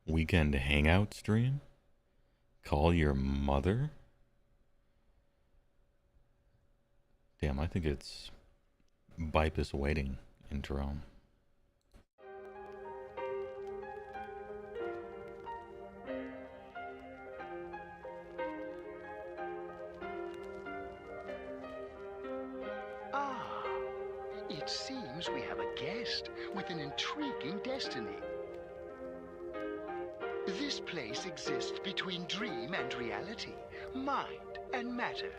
Weekend hangout stream? Call your mother? Damn, I think it's Bipus waiting intro. Ah, it seems we have a guest with an intriguing destiny. This place exists between dream and reality, mind and matter.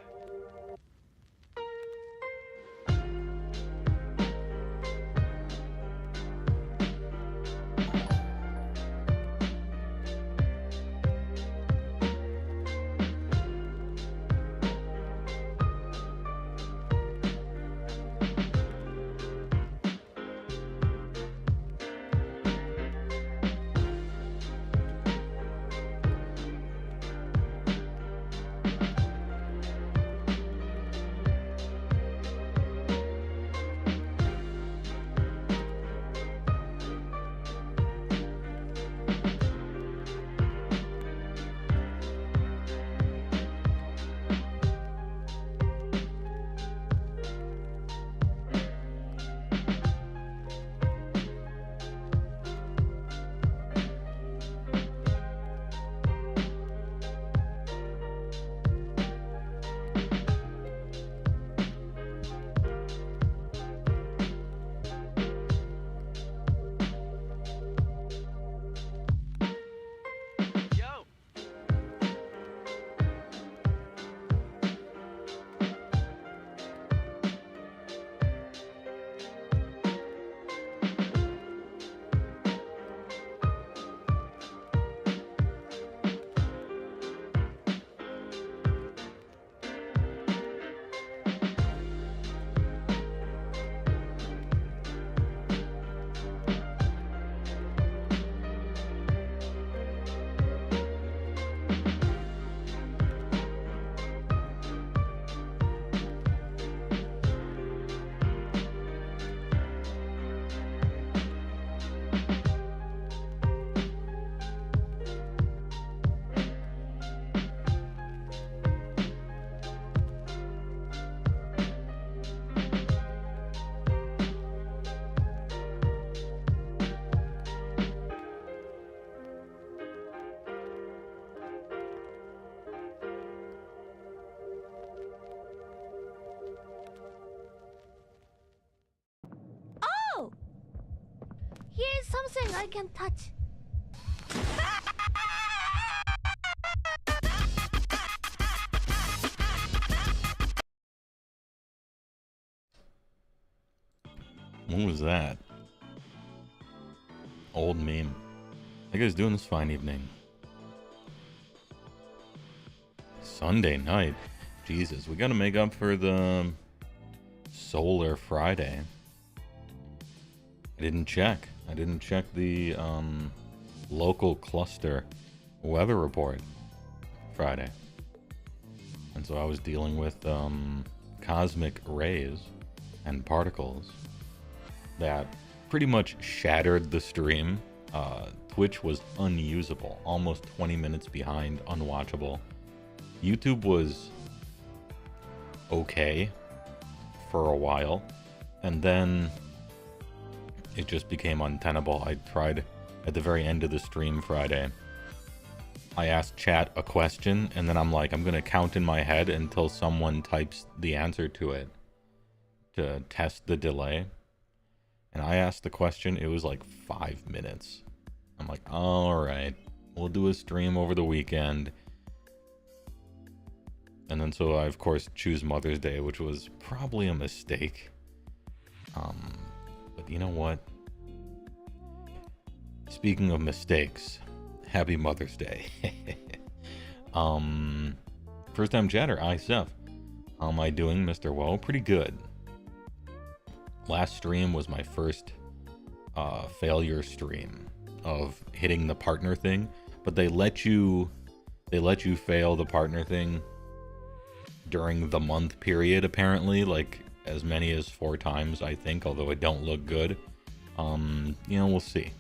Here's something I can touch. What was that? Old meme. How you guys doing this fine evening? Sunday night. Jesus, we gotta make up for the Solar Friday. I didn't check the local cluster weather report Friday. And so I was dealing with cosmic rays and particles that pretty much shattered the stream. Twitch was unusable, almost 20 minutes behind, unwatchable. YouTube was okay for a while, and then it just became untenable. I tried at the very end of the stream Friday. I asked chat a question, and then I'm like, I'm going to count in my head until someone types the answer to it to test the delay. And I asked the question, it was like 5 minutes. I'm like, all right, we'll do a stream over the weekend. And then so I, of course, choose Mother's Day, which was probably a mistake. But you know what? Speaking of mistakes, happy Mother's Day. First time chatter, Seth. How am I doing, Mr. Woe? Pretty good. Last stream was my first failure stream of hitting the partner thing, but they let you fail the partner thing during the month period, apparently, like as many as 4 times, I think, although it don't look good. You know, we'll see.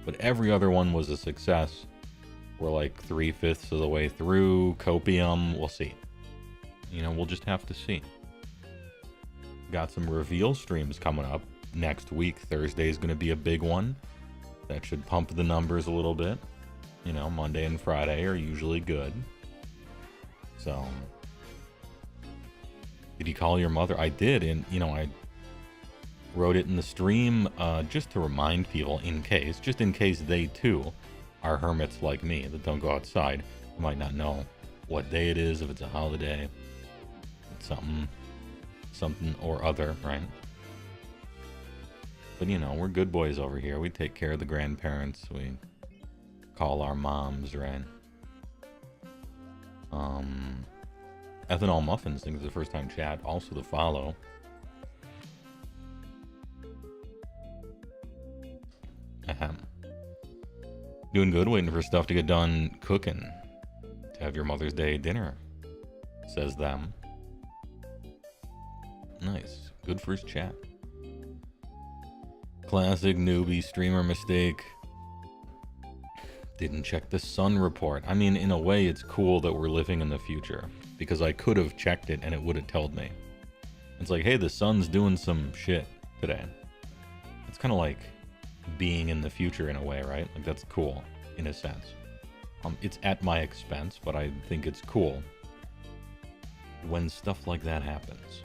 But every other one was a success. We're like 3/5 of the way through. Copium, we'll see. You know, we'll just have to see. Got some reveal streams coming up next week. Thursday is going to be a big one. That should pump the numbers a little bit. You know, Monday and Friday are usually good. So, did you call your mother? I did, and, you know, I wrote it in the stream just to remind people just in case they too are hermits like me that don't go outside. You might not know what day it is, if it's a holiday, it's something or other, right? But, you know, we're good boys over here. We take care of the grandparents. We call our moms, right? Ethanol Muffins, I think it's the first time chat. Also the follow. Ahem. Doing good, waiting for stuff to get done cooking. To have your Mother's Day dinner, says them. Nice. Good first chat. Classic newbie streamer mistake. Didn't check the sun report. I mean, in a way, it's cool that we're living in the future, because I could have checked it and it would have told me. It's like, hey, the sun's doing some shit today. It's kind of like being in the future in a way, right? Like, that's cool in a sense. It's at my expense, but I think it's cool when stuff like that happens.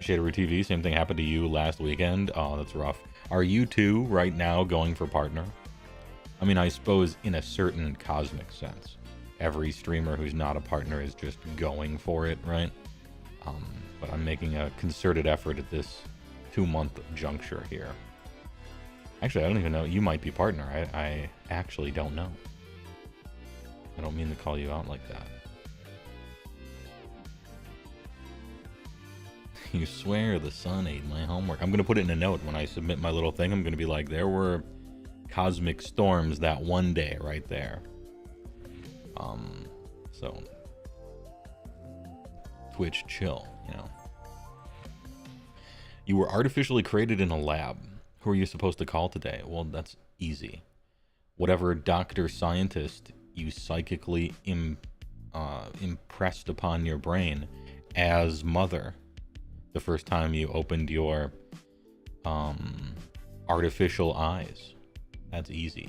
Shaderu TV, same thing happened to you last weekend. Oh, that's rough. Are you two right now going for partner? I mean, I suppose in a certain cosmic sense, every streamer who's not a partner is just going for it, right? But I'm making a concerted effort at this 2-month juncture here. Actually, I don't even know. You might be partner. I actually don't know. I don't mean to call you out like that. You swear the sun ate my homework. I'm going to put it in a note when I submit my little thing. I'm going to be like, there were cosmic storms that one day right there. So Twitch chill, you know. You were artificially created in a lab. Who are you supposed to call today? Well, that's easy. Whatever doctor scientist you psychically impressed upon your brain as mother the first time you opened your artificial eyes. That's easy.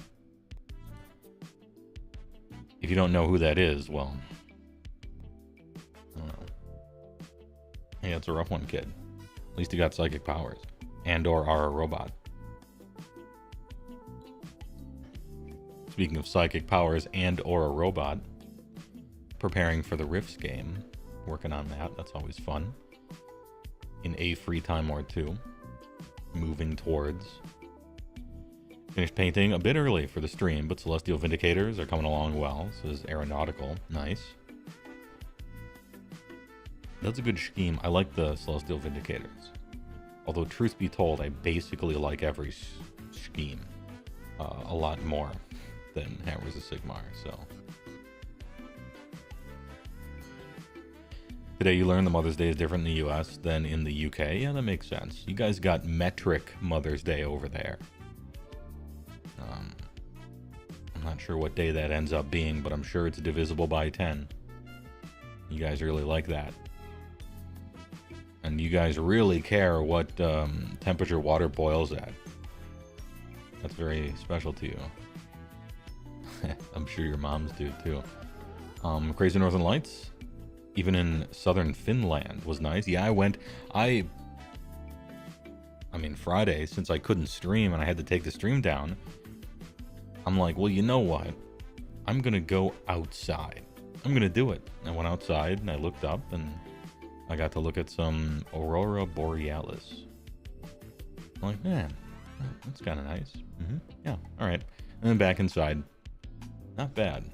If you don't know who that is, well, I don't know. Hey, that's a rough one, kid. At least you got psychic powers and or are a robot. Speaking of psychic powers and or a robot, preparing for the Rifts game, working on that. That's always fun. In a free time or two, moving towards. Finished painting a bit early for the stream, but Celestial Vindicators are coming along well. Says Aeronautical. Nice. That's a good scheme. I like the Celestial Vindicators. Although, truth be told, I basically like every scheme a lot more than Hammers of Sigmar, so. Today you learned the Mother's Day is different in the US than in the UK. Yeah, that makes sense. You guys got metric Mother's Day over there. I'm not sure what day that ends up being, but I'm sure it's divisible by 10. You guys really like that. And you guys really care what temperature water boils at. That's very special to you. I'm sure your moms do too. Crazy Northern Lights, even in southern Finland, was nice. Yeah, I mean, Friday, since I couldn't stream and I had to take the stream down, I'm like, well, you know what? I'm going to go outside. I'm going to do it. I went outside and I looked up and I got to look at some Aurora Borealis. I'm like, man, that's kind of nice. Yeah, all right. And then back inside. Not bad.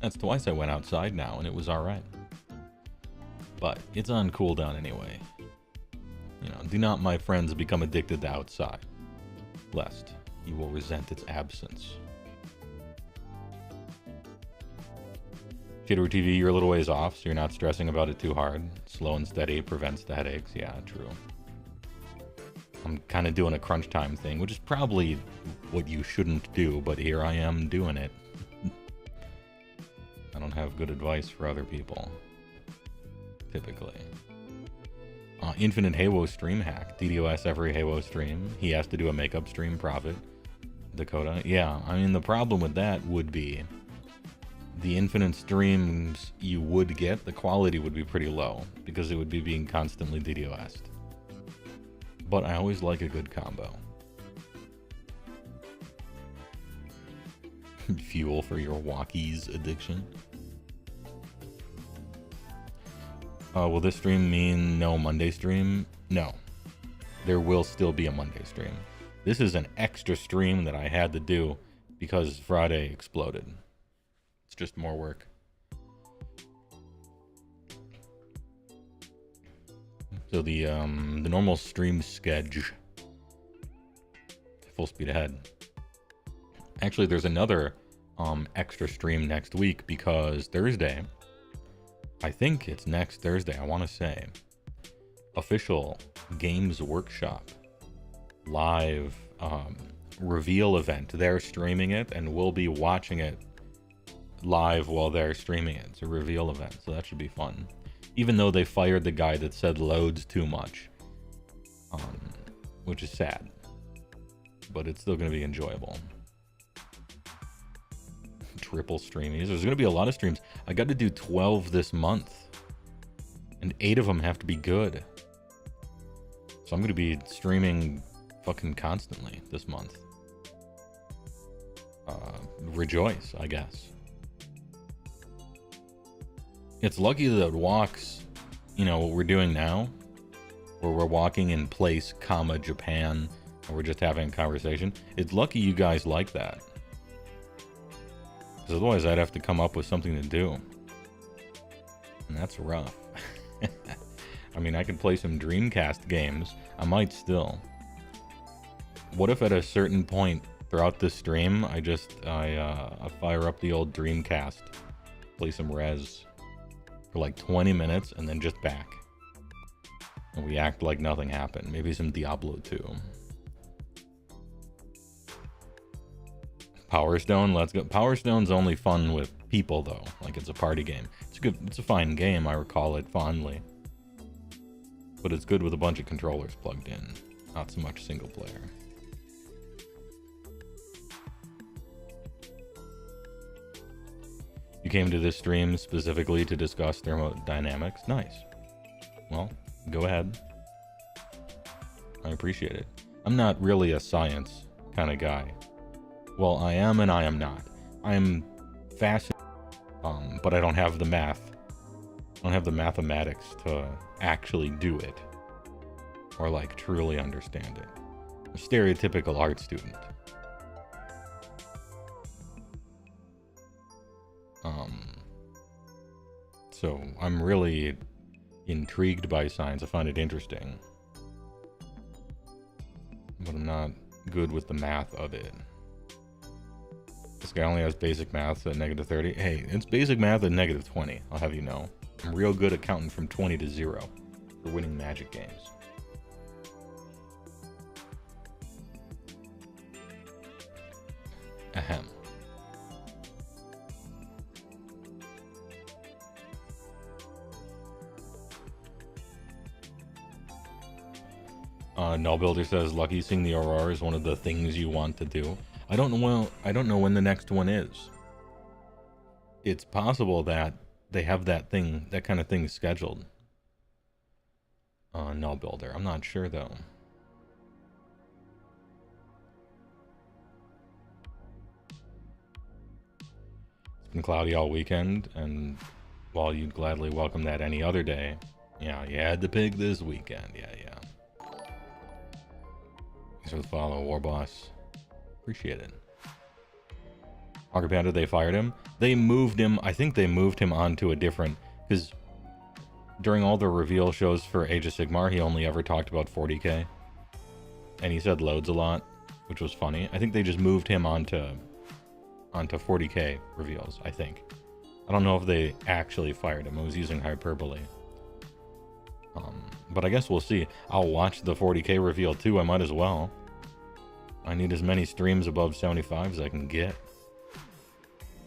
That's twice I went outside now, and it was all right. But it's on cooldown anyway. You know, do not, my friends, become addicted to outside, lest you will resent its absence. Shaderu TV, you're a little ways off, so you're not stressing about it too hard. Slow and steady prevents the headaches. Yeah, true. I'm kind of doing a crunch time thing, which is probably what you shouldn't do, but here I am doing it. I don't have good advice for other people, typically. Infinite HeyWoah stream hack. DDoS every HeyWoah stream. He has to do a makeup stream profit. Dakota. Yeah, I mean, the problem with that would be the infinite streams you would get, the quality would be pretty low because it would be being constantly DDoS'd. But I always like a good combo. Fuel for your walkies addiction. Will this stream mean no Monday stream? No. There will still be a Monday stream. This is an extra stream that I had to do because Friday exploded. It's just more work. So the normal stream schedule, full speed ahead. Actually, there's another extra stream next week because Thursday, I think it's next Thursday, I want to say, official Games Workshop live reveal event. They're streaming it and we'll be watching it live while they're streaming it. It's a reveal event, so that should be fun. Even though they fired the guy that said loads too much, which is sad, but it's still going to be enjoyable. Triple streamies. There's going to be a lot of streams. I got to do 12 this month, and 8 of them have to be good. So I'm going to be streaming fucking constantly this month. Rejoice, I guess. It's lucky that walks, you know, what we're doing now, where we're walking in place, comma, Japan, and we're just having a conversation. It's lucky you guys like that. Because otherwise I'd have to come up with something to do. And that's rough. I mean, I could play some Dreamcast games. I might still. What if at a certain point throughout the stream, I fire up the old Dreamcast, play some Res for like 20 minutes, and then just back. And we act like nothing happened. Maybe some Diablo 2. Power Stone, let's go. Power Stone's only fun with people though. Like, it's a party game. It's a fine game, I recall it fondly. But it's good with a bunch of controllers plugged in. Not so much single player. You came to this stream specifically to discuss thermodynamics? Nice. Well, go ahead. I appreciate it. I'm not really a science kind of guy. Well, I am and I am not. I'm fascinated, but I don't have the math. I don't have the mathematics to actually do it. Or like truly understand it. I'm a stereotypical art student. So I'm really intrigued by science. I find it interesting. But I'm not good with the math of it. This guy only has basic math at -30. Hey, it's basic math at -20, I'll have you know. I'm real good at counting from 20 to 0 for winning Magic games. Ahem. Null Builder says, lucky seeing the Aurora is one of the things you want to do. I don't know when the next one is. It's possible that they have that kind of thing scheduled. Null Builder. I'm not sure though. It's been cloudy all weekend, and while you'd gladly welcome that any other day, yeah, you had to pick this weekend. Yeah. Thanks for the follow, War Boss. Appreciate it. Hawker Panda, they fired him. They moved him. I think they moved him onto a different, because during all the reveal shows for Age of Sigmar, he only ever talked about 40k, and he said loads a lot, which was funny. I think they just moved him onto 40k reveals. I think. I don't know if they actually fired him. I was using hyperbole. But I guess we'll see. I'll watch the 40K reveal too. I might as well. I need as many streams above 75 as I can get.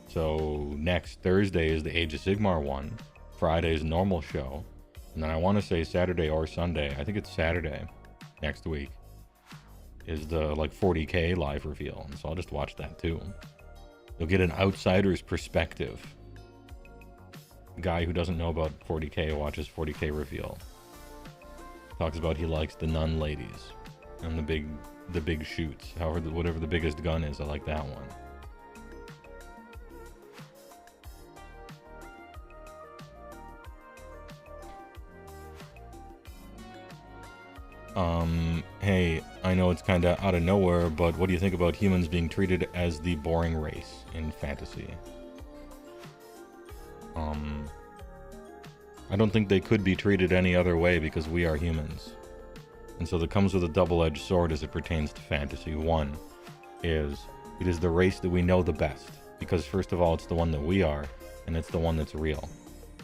So next Thursday is the Age of Sigmar one. Friday's normal show. And then I want to say Saturday or Sunday. I think it's Saturday next week is the 40K live reveal. And so I'll just watch that too. You'll get an outsider's perspective. A guy who doesn't know about 40K watches 40K reveal. Talks about he likes the nun ladies and the big shoots. Whatever the biggest gun is, I like that one. Hey, I know it's kind of out of nowhere, but what do you think about humans being treated as the boring race in fantasy? I don't think they could be treated any other way because we are humans. And so that comes with a double-edged sword as it pertains to fantasy. One is, it is the race that we know the best. Because first of all, it's the one that we are, and it's the one that's real.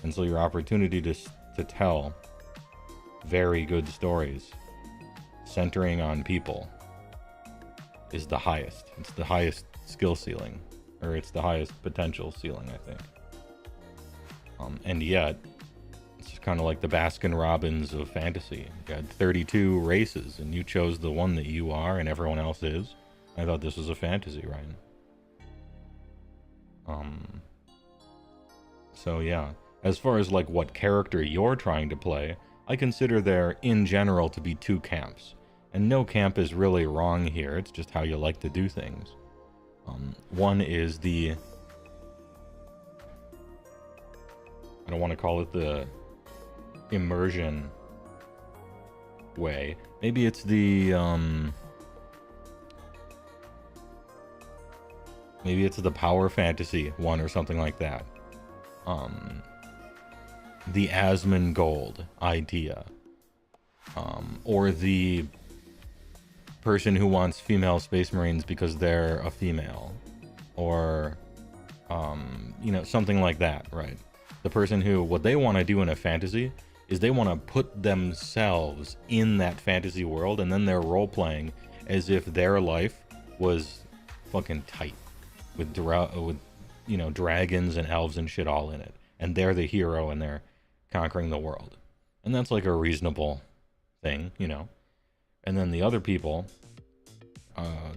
And so your opportunity to tell very good stories centering on people is the highest. It's the highest skill ceiling, or it's the highest potential ceiling, I think. And yet, it's kind of like the Baskin Robbins of fantasy. You had 32 races, and you chose the one that you are, and everyone else is. I thought this was a fantasy, right? So yeah, as far as what character you're trying to play, I consider there, in general, to be two camps. And no camp is really wrong here, it's just how you like to do things. One is the... I don't want to call it the immersion way. Maybe it's the, maybe it's the power fantasy one or something like that. The Asmongold idea. Or the person who wants female space marines because they're a female. Or, something like that, right? The person who, what they want to do in a fantasy is they want to put themselves in that fantasy world, and then they're role-playing as if their life was fucking tight with dragons and elves and shit all in it. And they're the hero and they're conquering the world. And that's a reasonable thing, And then the other people,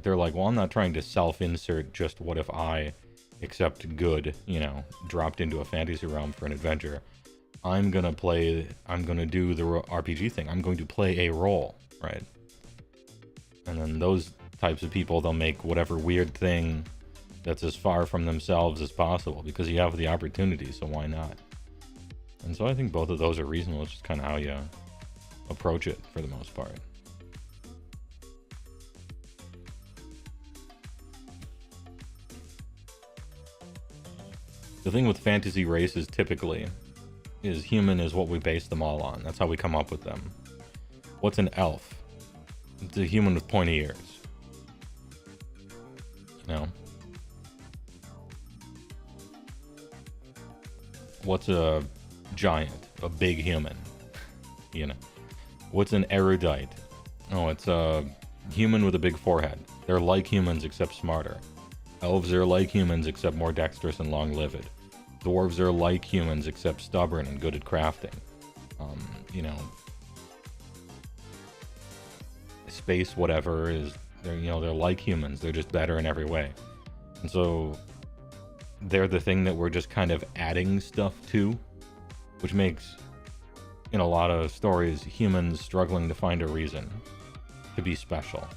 they're like, well, I'm not trying to self-insert just what if I accept good, dropped into a fantasy realm for an adventure. I'm gonna do the RPG thing. I'm going to play a role, right? And then those types of people, they'll make whatever weird thing that's as far from themselves as possible because you have the opportunity, so why not? And so I think both of those are reasonable. It's just kind of how you approach it for the most part. The thing with fantasy races typically is human is what we base them all on. That's how we come up with them. What's an elf? It's a human with pointy ears. What's a giant? A big human. What's an erudite? Oh, it's a human with a big forehead. They're like humans except smarter. Elves are like humans except more dexterous and long-lived. Dwarves are like humans except stubborn and good at crafting. Space whatever is, they're like humans. They're just better in every way. And so they're the thing that we're just kind of adding stuff to, which makes, in a lot of stories, humans struggling to find a reason to be special.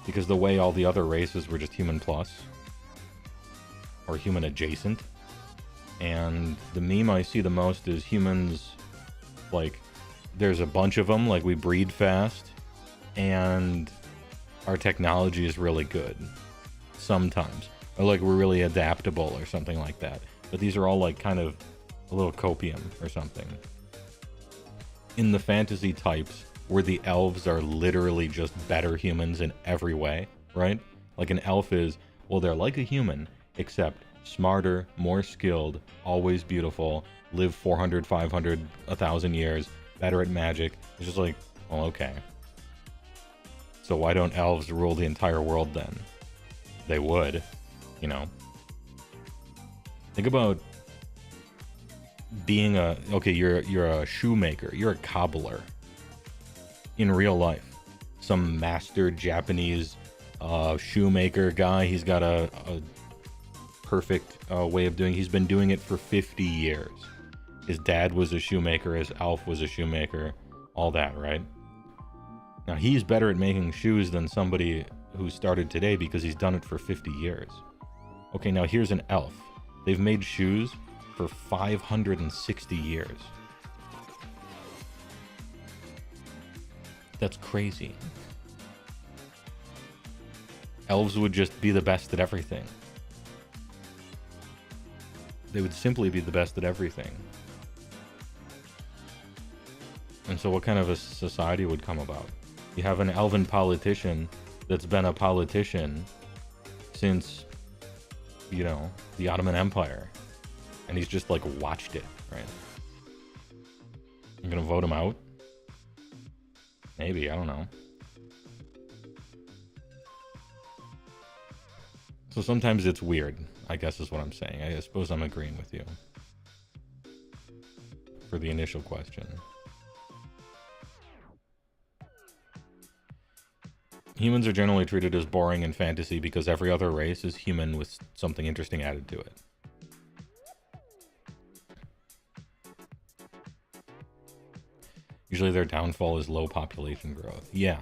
Because the way all the other races were just human plus, or human adjacent. And the meme I see the most is humans, there's a bunch of them, we breed fast, and our technology is really good. Sometimes. Or we're really adaptable or something like that. But these are all kind of a little copium or something. In the fantasy types, where the elves are literally just better humans in every way, right? An elf is, well, they're like a human, except smarter, more skilled, always beautiful, live 400, 500, 1,000 years, better at magic. It's just like, well, okay. So why don't elves rule the entire world then? They would, you know. Think about being okay, you're a shoemaker, you're a cobbler in real life. Some master Japanese shoemaker guy, he's got a perfect way of doing. He's been doing it for 50 years. His dad was a shoemaker, his elf was a shoemaker, all that, right? Now he's better at making shoes than somebody who started today because he's done it for 50 years. Okay, now here's an elf. They've made shoes for 560 years. That's crazy. Elves would just be the best at everything. They would simply be the best at everything. And so what kind of a society would come about? You have an elven politician that's been a politician since, you know, the Ottoman Empire. And he's just like watched it, right? I'm gonna vote him out? Maybe, I don't know. So sometimes it's weird, I guess is what I'm saying. I suppose I'm agreeing with you. For the initial question. Humans are generally treated as boring in fantasy because every other race is human with something interesting added to it. Usually their downfall is low population growth. Yeah.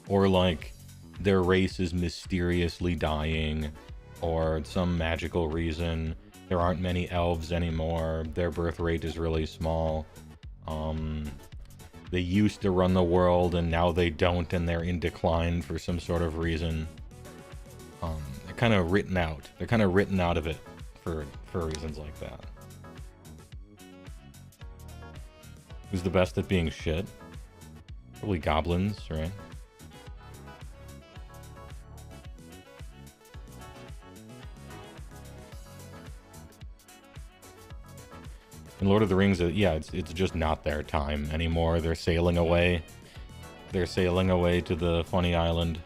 Or like their race is mysteriously dying, or some magical reason. There aren't many elves anymore. Their birth rate is really small. They used to run the world and now they don't, and they're in decline for some sort of reason. They're kind of written out. They're kind of written out of it for reasons like that. Who's the best at being shit? Probably goblins, right? In Lord of the Rings, yeah, it's just not their time anymore. They're sailing away. They're sailing away to the funny island.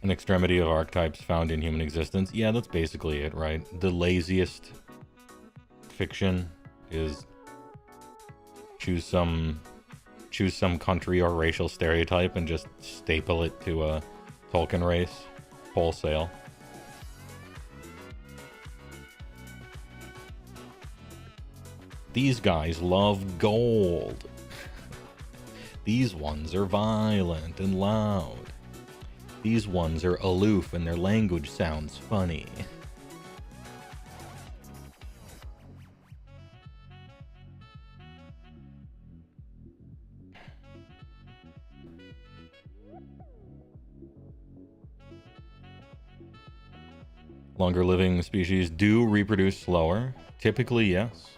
An extremity of archetypes found in human existence. Yeah, that's basically it, right? The laziest fiction is choose some country or racial stereotype and just staple it to a Tolkien race wholesale. These guys love gold. These ones are violent and loud. These ones are aloof and their language sounds funny. Longer living species do reproduce slower. Typically, yes.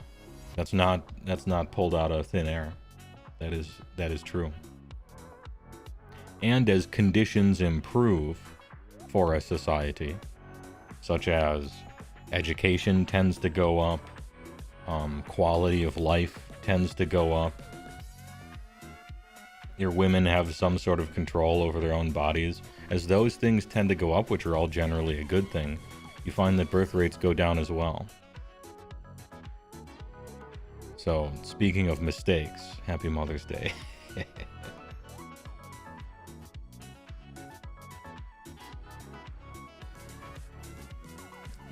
That's not pulled out of thin air. That is true. And as conditions improve for a society, such as education tends to go up, quality of life tends to go up, your women have some sort of control over their own bodies. As those things tend to go up, which are all generally a good thing, you find that birth rates go down as well. So, speaking of mistakes, happy Mother's Day.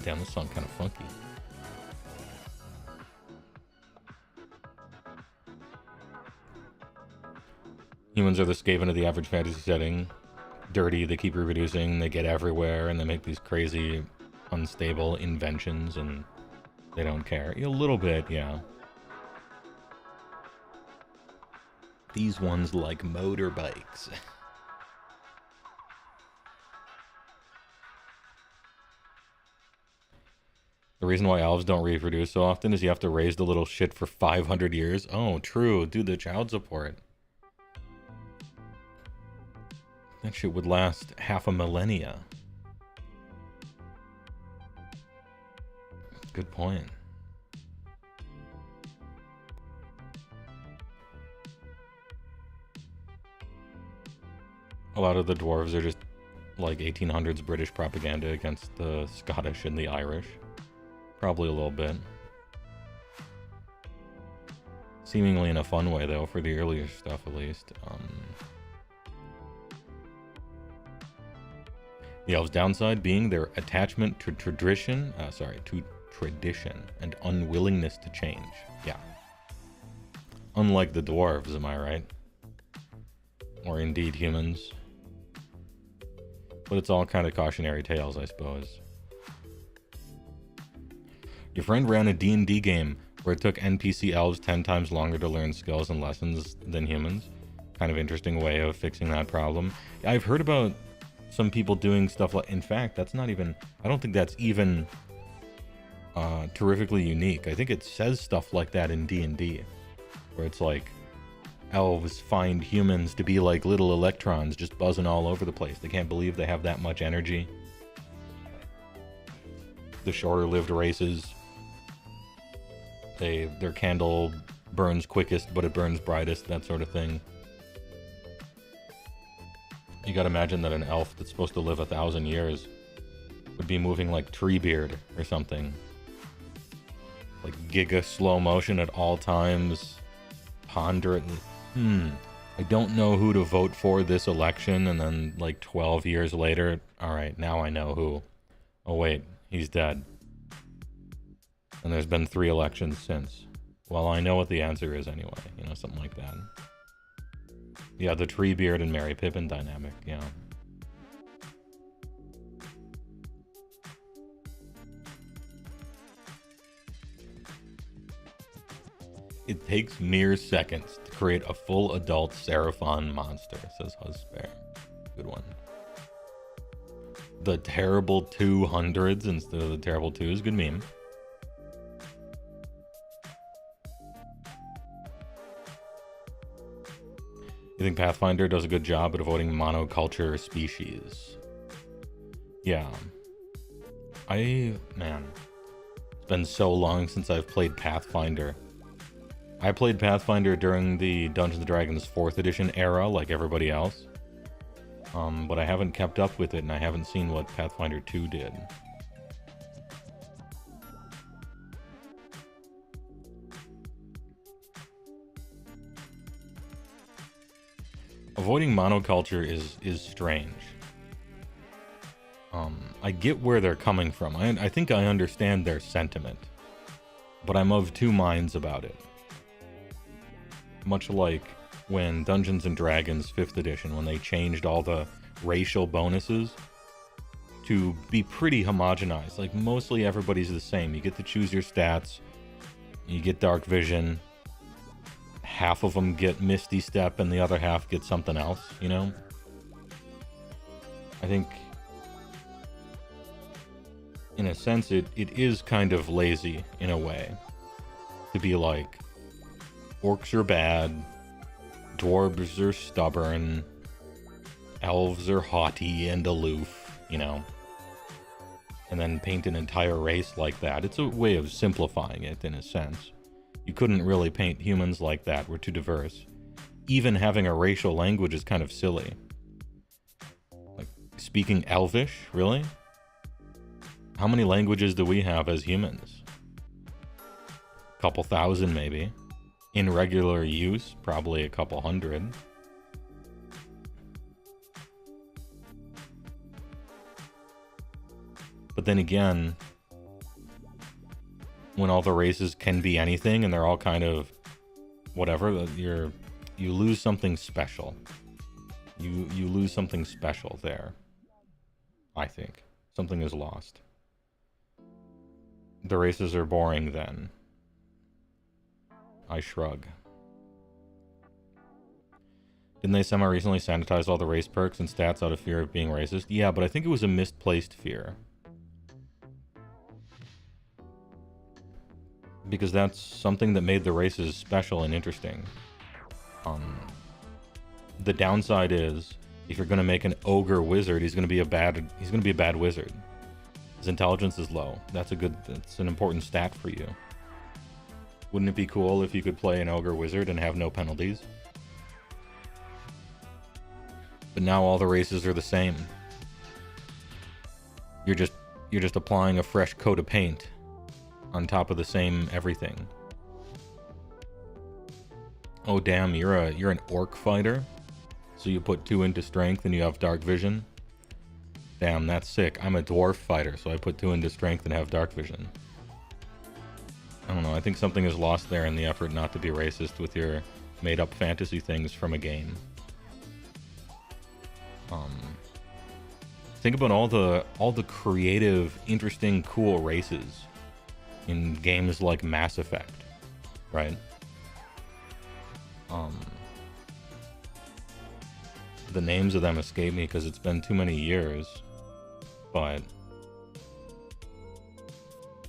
Damn, this song kind of funky. Humans are the Skaven of the average fantasy setting. Dirty, they keep reproducing, they get everywhere, and they make these crazy, unstable inventions, and they don't care. A little bit, yeah. These ones like motorbikes. The reason why elves don't reproduce so often is you have to raise the little shit for 500 years. Oh, true. Do the child support. That shit would last half a millennia. Good point. A lot of the dwarves are just like 1800s British propaganda against the Scottish and the Irish. Probably a little bit. Seemingly in a fun way, though, for the earlier stuff, at least. The elves' downside being their attachment to tradition, and unwillingness to change. Yeah. Unlike the dwarves, am I right? Or indeed humans. But it's all kind of cautionary tales, I suppose. Your friend ran a D&D game where it took NPC elves 10 times longer to learn skills and lessons than humans. Kind of interesting way of fixing that problem. I've heard about some people doing stuff like... In fact, that's not even... I don't think that's even terrifically unique. I think it says stuff like that in D&D. Where it's like... Elves find humans to be like little electrons just buzzing all over the place. They can't believe they have that much energy. The shorter-lived races... Their candle burns quickest, but it burns brightest, that sort of thing. You gotta imagine that an elf that's supposed to live 1,000 years would be moving like Treebeard or something. Like giga slow motion at all times. Ponder it. I don't know who to vote for this election, and then like 12 years later, alright, now I know who. Oh wait, he's dead. And there's been 3 elections since. Well, I know what the answer is anyway. You know, something like that. Yeah, the Treebeard and Merry Pippin dynamic, yeah. It takes mere seconds to create a full adult Seraphon monster, says Husspare. Good one. The terrible 200s instead of the terrible 2s, good meme. You think Pathfinder does a good job at avoiding monoculture species? Yeah. Man. It's been so long since I've played Pathfinder. I played Pathfinder during the Dungeons & Dragons 4th edition era, like everybody else. But I haven't kept up with it, and I haven't seen what Pathfinder 2 did. Avoiding monoculture is strange. I get where they're coming from. I think I understand their sentiment. But I'm of two minds about it. Much like when Dungeons & Dragons 5th edition, when they changed all the racial bonuses to be pretty homogenized. Like, mostly everybody's the same. You get to choose your stats. You get dark vision. Half of them get Misty Step and the other half get something else, you know? I think, in a sense, it is kind of lazy, in a way. To be like, orcs are bad, dwarves are stubborn, elves are haughty and aloof, you know? And then paint an entire race like that. It's a way of simplifying it, in a sense. You couldn't really paint humans like that. We're too diverse. Even having a racial language is kind of silly. Like, speaking Elvish? Really? How many languages do we have as humans? A couple thousand, maybe. In regular use, probably a couple hundred. But then again, when all the races can be anything and they're all kind of whatever, you lose something special. You lose something special there. I think something is lost. The races are boring then. I shrug. Didn't they semi-recently sanitize all the race perks and stats out of fear of being racist? Yeah, but I think it was a misplaced fear. Because that's something that made the races special and interesting. The downside is, If you're gonna make an ogre wizard, he's gonna be a bad wizard. His intelligence is low. That's an important stat for you. Wouldn't it be cool if you could play an ogre wizard and have no penalties? But now all the races are the same. You're just applying a fresh coat of paint on top of the same everything. Oh damn, you're an orc fighter? So you put 2 into strength and you have dark vision? Damn, that's sick. I'm a dwarf fighter, so I put 2 into strength and have dark vision. I don't know, I think something is lost there in the effort not to be racist with your made-up fantasy things from a game. Think about all the creative, interesting, cool races in games like Mass Effect, right? The names of them escape me because it's been too many years, but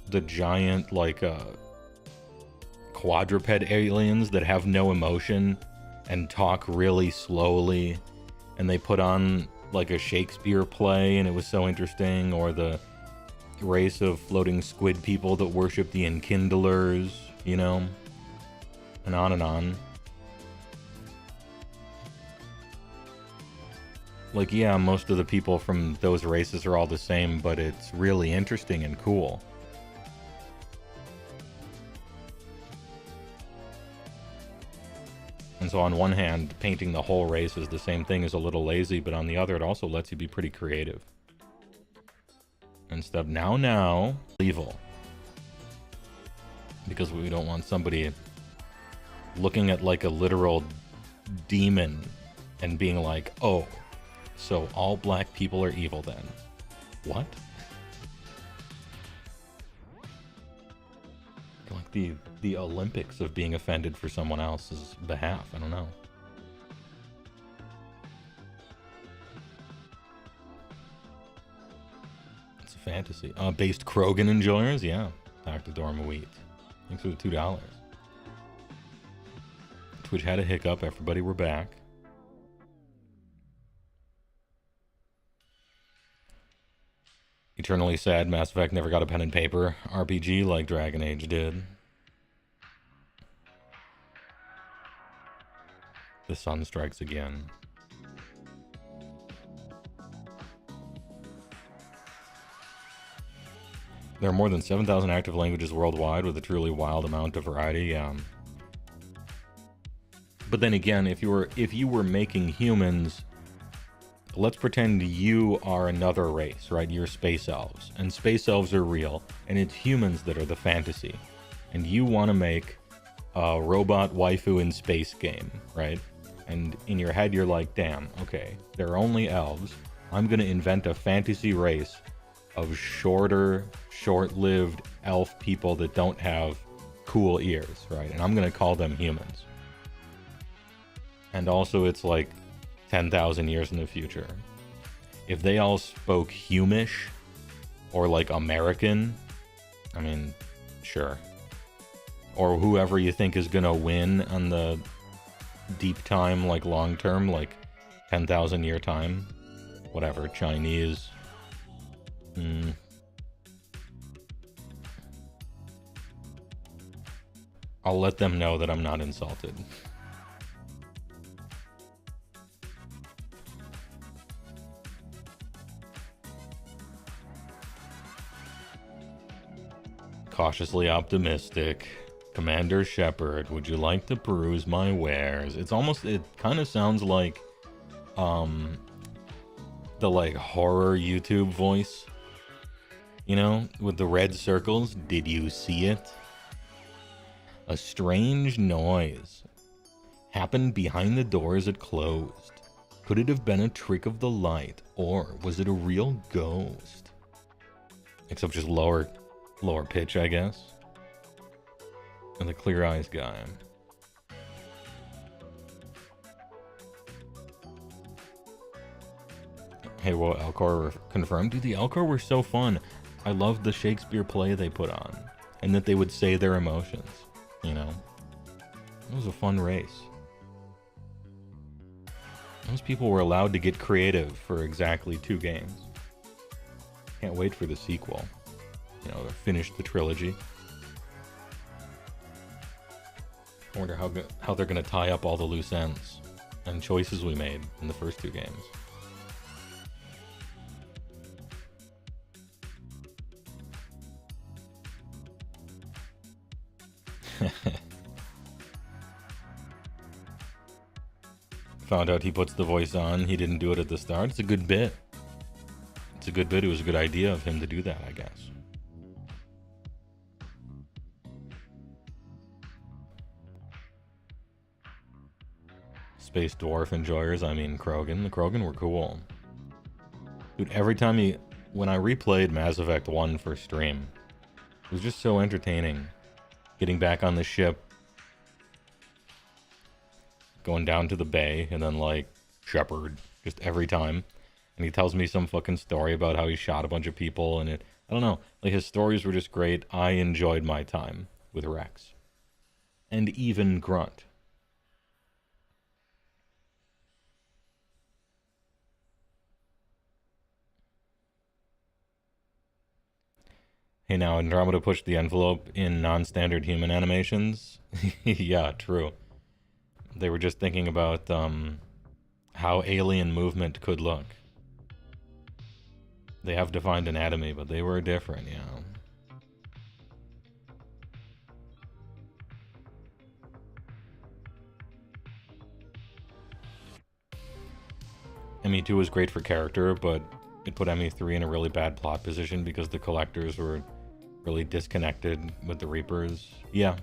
the giant, like, quadruped aliens that have no emotion and talk really slowly, and they put on like a Shakespeare play and it was so interesting, or the race of floating squid people that worship the enkindlers, you know, and on and on. Like, yeah, most of the people from those races are all the same, but it's really interesting and cool. And so on one hand, painting the whole race as the same thing is a little lazy, but on the other, it also lets you be pretty creative. Instead of now, evil. Because we don't want somebody looking at like a literal demon and being like, oh, so all black people are evil then. What? Like the Olympics of being offended for someone else's behalf. I don't know. It's a fantasy. Based Krogan enjoyers? Yeah. Dr. Dorma Wheat. Thanks for the $2. Twitch had a hiccup. Everybody, we're back. Eternally sad Mass Effect never got a pen and paper RPG like Dragon Age did. The sun strikes again. There are more than 7,000 active languages worldwide with a truly wild amount of variety. But then again, if you were making humans, let's pretend you are another race, right? You're space elves, and space elves are real, and it's humans that are the fantasy. And you want to make a robot waifu in space game, right? And in your head, you're like, damn, okay, they're only elves. I'm going to invent a fantasy race of short-lived elf people that don't have cool ears, right? And I'm going to call them humans. And also, it's like 10,000 years in the future. If they all spoke Humish or like American, I mean, sure. Or whoever you think is gonna win on the deep time, like long term, like 10,000 year time, whatever, Chinese. I'll let them know that I'm not insulted. Cautiously optimistic. Commander Shepard, would you like to peruse my wares? It kind of sounds like the like horror YouTube voice, you know, with the red circles. Did you see it? A strange noise happened behind the door as it closed. Could it have been a trick of the light, or was it a real ghost? Except just lower pitch, I guess. And the clear eyes guy. HeyWoah Elcor were confirmed. Dude, the Elcor were so fun. I loved the Shakespeare play they put on, and that they would say their emotions, you know. It was a fun race. Those people were allowed to get creative for exactly 2 games. Can't wait for the sequel. You know, finish the trilogy. I wonder how they're going to tie up all the loose ends and choices we made in the first 2 games. Found out he puts the voice on. He didn't do it at the start. It's a good bit. It's a good bit. It was a good idea of him to do that, I guess. Space Dwarf enjoyers. I mean, Krogan. The Krogan were cool. Dude, every time when I replayed Mass Effect 1 for stream, it was just so entertaining. Getting back on the ship, going down to the bay, and then, like, Shepard, just every time. And he tells me some fucking story about how he shot a bunch of people, and I don't know, like, his stories were just great. I enjoyed my time with Rex. And even Grunt. Hey, now Andromeda pushed the envelope in non-standard human animations. Yeah, true. They were just thinking about how alien movement could look. They have defined anatomy, but they were different, yeah. ME2 was great for character, but it put ME3 in a really bad plot position because the collectors were really disconnected with the Reapers. Yeah.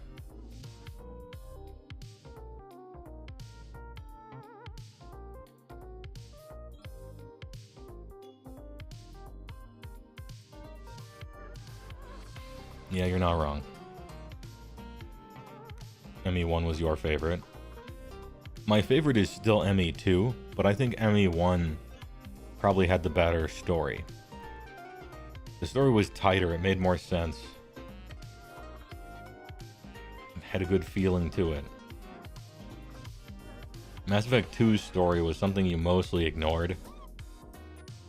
Yeah, you're not wrong. ME1 was your favorite. My favorite is still ME2, but I think ME1 probably had the better story. The story was tighter, it made more sense. It had a good feeling to it. Mass Effect 2's story was something you mostly ignored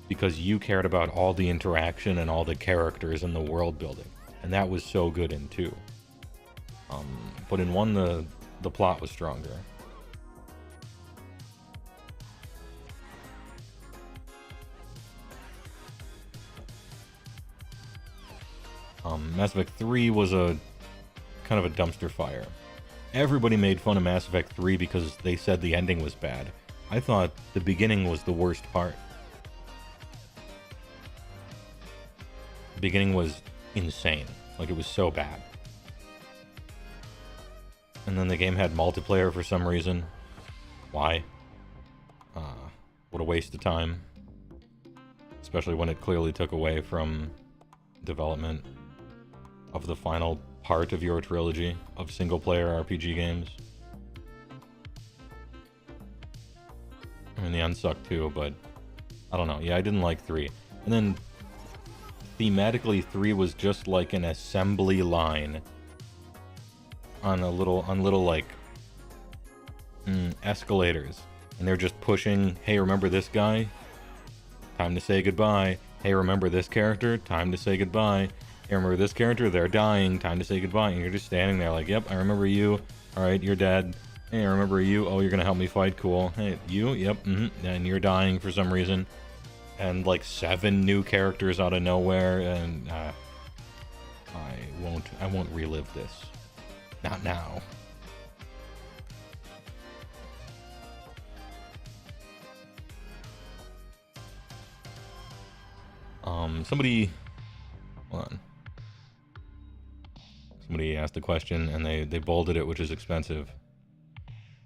because you cared about all the interaction and all the characters and the world building. And that was so good in 2. But in 1, the plot was stronger. Mass Effect 3 was a kind of a dumpster fire. Everybody made fun of Mass Effect 3 because they said the ending was bad. I thought the beginning was the worst part. The beginning was insane. Like, it was so bad. And then the game had multiplayer for some reason. Why? What a waste of time. Especially when it clearly took away from development of the final part of your trilogy of single-player RPG games. I mean, the end sucked too, but I don't know. Yeah, I didn't like 3. And then thematically 3 was just like an assembly line on little like escalators, and they're just pushing, hey, remember this guy? Time to say goodbye. Hey, remember this character? Time to say goodbye. Hey, remember this character? They're dying. Time to say goodbye. And you're just standing there like, yep, I remember you. All right, you're dead. Hey, I remember you. Oh, you're gonna help me fight. Cool. Hey, you? Yep. And you're dying for some reason. And like 7 new characters out of nowhere, and I won't relive this. Not now. Somebody, hold on. Somebody asked a question and they bolded it, which is expensive.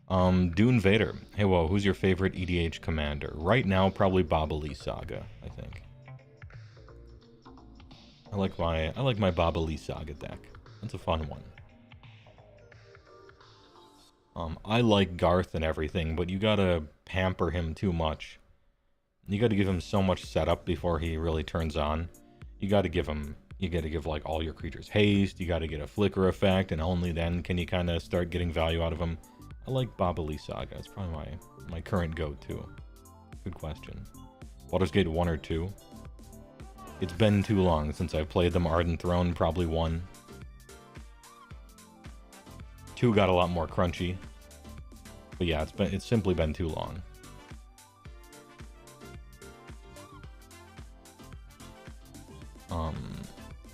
Dune Vader. Hey, whoa, who's your favorite EDH commander? Right now, probably Baba Lee Saga, I think. I like my Baba Lee Saga deck. That's a fun one. I like Garth and everything, but you gotta pamper him too much. You gotta give him so much setup before he really turns on. You gotta give like all your creatures haste, you gotta get a flicker effect, and only then can you kinda start getting value out of him. I like Babali Saga. It's probably my current go-to. Good question. Baldur's Gate 1 or 2? It's been too long since I've played them. Arden Throne, probably 1. 2 got a lot more crunchy. But yeah, it's simply been too long.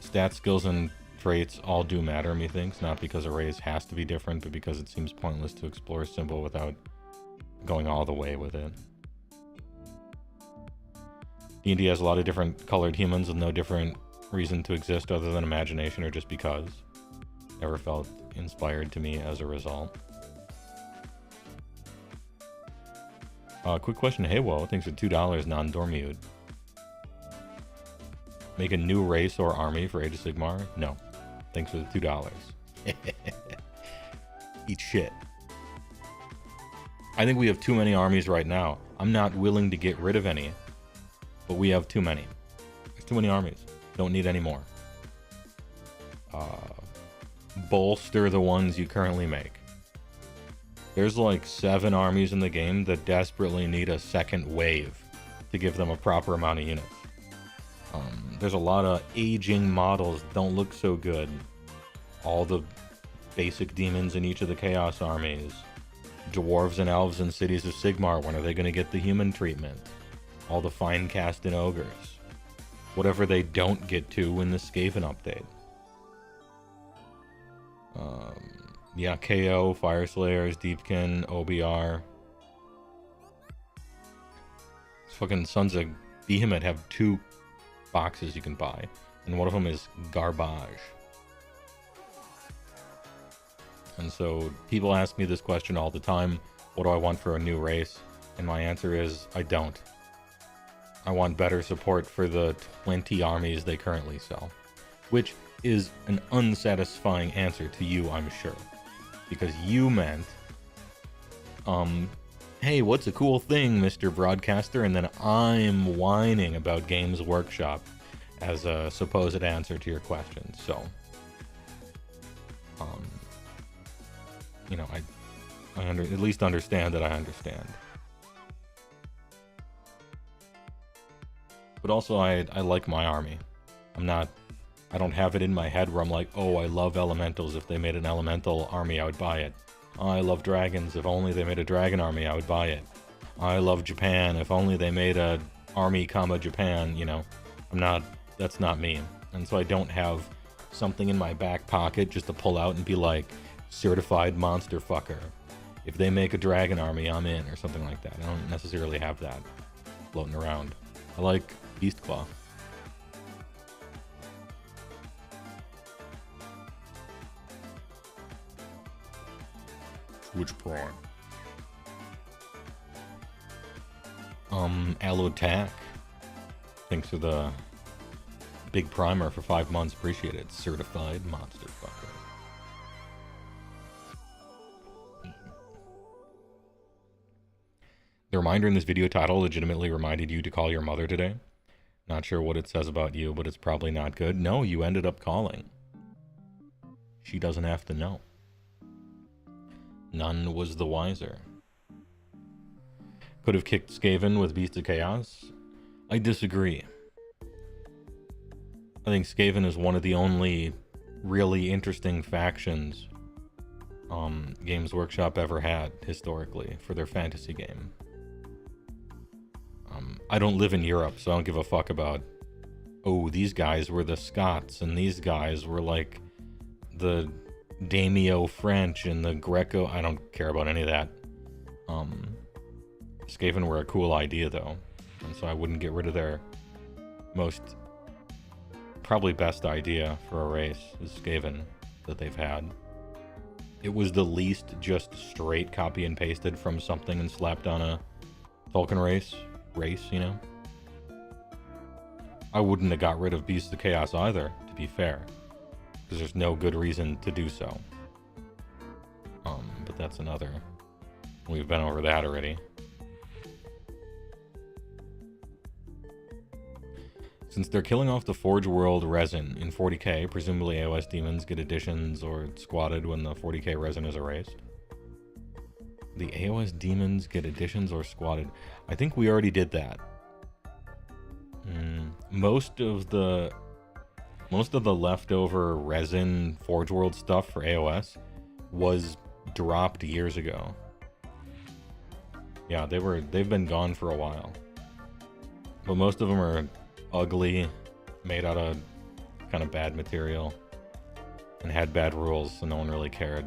Stats, skills, and traits all do matter, methinks. Not because a race has to be different, but because it seems pointless to explore a symbol without going all the way with it. D&D has a lot of different colored humans with no different reason to exist other than imagination or just because. Never felt inspired to me as a result. Quick question, HeyWoah, thanks for $2 non-Dormute. Make a new race or army for Age of Sigmar? No. Thanks for the $2. Eat shit. I think we have too many armies right now. I'm not willing to get rid of any. But we have too many. There's too many armies. Don't need any more. Bolster the ones you currently make. There's like 7 armies in the game that desperately need a second wave to give them a proper amount of units. There's a lot of aging models that don't look so good. All the basic demons in each of the Chaos armies. Dwarves and elves in Cities of Sigmar, when are they going to get the human treatment? All the fine cast and ogres. Whatever they don't get to in the Skaven update. Yeah, KO, Fire Slayers, Deepkin, OBR. These fucking Sons of Behemoth have 2 boxes you can buy, and one of them is garbage. And so people ask me this question all the time, what do I want for a new race? And my answer is, I don't. I want better support for the 20 armies they currently sell, which is an unsatisfying answer to you, I'm sure, because you meant, hey, what's a cool thing, Mr. Broadcaster? And then I'm whining about Games Workshop as a supposed answer to your question. So, you know, I at least understand that I understand. But also, I like my army. I don't have it in my head where I'm like, oh, I love elementals. If they made an elemental army, I would buy it. I love dragons. If only they made a dragon army, I would buy it. I love Japan. If only they made a army, Japan, you know. That's not me. And so I don't have something in my back pocket just to pull out and be like, certified monster fucker. If they make a dragon army, I'm in, or something like that. I don't necessarily have that floating around. I like Beastclaw. Switch Prime. Allotac. Thanks for the big primer for 5 months. Appreciate it. Certified monster fucker. The reminder in this video title legitimately reminded you to call your mother today. Not sure what it says about you, but it's probably not good. No, you ended up calling. She doesn't have to know. None was the wiser. Could have kicked Skaven with Beast of Chaos? I disagree. I think Skaven is one of the only really interesting factions Games Workshop ever had, historically, for their fantasy game. I don't live in Europe, so I don't give a fuck about, oh, these guys were the Scots, and these guys were like the Daimyo French and the Greco. I don't care about any of that. Skaven were a cool idea, though, and so I wouldn't get rid of their most, probably best idea for a race is Skaven that they've had. It was the least just straight copy and pasted from something and slapped on a Tolkien race, you know? I wouldn't have got rid of Beasts of Chaos either, to be fair, because there's no good reason to do so. But that's another. We've been over that already. Since they're killing off the Forge World resin in 40k, presumably AOS demons get additions or squatted when the 40k resin is erased. the AOS demons get additions or squatted. I think we already did that. Most of the leftover resin Forge World stuff for AOS was dropped years ago. Yeah, they've been gone for a while. But most of them are ugly, made out of kind of bad material, and had bad rules, so no one really cared.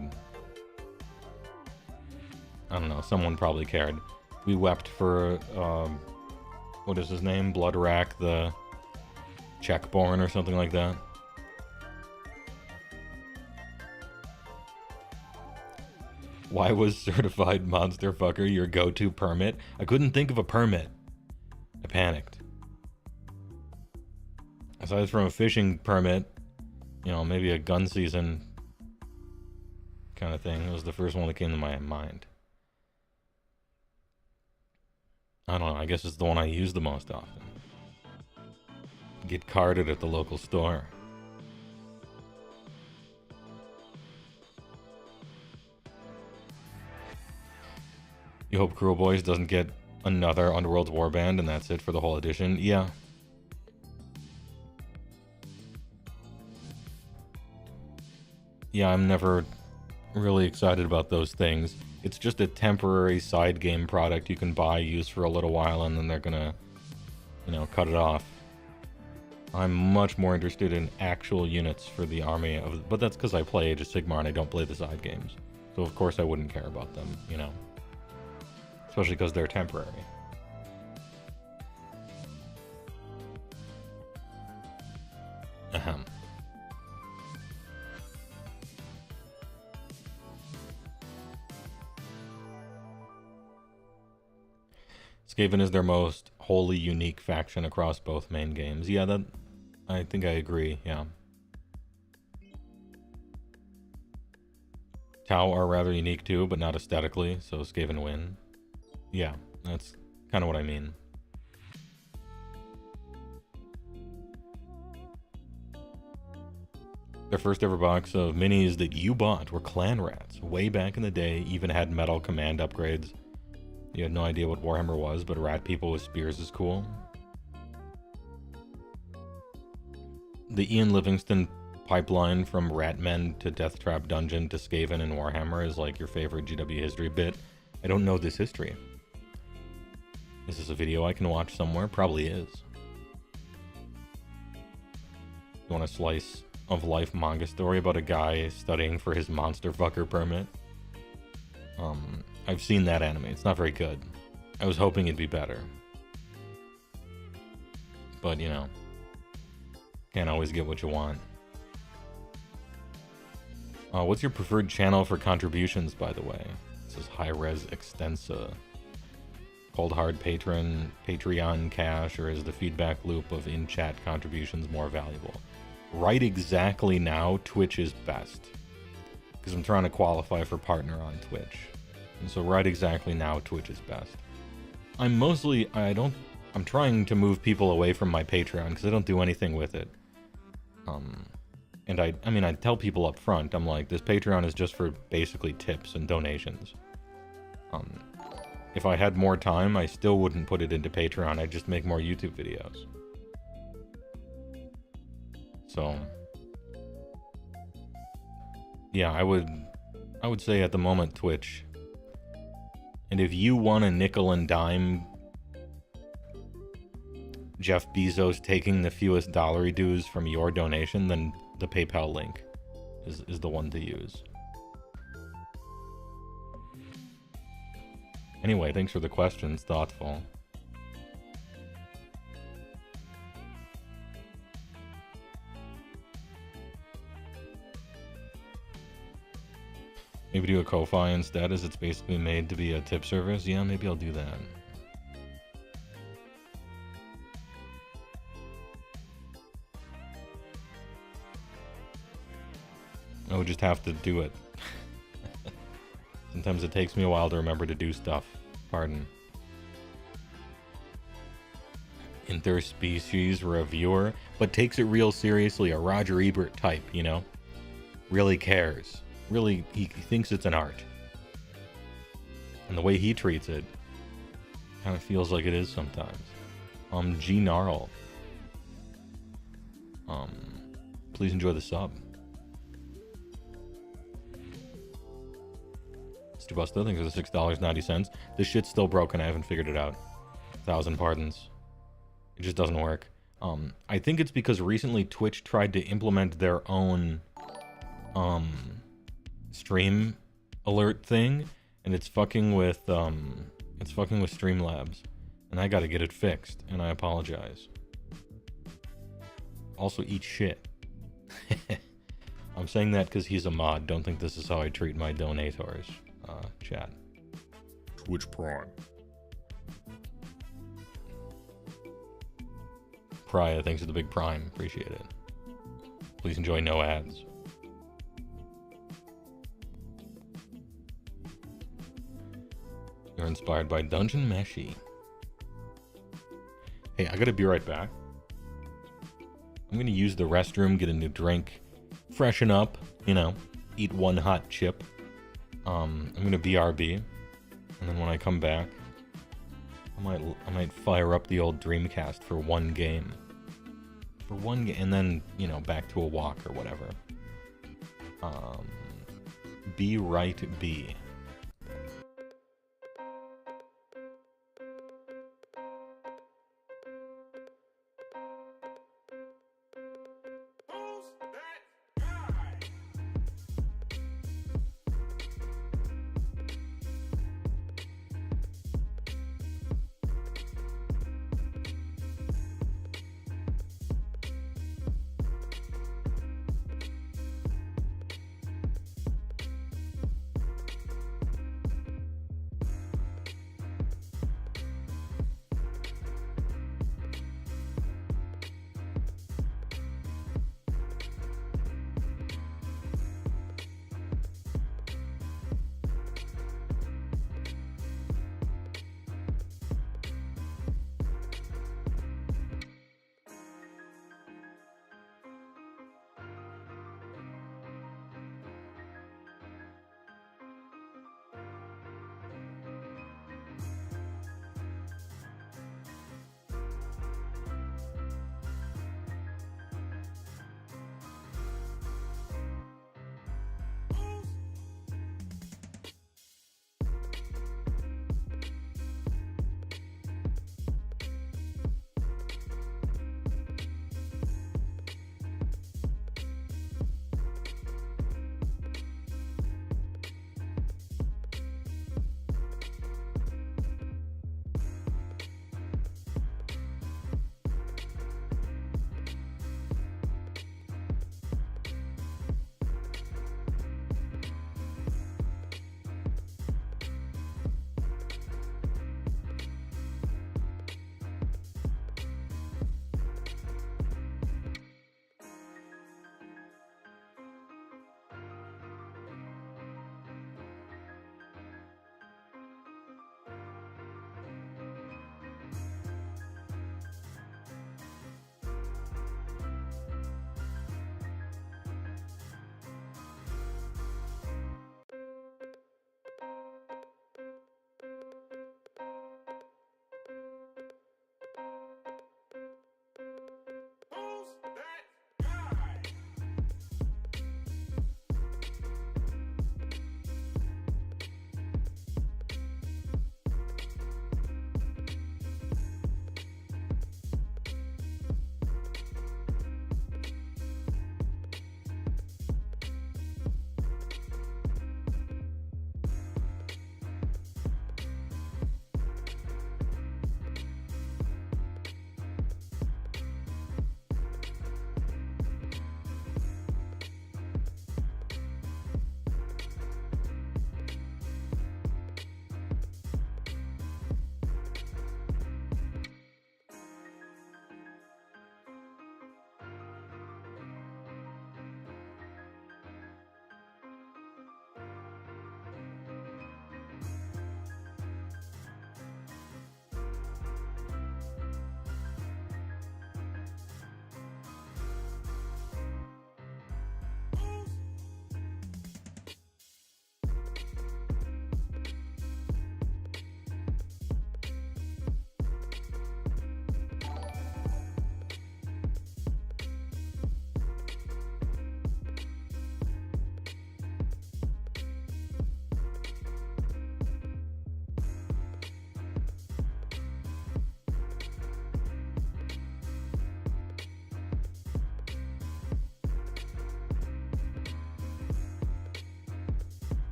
I don't know, someone probably cared. We wept for, what is his name? Bloodrack the Checkborn or something like that. Why was Certified Monster Fucker your go-to permit? I couldn't think of a permit. I panicked. Aside from a fishing permit, you know, maybe a gun season kind of thing. It was the first one that came to my mind. I don't know, I guess it's the one I use the most often. Get carded at the local store. You hope Cruel Boys doesn't get another Underworld's Warband and that's it for the whole edition? Yeah. Yeah, I'm never really excited about those things. It's just a temporary side game product you can buy, use for a little while, and then they're gonna, you know, cut it off. I'm much more interested in actual units for the army of, but that's because I play Age of Sigmar and I don't play the side games. So of course I wouldn't care about them, you know. Especially because they're temporary. Ahem. Skaven is their most wholly unique faction across both main games. Yeah, that I think I agree, yeah. Tau are rather unique too, but not aesthetically, so Skaven win. Yeah, that's kind of what I mean. Their first ever box of minis that you bought were Clan Rats. Way back in the day, even had metal command upgrades. You had no idea what Warhammer was, but rat people with spears is cool. The Ian Livingstone pipeline from Ratmen to Deathtrap Dungeon to Skaven and Warhammer is like your favorite GW history bit. I don't know this history. Is this a video I can watch somewhere? Probably is. You want a slice of life manga story about a guy studying for his monster fucker permit? I've seen that anime. It's not very good. I was hoping it'd be better. But, you know, can't always get what you want. What's your preferred channel for contributions, by the way? This is High-Res Extensa. Cold Hard Patron, Patreon Cash, or is the feedback loop of in-chat contributions more valuable? Right exactly now, Twitch is best. Because I'm trying to qualify for partner on Twitch. And so right exactly now, Twitch is best. I'm trying to move people away from my Patreon because I don't do anything with it. And I mean, I tell people up front, I'm like, this Patreon is just for basically tips and donations. If I had more time, I still wouldn't put it into Patreon. I'd just make more YouTube videos. So, yeah, I would say at the moment Twitch. And if you want a nickel and dime Jeff Bezos taking the fewest dollary dues from your donation, then the PayPal link is the one to use. Anyway, thanks for the questions. Thoughtful. Maybe do a Ko-Fi instead, as it's basically made to be a tip service. Yeah, maybe I'll do that. I would just have to do it. Sometimes it takes me a while to remember to do stuff. Pardon. Interspecies reviewer, but takes it real seriously. A Roger Ebert type, you know? Really cares. Really, he thinks it's an art. And the way he treats it kind of feels like it is sometimes. G Gnarl. Please enjoy the sub. Stu Busta, thanks for the $6.90. This shit's still broken. I haven't figured it out. 1,000 pardons. It just doesn't work. I think it's because recently Twitch tried to implement their own stream alert thing, and it's fucking with Streamlabs, and I gotta get it fixed, and I apologize. Also, eat shit. I'm saying that because he's a mod. Don't think this is how I treat my donators. Chat. Twitch Prime. Priya, thanks for the big prime. Appreciate it. Please enjoy no ads. You're inspired by Dungeon Meshi. Hey, I gotta be right back. I'm gonna use the restroom, get a new drink, freshen up, eat one hot chip. I'm gonna BRB, and then when I come back, I might fire up the old Dreamcast for one game. And then, back to a walk or whatever. Be right, be.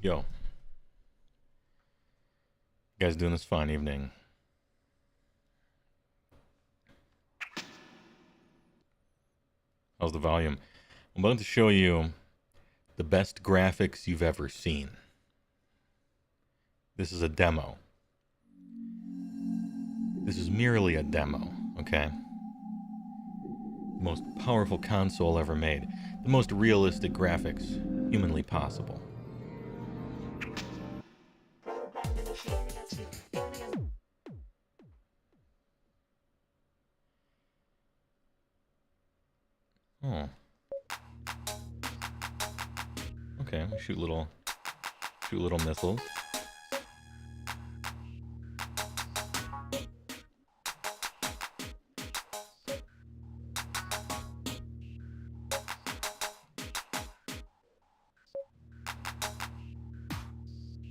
Yo. You guys doing this fine evening? How's the volume? I'm about to show you the best graphics you've ever seen. This is a demo. This is merely a demo, okay? The most powerful console ever made. The most realistic graphics humanly possible. Oh. Okay, we shoot little missiles.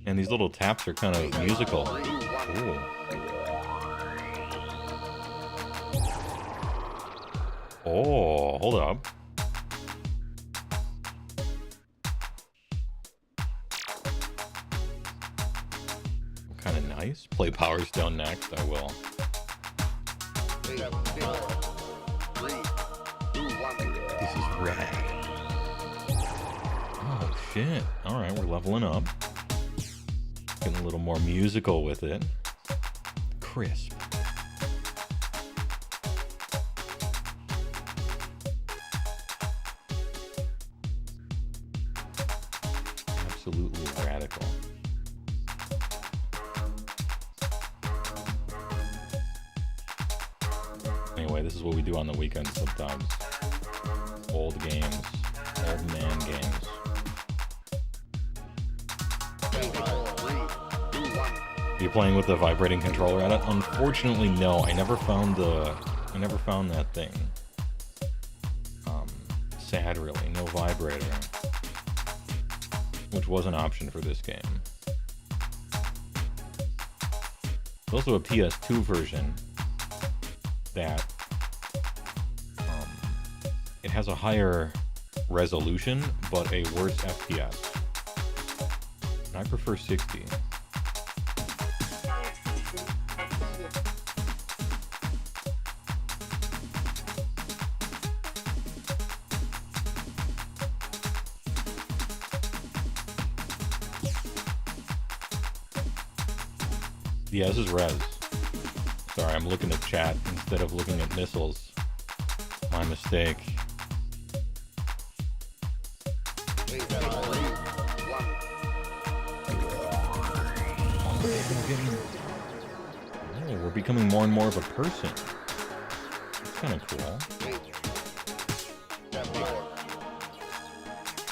And these little taps are kind of musical. Ooh. Oh, hold up. Kind of nice. Play Power Stone next, I will. This is rad. Oh, shit. Alright, we're leveling up. Getting a little more musical with it. Crisp. Absolutely radical. Anyway, this is what we do on the weekends sometimes. Old games. Old man games. Are you playing with the vibrating controller at it? Unfortunately, no. I never found that thing. Sad, really. No vibrator. Which was an option for this game. There's also a PS2 version that it has a higher resolution, but a worse FPS. And I prefer 60. Yeah, this is res. Sorry, I'm looking at chat instead of looking at missiles. My mistake. Oh, we're becoming more and more of a person. That's kind of cool.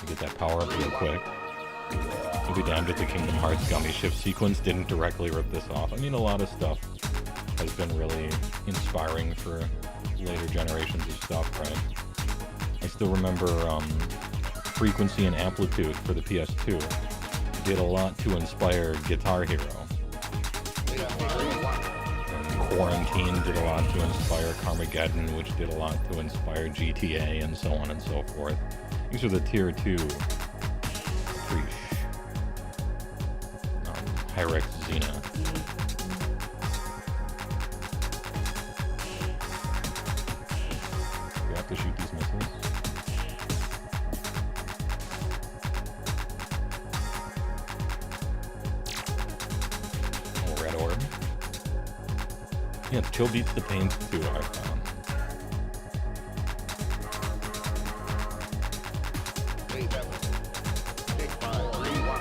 You get that power up real quick. You'll be damned if the Kingdom Hearts gummy ship sequence didn't directly rip this off. I mean, a lot of stuff has been really inspiring for later generations of stuff, right? I still remember Frequency and Amplitude for the PS2 did a lot to inspire Guitar Hero. And Quarantine did a lot to inspire Carmageddon, which did a lot to inspire GTA, and so on and so forth. These are the tier 2 Hyrex Xena. We have to shoot these missiles. Oh, red orb. Yeah, chill beats the pain too, I found.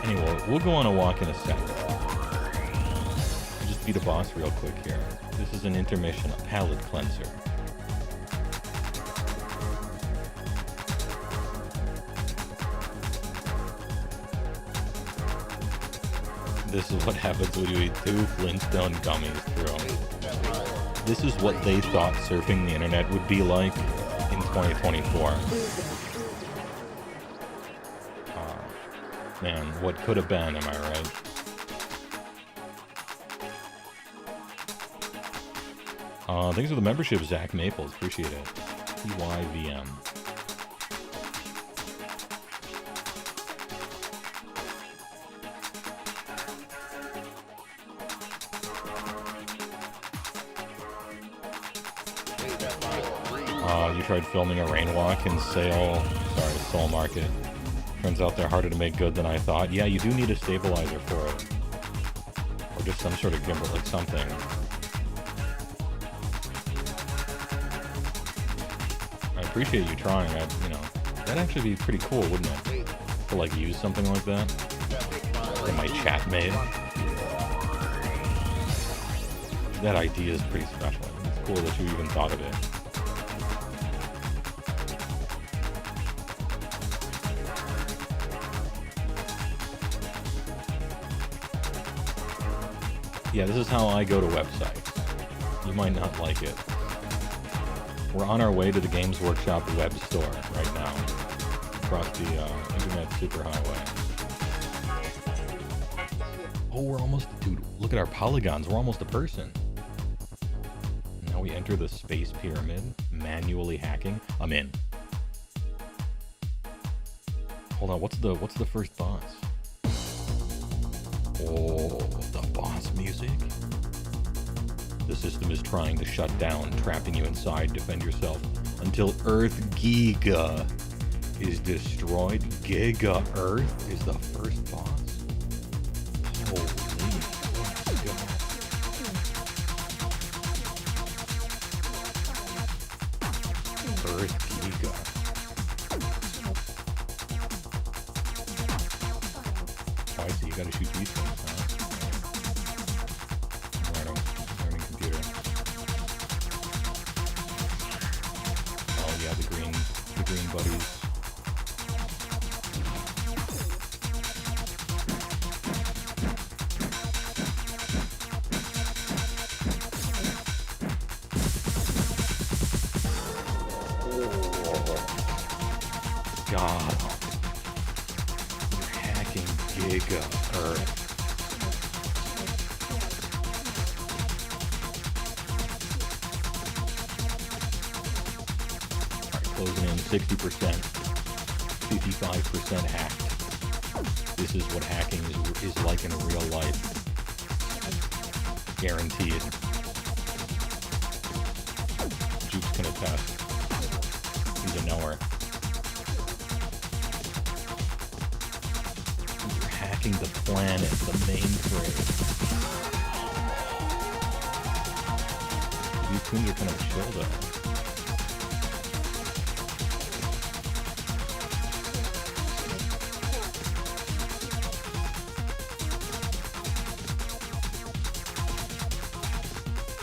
Anyway, we'll go on a walk in a second. Beat a boss real quick here. This is an intermission, a palate cleanser. This is what happens when you eat 2 Flintstone gummies through. This is what they thought surfing the internet would be like in 2024. Man, what could have been, am I right? Thanks for the membership, Zach Maples. Appreciate it. EYVM. You tried filming a rainwalk in Soul Market. Turns out they're harder to make good than I thought. Yeah, you do need a stabilizer for it. Or just some sort of gimbal, like something. I appreciate you trying. That'd actually be pretty cool, wouldn't it? To like use something like that. That my chat made. That idea is pretty special. It's cool that you even thought of it. Yeah, this is how I go to websites. You might not like it. We're on our way to the Games Workshop web store right now. Across the Internet Superhighway. Oh, we're almost... Dude, look at our polygons. We're almost a person. Now we enter the space pyramid. Manually hacking. I'm in. Hold on, what's the first boss? Oh, the boss music. The system is trying to shut down, trapping you inside. Defend yourself until Earth Giga is destroyed. Giga Earth is the first boss. Holy God. Earth Giga. Oh, I see. You gotta shoot these things, huh? Learning computer. Oh yeah, the green buddies. God. You're hacking Giga Earth. Alright, closing in 60%. 55% hacked. This is what hacking is like in real life. Guaranteed. Juke's can attest. He's a knower. You're hacking the planet, the mainframe. These tunes are kind of chill though.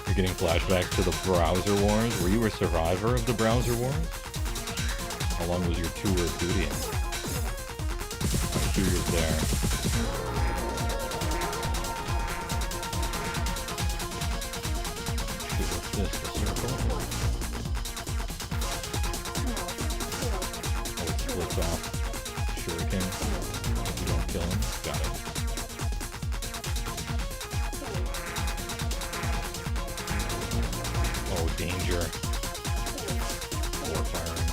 You're getting flashbacks to the browser wars. Were you a survivor of the browser wars? How long was your tour of duty? I'm sure you're there. Shit, what's this? The circle? Oh, it splits off. Shuriken. You don't kill him. Got it. Oh, danger. War firing.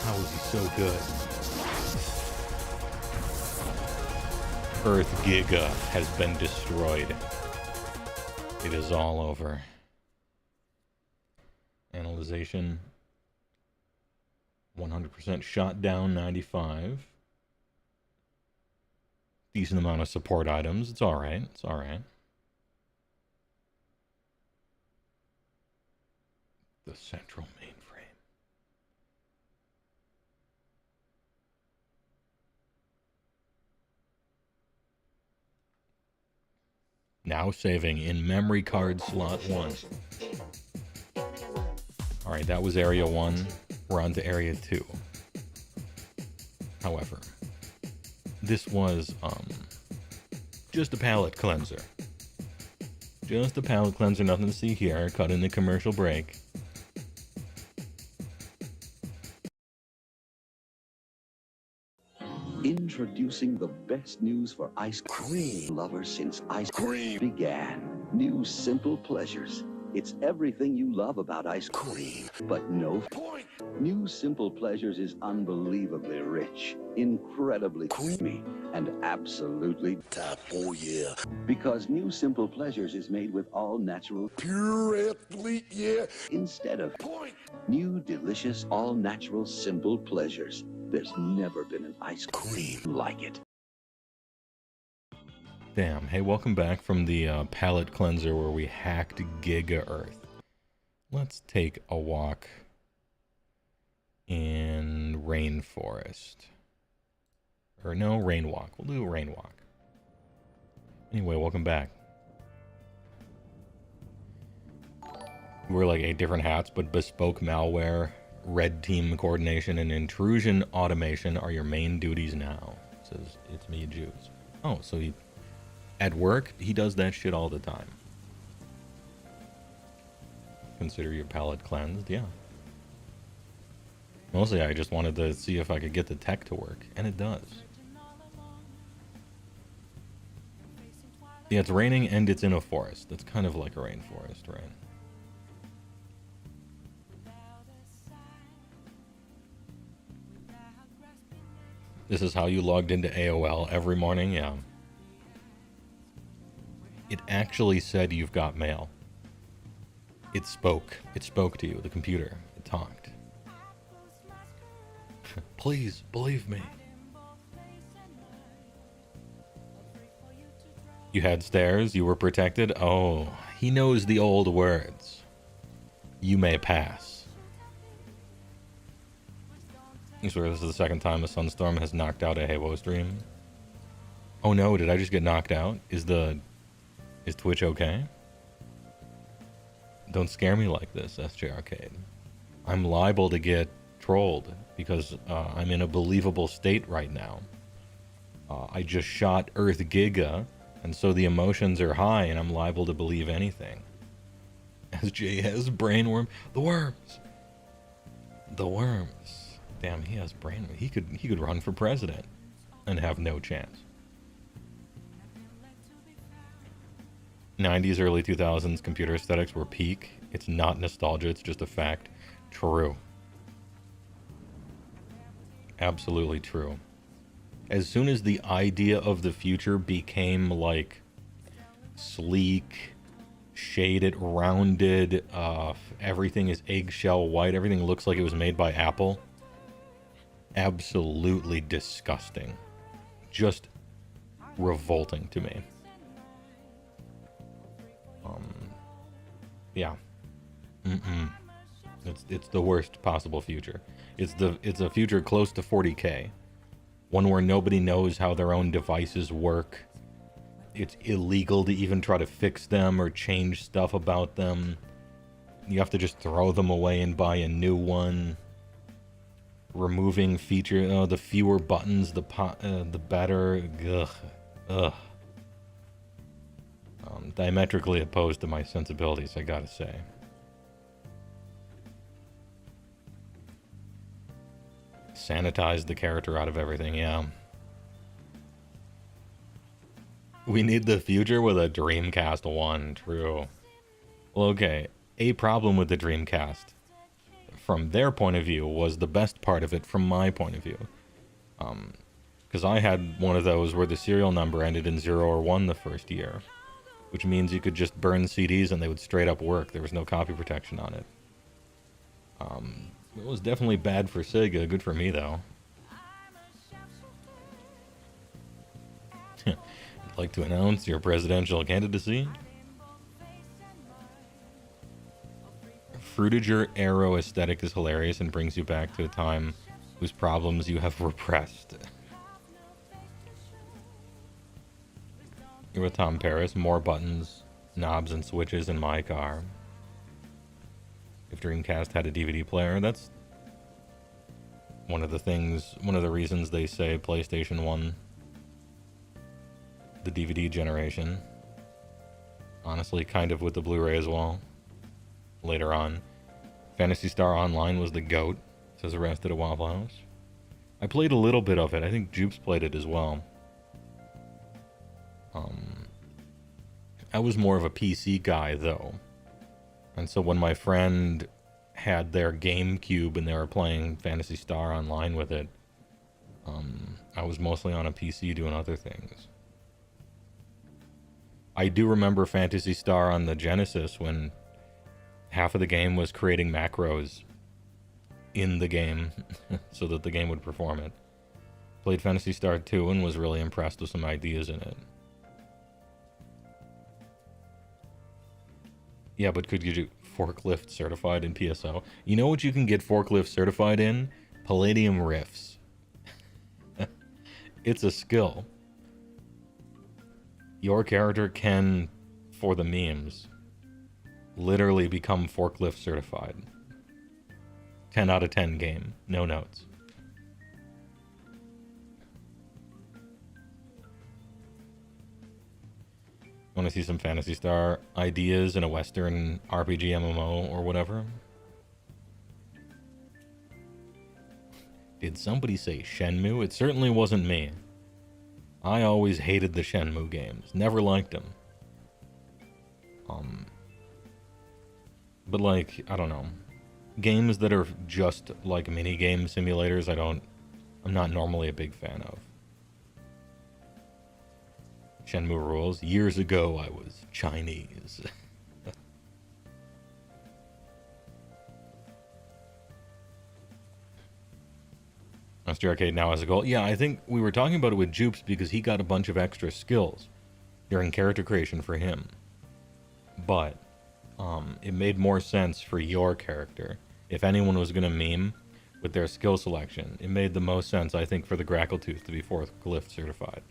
How is he so good? Earth Giga has been destroyed. It is all over. Analyzation 100% shot down 95. Decent amount of support items. It's alright. It's alright. The central mainframe. Now saving in memory card slot 1. Alright, that was area 1. We're on to area 2. However, this was just a palette cleanser. Just a palette cleanser, nothing to see here. Cut in the commercial break. Introducing Introducing the best news for ice cream lovers since ice cream began. New Simple Pleasures. It's everything you love about ice cream, but no point. New Simple Pleasures is unbelievably rich, incredibly creamy, and absolutely top. Oh yeah. Because New Simple Pleasures is made with all natural pure athlete, yeah. Instead of point. New delicious all natural simple pleasures. There's never been an ice cream like it. Damn. Hey, welcome back from the palette cleanser where we hacked Giga Earth. Let's take a walk in Rainforest. Or no, Rain Walk. We'll do a Rain Walk. Anyway, welcome back. We're like 8 different hats, but bespoke malware, red team coordination, and intrusion automation are your main duties now. It says, it's me, Juice. Oh, so he... At work, he does that shit all the time. Consider your palette cleansed, yeah. Mostly I just wanted to see if I could get the tech to work, and it does. Yeah, it's raining and it's in a forest. That's kind of like a rainforest, right? This is how you logged into AOL every morning, yeah. It actually said you've got mail. It spoke. It spoke to you, the computer. It talked. Please, believe me. You had stairs, you were protected? Oh, he knows the old words. You may pass. I swear this is the second time a sunstorm has knocked out a HeyWoah stream. Oh no, did I just get knocked out? Is Twitch okay? Don't scare me like this, SJ Arcade. I'm liable to get trolled because I'm in a believable state right now. I just shot Earth Giga, and so the emotions are high and I'm liable to believe anything. SJ has brainworm. The worms! The worms. Damn, he has brainworm. He could run for president and have no chance. 90s, early 2000s computer aesthetics were peak. It's not nostalgia, it's just a fact. True. Absolutely true. As soon as the idea of the future became like sleek, shaded, rounded, everything is eggshell white, everything looks like it was made by Apple. Absolutely disgusting. Just revolting to me. Yeah. It's the worst possible future. It's a future close to 40K. One where nobody knows how their own devices work. It's illegal to even try to fix them or change stuff about them. You have to just throw them away and buy a new one. Removing feature, the fewer buttons, the better. Ugh. Diametrically opposed to my sensibilities, I gotta say. Sanitize the character out of everything, yeah. We need the future with a Dreamcast 1, true. Well, okay, a problem with the Dreamcast, from their point of view, was the best part of it from my point of view. Because I had one of those where the serial number ended in 0 or 1 the first year. Which means you could just burn CDs and they would straight up work. There was no copy protection on it. It was definitely bad for Sega. Good for me, though. I'd like to announce your presidential candidacy. Fruitager Arrow aesthetic is hilarious and brings you back to a time whose problems you have repressed. You're with Tom Paris. More buttons, knobs, and switches in my car. If Dreamcast had a DVD player, that's one of the reasons they say PlayStation 1, the DVD generation. Honestly, kind of with the Blu-ray as well. Later on. Phantasy Star Online was the GOAT, says Arrested at Waffle House. I played a little bit of it. I think Jupes played it as well. I was more of a PC guy, though. And so when my friend had their GameCube and they were playing Phantasy Star Online with it, I was mostly on a PC doing other things. I do remember Phantasy Star on the Genesis when half of the game was creating macros in the game so that the game would perform it. Played Phantasy Star 2 and was really impressed with some ideas in it. Yeah, but could you do forklift certified in PSO? You know what you can get forklift certified in? Palladium riffs. It's a skill. Your character can, for the memes, literally become forklift certified. 10 out of 10 game. No notes. Want to see some Phantasy Star ideas in a Western RPG MMO or whatever? Did somebody say Shenmue? It certainly wasn't me. I always hated the Shenmue games. Never liked them. But like, I don't know. Games that are just like mini-game simulators, I'm not normally a big fan of. Shenmue rules. Years ago, I was Chinese. Master Arcade now has a goal. Yeah, I think we were talking about it with Jupes because he got a bunch of extra skills during character creation for him. But it made more sense for your character. If anyone was going to meme with their skill selection, it made the most sense, I think, for the Grackletooth to be forklift certified.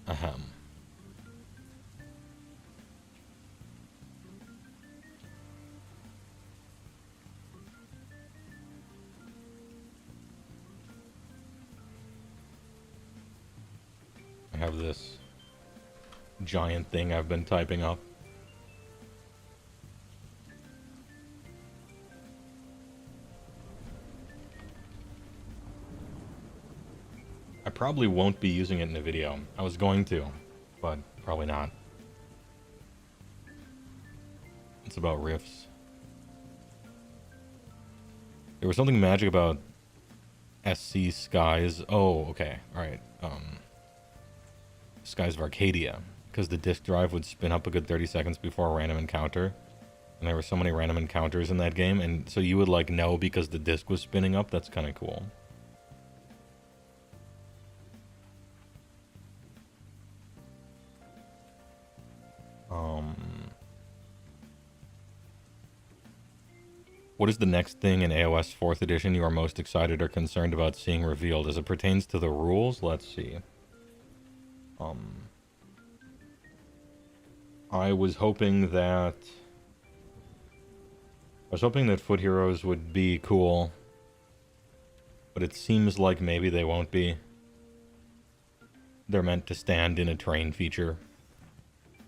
Ahem. I have this giant thing I've been typing up. I probably won't be using it in the video. I was going to, but probably not. It's about riffs. There was something magic about SC Skies. Oh, okay. Alright. Skies of Arcadia. Because the disk drive would spin up a good 30 seconds before a random encounter. And there were so many random encounters in that game. And so you would like know because the disk was spinning up. That's kind of cool. What is the next thing in AOS 4th edition you are most excited or concerned about seeing revealed? As it pertains to the rules, let's see. I was hoping that Foot Heroes would be cool, but it seems like maybe they won't be. They're meant to stand in a terrain feature.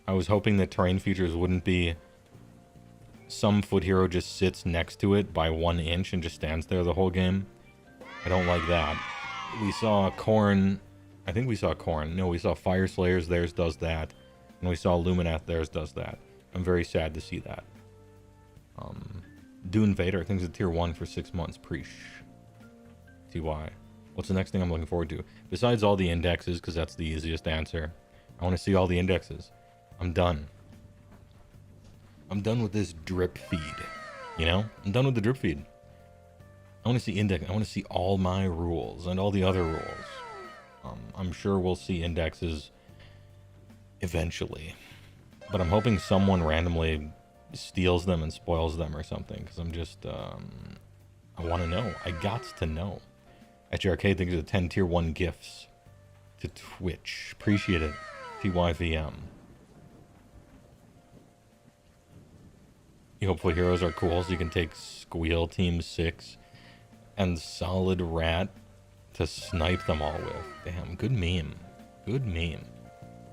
I was hoping that terrain features wouldn't be some foot hero just sits next to it by 1 inch and just stands there the whole game. I don't like that. We saw Khorne. I think we saw Khorne. No, we saw Fire Slayers. Theirs does that. And we saw Luminath. Theirs does that. I'm very sad to see that. Dune Vader. I think it's a tier 1 for 6 months. Preesh. TY. What's the next thing I'm looking forward to? Besides all the indexes, because that's the easiest answer. I want to see all the indexes. I'm done. I'm done with this drip feed, you know? I'm done with the drip feed. I want to see index. I want to see all my rules and all the other rules. I'm sure we'll see indexes eventually, but I'm hoping someone randomly steals them and spoils them or something, because I'm just, I want to know. I gots to know. At your arcade, thanks to the 10 tier 1 gifts to Twitch. Appreciate it. TYVM. You hopefully heroes are cool, so you can take Squeal Team 6 and Solid Rat to snipe them all with. Damn, good meme. Good meme.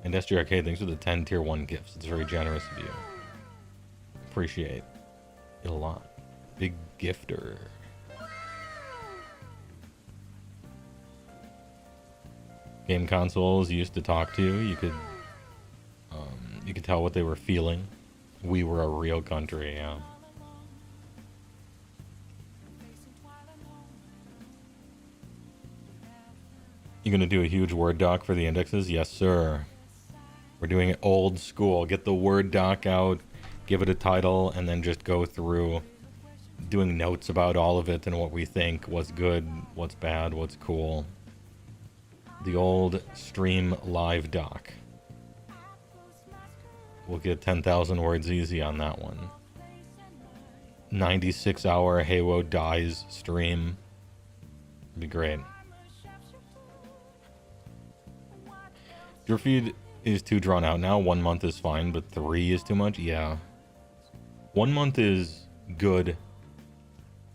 And SG Arcade, thanks for the 10 tier 1 gifts. It's very generous of you. Appreciate. it a lot. Big gifter. Game consoles used to talk to you. You could tell what they were feeling. We were a real country, yeah. You gonna do a huge Word doc for the indexes? Yes, sir. We're doing it old school. Get the Word doc out, give it a title, and then just go through doing notes about all of it and what we think, what's good, what's bad, what's cool. The old stream live doc. We'll get 10,000 words easy on that one. 96-hour HeyWoah dies stream. It'd be great. Your feed is too drawn out now. 1 month is fine, but 3 is too much? Yeah. 1 month is good,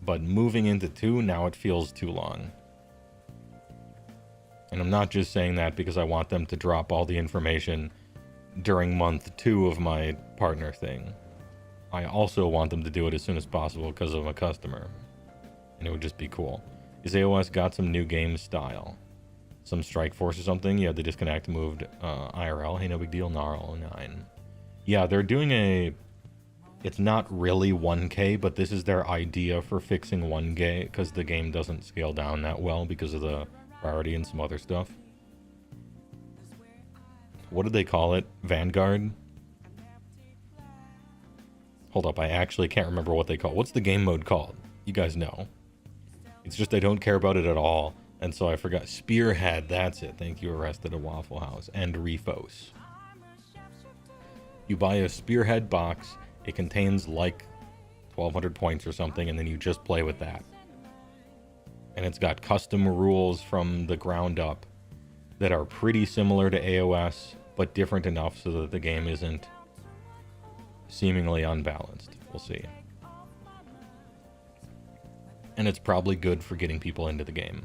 but moving into 2, now it feels too long. And I'm not just saying that because I want them to drop all the information during month 2 of my partner thing. I also want them to do it as soon as possible because I'm a customer. And it would just be cool. Is AOS got some new game style? Some Strike Force or something? Yeah, the disconnect moved IRL. Hey, no big deal. Gnarl 9. Yeah, they're doing a... It's not really 1K, but this is their idea for fixing 1K because the game doesn't scale down that well because of the priority and some other stuff. What did they call it? Vanguard? Hold up, I actually can't remember what they call it. What's the game mode called? You guys know. It's just I don't care about it at all, and so I forgot. Spearhead, that's it. Thank you, Arrested at Waffle House. And Refos. You buy a Spearhead box, it contains like 1,200 points or something, and then you just play with that. And it's got custom rules from the ground up that are pretty similar to AOS, but different enough so that the game isn't seemingly unbalanced. We'll see. And it's probably good for getting people into the game.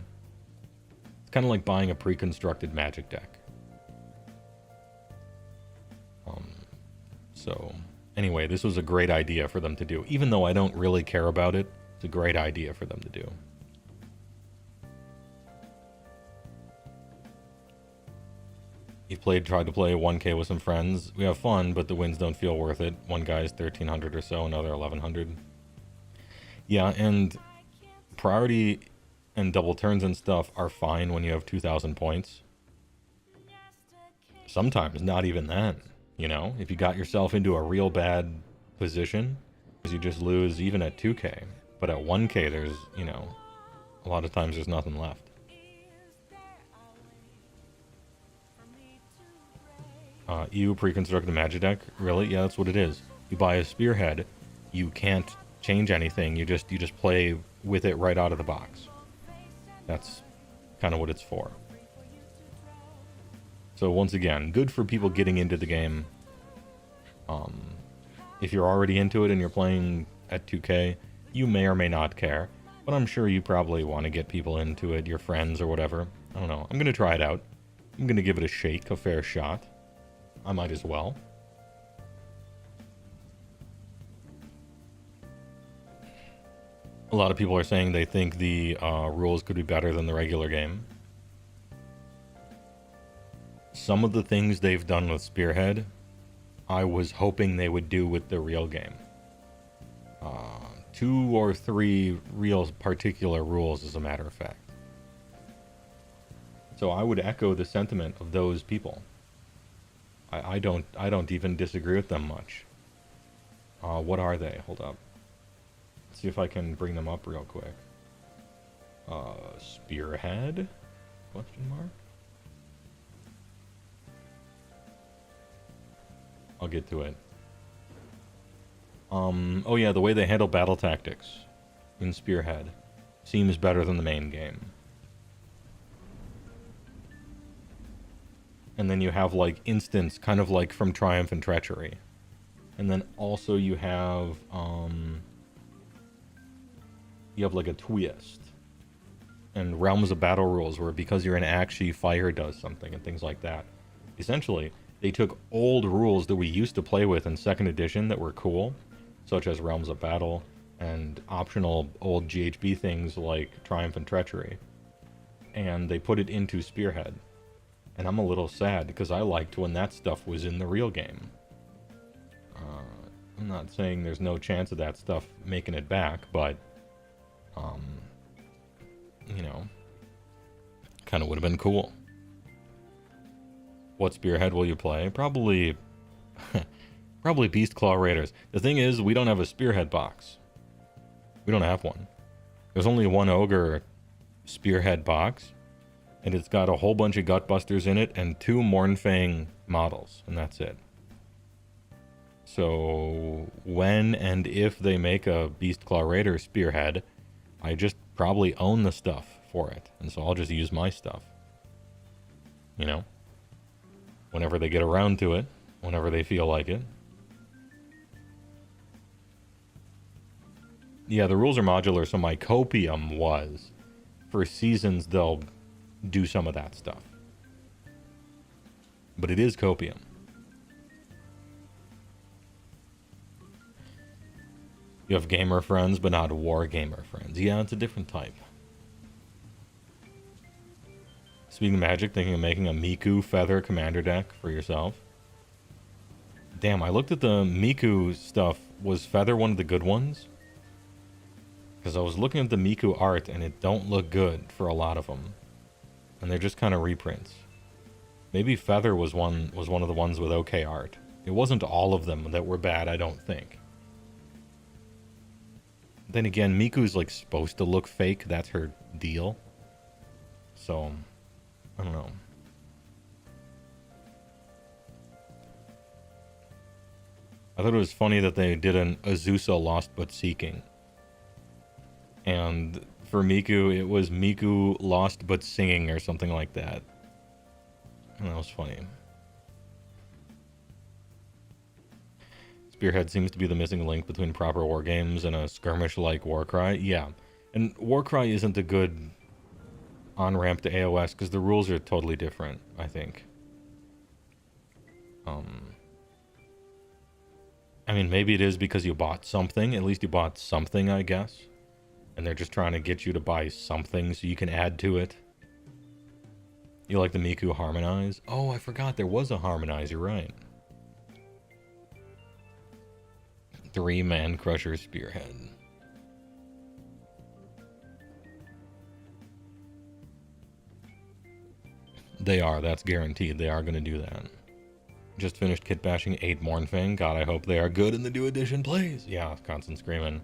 It's kind of like buying a pre-constructed Magic deck. So, anyway, this was a great idea for them to do. Even though I don't really care about it, it's a great idea for them to do. You've tried to play 1K with some friends. We have fun, but the wins don't feel worth it. One guy's 1,300 or so, another 1,100. Yeah, and priority and double turns and stuff are fine when you have 2,000 points. Sometimes not even then, you know? If you got yourself into a real bad position, because you just lose even at 2K. But at 1K, there's, you know, a lot of times there's nothing left. EU pre-constructed Magic deck? Really? Yeah, that's what it is. You buy a Spearhead, you can't change anything. You just play with it right out of the box. That's kind of what it's for. So once again, good for people getting into the game. If you're already into it and you're playing at 2K, you may or may not care. But I'm sure you probably want to get people into it, your friends or whatever. I don't know. I'm going to try it out. I'm going to give it a shake, a fair shot. I might as well. A lot of people are saying they think the rules could be better than the regular game. Some of the things they've done with Spearhead, I was hoping they would do with the real game. 2 or 3 real particular rules, as a matter of fact. So I would echo the sentiment of those people. I don't even disagree with them much. What are they? Hold up. Let's see if I can bring them up real quick. Spearhead? Question mark? I'll get to it. Oh yeah, the way they handle battle tactics in Spearhead seems better than the main game. And then you have like instants, kind of like from Triumph and Treachery. And then also you have like a twist. And Realms of Battle rules where because you're an Akshi, fire does something and things like that. Essentially, they took old rules that we used to play with in 2nd edition that were cool, such as Realms of Battle, and optional old GHB things like Triumph and Treachery. And they put it into Spearhead. And I'm a little sad because I liked when that stuff was in the real game. I'm not saying there's no chance of that stuff making it back, but, you know, kind of would have been cool. What Spearhead will you play? Probably, probably Beast Claw Raiders. The thing is, we don't have a Spearhead box. We don't have one. There's only one Ogre Spearhead box, and it's got a whole bunch of Gutbusters in it and 2 Mournfang models, and that's it. So when and if they make a Beast Claw Raider Spearhead, I just probably own the stuff for it, and so I'll just use my stuff. You know? Whenever they get around to it, whenever they feel like it. Yeah, the rules are modular, so my copium was, for seasons, they'll do some of that stuff. But it is copium. You have gamer friends, but not war gamer friends. Yeah, it's a different type. Speaking of Magic, thinking of making a Miku Feather Commander deck for yourself. Damn, I looked at the Miku stuff. Was Feather one of the good ones? Because I was looking at the Miku art, and it don't look good for a lot of them. And they're just kind of reprints. Maybe Feather was one of the ones with okay art. It wasn't all of them that were bad, I don't think. Then again, Miku's like supposed to look fake. That's her deal. So, I don't know. I thought it was funny that they did an Azusa Lost But Seeking. And for Miku, it was Miku Lost But Singing or something like that. And that was funny. Spearhead seems to be the missing link between proper war games and a skirmish-like Warcry. Yeah. And Warcry isn't a good on-ramp to AOS because the rules are totally different, I think. I mean, maybe it is because you bought something. At least you bought something, I guess. And they're just trying to get you to buy something so you can add to it. You like the Miku Harmonize? Oh, I forgot there was a Harmonize, you're right. 3 Man Crusher Spearhead. They are, that's guaranteed. They are going to do that. Just finished kit bashing 8 Mournfang. God, I hope they are good in the new edition, please. Yeah, constant screaming.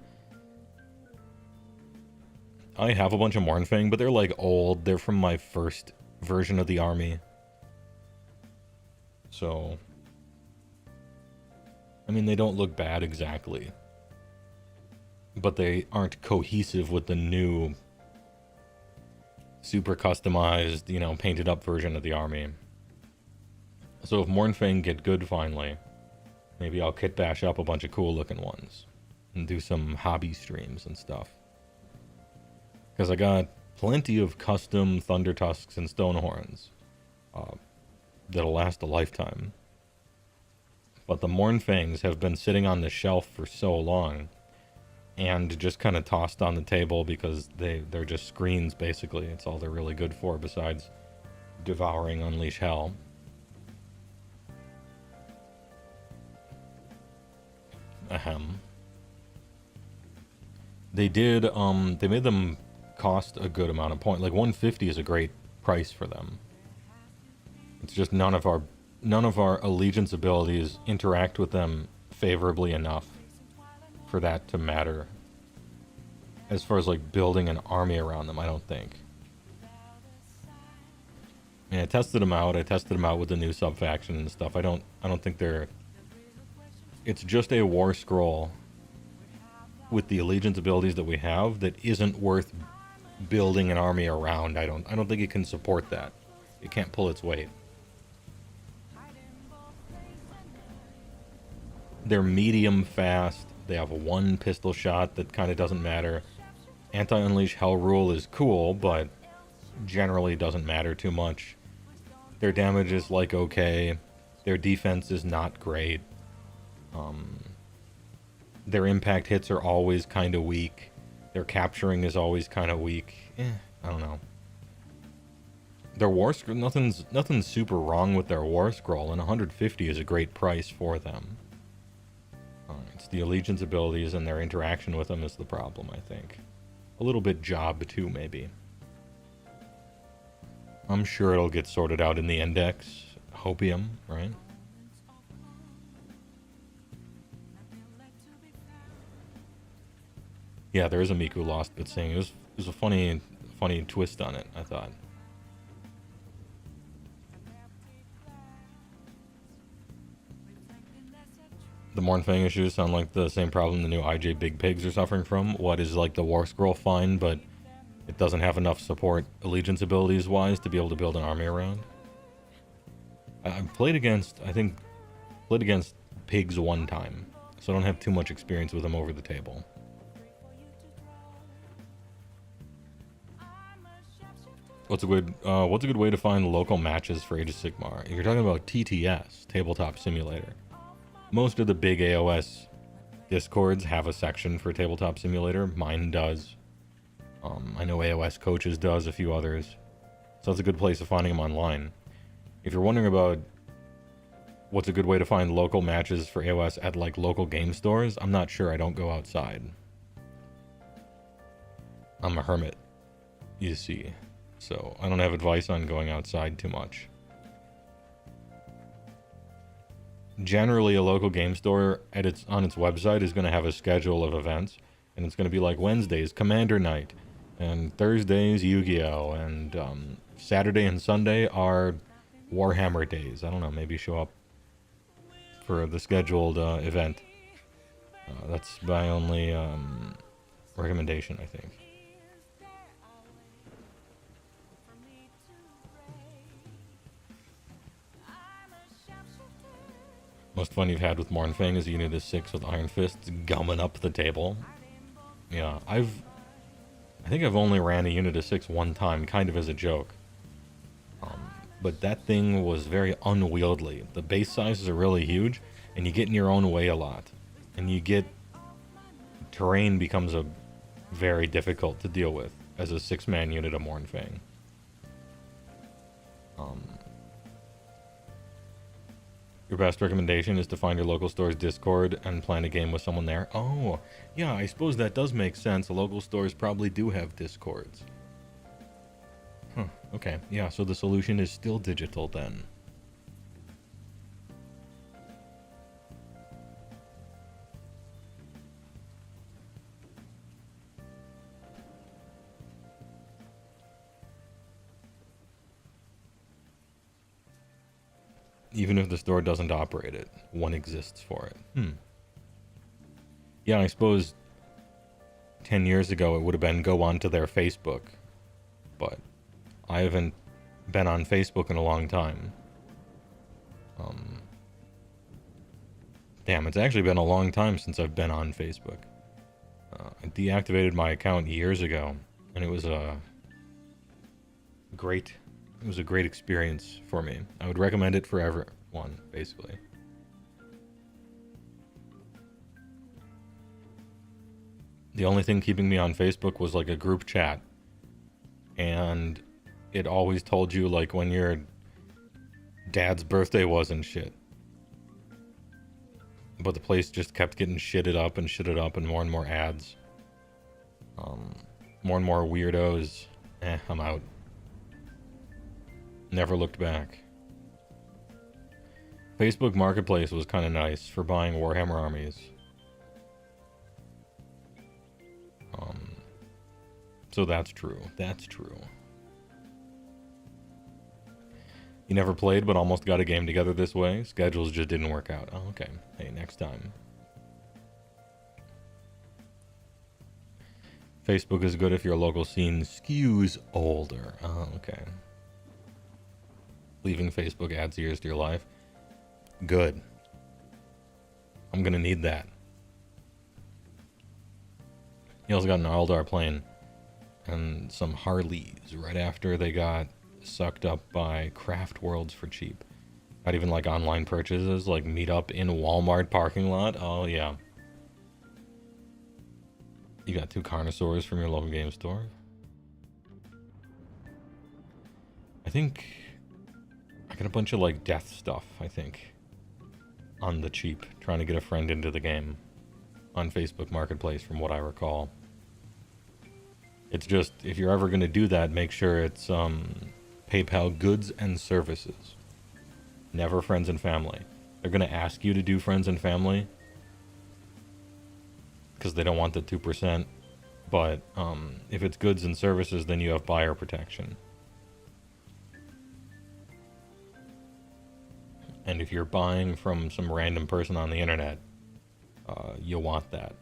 I have a bunch of Mournfang, but they're like old. They're from my first version of the army. So, I mean, they don't look bad exactly. But they aren't cohesive with the new, super customized, you know, painted up version of the army. So if Mournfang get good finally, maybe I'll kit bash up a bunch of cool looking ones. And do some hobby streams and stuff. Because I got plenty of custom Thunder Tusks and Stonehorns. That'll last a lifetime. But the Mournfangs have been sitting on the shelf for so long. And just kind of tossed on the table because they're just screens, basically. It's all they're really good for besides devouring Unleash Hell. Ahem. They did, they made them cost a good amount of points. Like 150 is a great price for them. It's just none of our allegiance abilities interact with them favorably enough for that to matter. As far as like building an army around them, I don't think. I mean, I tested them out. I tested them out with the new sub-faction and stuff. I don't think they're... It's just a war scroll with the allegiance abilities that we have that isn't worth building an army around. I don't think it can support that. It can't pull its weight. They're medium fast. They have a 1 pistol shot that kind of doesn't matter. Anti-Unleash Hell rule is cool, but generally doesn't matter too much. Their damage is like okay. Their defense is not great. Their impact hits are always kind of weak. Their capturing is always kind of weak. I don't know. Their war scroll, nothing's super wrong with their war scroll, and 150 is a great price for them. It's the allegiance abilities and their interaction with them is the problem, I think. A little bit job too, maybe. I'm sure it'll get sorted out in the index. Hopium, right? Yeah, there is a Miku Lost But Sing. It was a funny twist on it, I thought. The Mornfang issues sound like the same problem the new IJ Big Pigs are suffering from. What is like the War Scroll fine, but it doesn't have enough support allegiance abilities wise to be able to build an army around. I've played against pigs one time, so I don't have too much experience with them over the table. What's a good way to find local matches for Age of Sigmar? You're talking about TTS, Tabletop Simulator. Most of the big AOS Discords have a section for Tabletop Simulator. Mine does. I know AOS Coaches does, a few others. So that's a good place of finding them online. If you're wondering about what's a good way to find local matches for AOS at like local game stores, I'm not sure. I don't go outside. I'm a hermit, you see. So I don't have advice on going outside too much. Generally, a local game store on its website is going to have a schedule of events, and it's going to be like Wednesdays, Commander Night, and Thursdays, Yu-Gi-Oh, and Saturday and Sunday are Warhammer days. I don't know, maybe show up for the scheduled event. That's my only recommendation, I think. Most fun you've had with Mornfang is Unit 6 with Iron Fists gumming up the table. Yeah, I think I've only ran a Unit 6 one time, kind of as a joke. But that thing was very unwieldy. The base sizes are really huge, and you get in your own way a lot. And terrain becomes very difficult to deal with as a 6-man unit of Mornfang. Your best recommendation is to find your local store's Discord and plan a game with someone there. Oh, yeah, I suppose that does make sense. Local stores probably do have Discords. Huh, okay. Yeah, so the solution is still digital then. Even if the store doesn't operate it, one exists for it. Yeah, I suppose 10 years ago it would have been go onto their Facebook, but I haven't been on Facebook in a long time. Damn, it's actually been a long time since I've been on Facebook. I deactivated my account years ago, and it was a great experience for me. I would recommend it for everyone, basically. The only thing keeping me on Facebook was like a group chat, and it always told you like when your dad's birthday was and shit. But the place just kept getting shitted up and more ads. More and more weirdos. I'm out. Never looked back. Facebook Marketplace was kind of nice for buying Warhammer armies. So that's true. That's true. You never played but almost got a game together this way? Schedules just didn't work out. Oh, okay. Hey, next time. Facebook is good if your local scene skews older. Oh, okay. Leaving Facebook adds years to your life. Good. I'm gonna need that. He also got an Aldar plane and some Harleys right after they got sucked up by Craft Worlds for cheap. Not even like online purchases, like meet up in Walmart parking lot. Oh yeah. You got 2 Carnosaurs from your local game store. I think I got a bunch of like death stuff, I think, on the cheap, trying to get a friend into the game on Facebook Marketplace from what I recall. It's just, if you're ever going to do that, make sure it's PayPal goods and services. Never friends and family. They're going to ask you to do friends and family because they don't want the 2%. But if it's goods and services, then you have buyer protection. And if you're buying from some random person on the internet, you'll want that.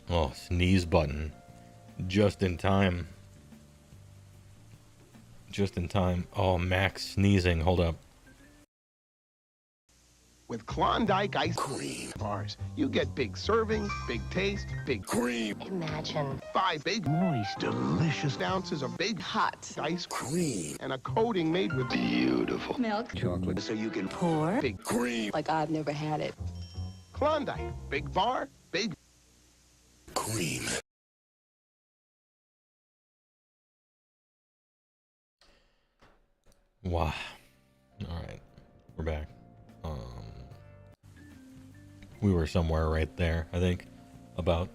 Oh, sneeze button. Just in time. Just in time. Oh, Max sneezing. Hold up. With Klondike ice cream bars, you get big servings, big taste, big cream. Imagine 5 big, moist, delicious ounces of big hot ice cream and a coating made with beautiful milk, chocolate, so you can pour big cream. like I've never had it. Klondike, big bar, big cream. Wow. All right, we're back. We were somewhere right there, I think, about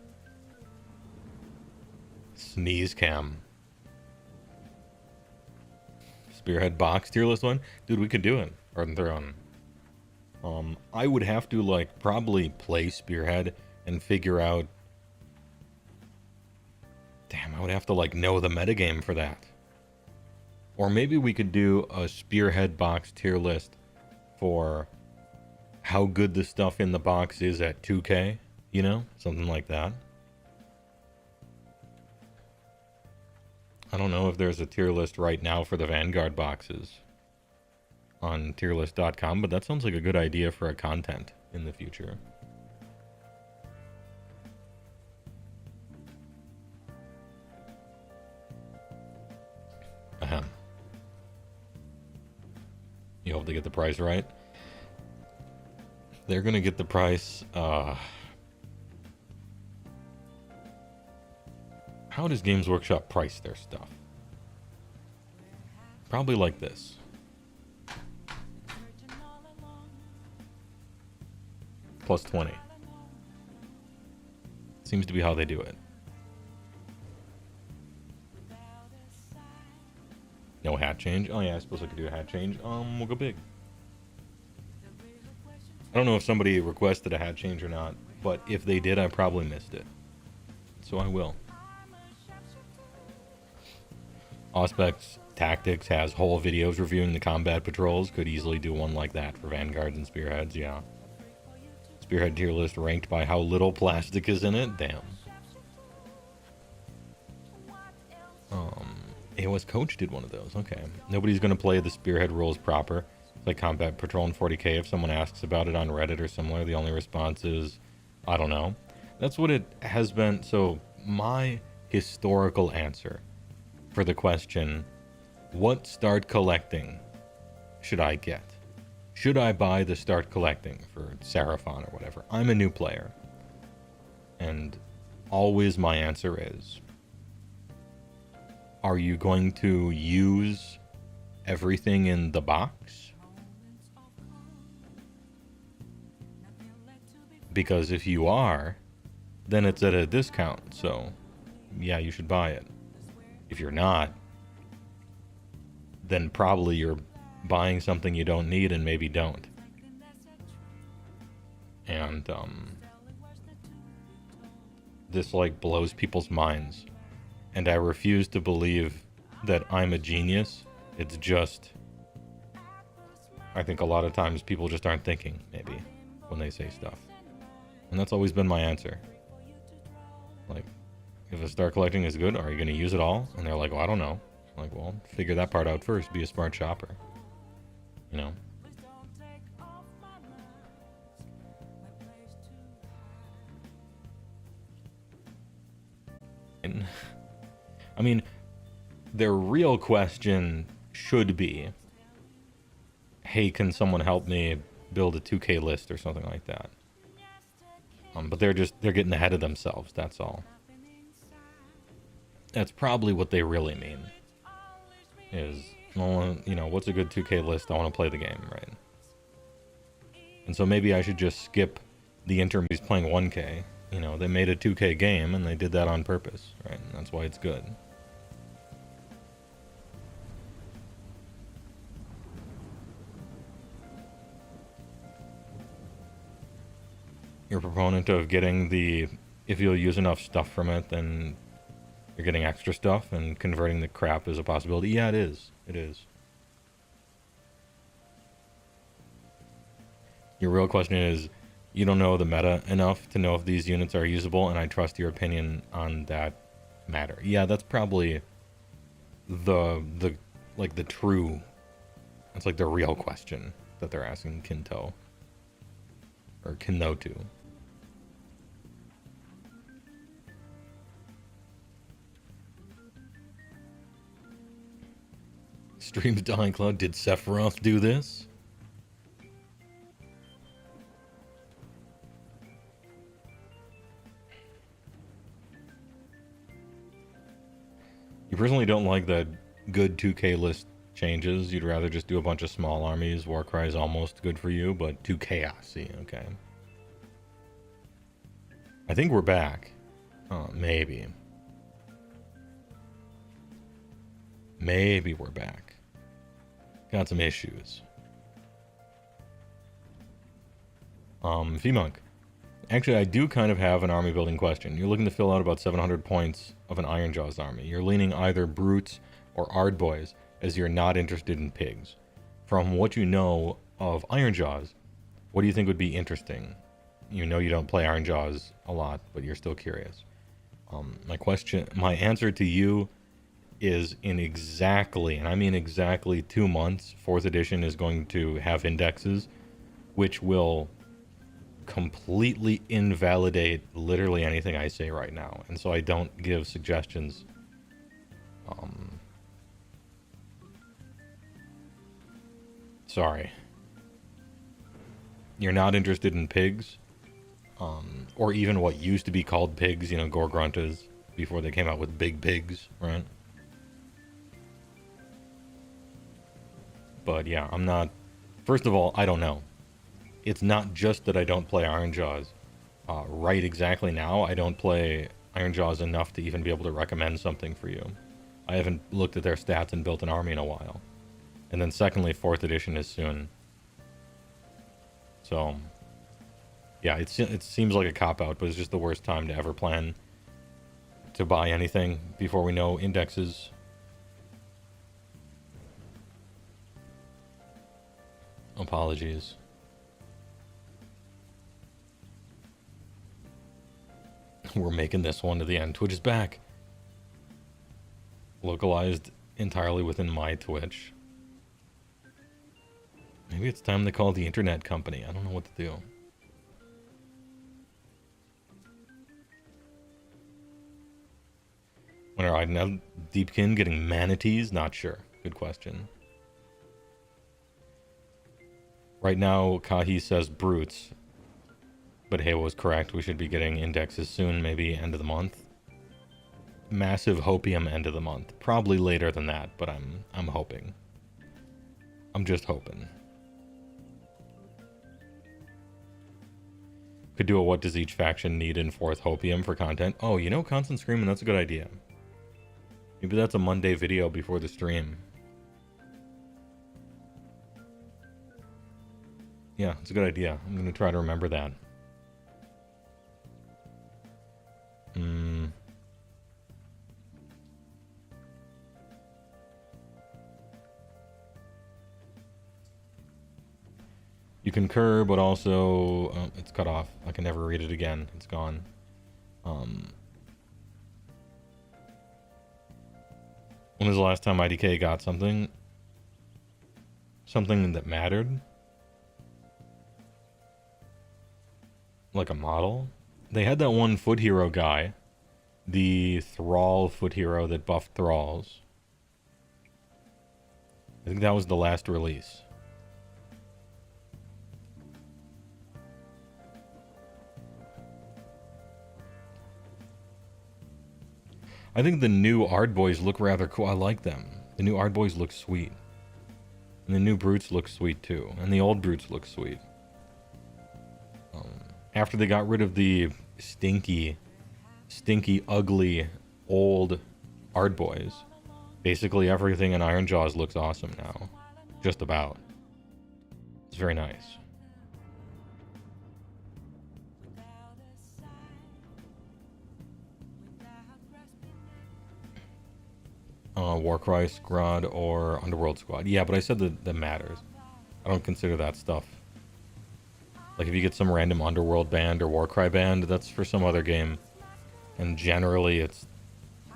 sneeze cam. Spearhead box tier list one, dude. We could do it. Art Throne. I would have to like probably play Spearhead and figure out. Damn, I would have to like know the metagame for that. Or maybe we could do a Spearhead box tier list for how good the stuff in the box is at 2K, you know? Something like that. I don't know if there's a tier list right now for the Vanguard boxes on tierlist.com, but that sounds like a good idea for a content in the future. Ahem. You hope they get the price right. They're gonna get the price. How does Games Workshop price their stuff? Probably like this. Plus 20. Seems to be how they do it. No hat change? Oh yeah, I suppose I could do a hat change. We'll go big. I don't know if somebody requested a hat change or not, but if they did, I probably missed it. So I will. Auspex Tactics has whole videos reviewing the combat patrols. Could easily do one like that for Vanguards and Spearheads, yeah. Spearhead tier list ranked by how little plastic is in it? Damn. AOS Coach did one of those, okay. Nobody's gonna play the Spearhead rules proper. Like Combat Patrol in 40k. If someone asks about it on Reddit or similar, the only response is, I don't know. That's what it has been. So my historical answer for the question, what start collecting should I get? Should I buy the start collecting for Seraphon or whatever? I'm a new player. And always my answer is, are you going to use everything in the box? Because if you are, then it's at a discount, so yeah, you should buy it. If you're not, then probably you're buying something you don't need and maybe don't. And this like blows people's minds. And I refuse to believe that I'm a genius. It's just, I think a lot of times people just aren't thinking, maybe, when they say stuff. And that's always been my answer. Like, if a start collecting is good, are you going to use it all? And they're like, well, I don't know. I'm like, well, figure that part out first. Be a smart shopper. You know? I mean, their real question should be, hey, can someone help me build a 2K list or something like that? But they're getting ahead of themselves, that's all. That's probably what they really mean. Is, well, you know, what's a good 2K list? I want to play the game, right? And so maybe I should just skip the intermediaries playing 1K. You know, they made a 2K game, and they did that on purpose, right? And that's why it's good. You're a proponent of getting the, if you'll use enough stuff from it, then you're getting extra stuff, and converting the crap is a possibility. Yeah, it is. It is. Your real question is, you don't know the meta enough to know if these units are usable, and I trust your opinion on that matter. Yeah, that's probably the true, it's like the real question that they're asking Kinto. Or Kinotu. Streams Dying Cloud, did Sephiroth do this? You personally don't like that good 2K list changes. You'd rather just do a bunch of small armies. Warcry is almost good for you, but too chaosy. Okay. I think we're back. Maybe. Maybe we're back. Got some issues. V-Monk. Actually, I do kind of have an army building question. You're looking to fill out about 700 points of an Ironjawz army. You're leaning either brutes or Ardboys, as you're not interested in pigs. From what you know of Ironjawz, what do you think would be interesting? You know you don't play Ironjawz a lot, but you're still curious. My answer to you is in exactly, and I mean exactly 2 months, 4th edition is going to have indexes, which will completely invalidate literally anything I say right now. And so I don't give suggestions. Sorry. You're not interested in pigs? Or even what used to be called pigs, you know, Gorgruntas, before they came out with big pigs, right? But yeah, I'm not... First of all, I don't know. It's not just that I don't play Ironjawz right exactly now. I don't play Ironjawz enough to even be able to recommend something for you. I haven't looked at their stats and built an army in a while. And then secondly, 4th edition is soon. So, yeah, it seems like a cop-out, but it's just the worst time to ever plan to buy anything before we know indexes. Apologies. We're making this one to the end. Twitch is back. Localized entirely within my Twitch. Maybe it's time to call the internet company. I don't know what to do. When are now Deepkin getting manatees? Not sure. Good question. Right now, Kahi says brutes. But HeyWoah was correct. We should be getting indexes soon, maybe end of the month. Massive hopium end of the month. Probably later than that, but I'm hoping. I'm just hoping. Could do a what does each faction need in 4th hopium for content. Oh, you know, Constant Screaming, that's a good idea. Maybe that's a Monday video before the stream. Yeah, it's a good idea. I'm going to try to remember that. You concur, but also it's cut off. I can never read it again. It's gone. When was the last time IDK got something? Something that mattered? Like a model? They had that one Foot Hero guy the Thrall foot hero that buffed Thralls. I think that was the last release. I think the new Ardboys look rather cool. I like them. The new Ardboys look sweet. And the new Brutes look sweet too. And the old Brutes look sweet. After they got rid of the stinky, ugly, old Ardboys, basically everything in Ironjawz looks awesome now. Just about. It's very nice. Warcry Squad or Underworld Squad. Yeah, but I said that matters. I don't consider that stuff. Like if you get some random Underworld band or Warcry band, that's for some other game. And generally it's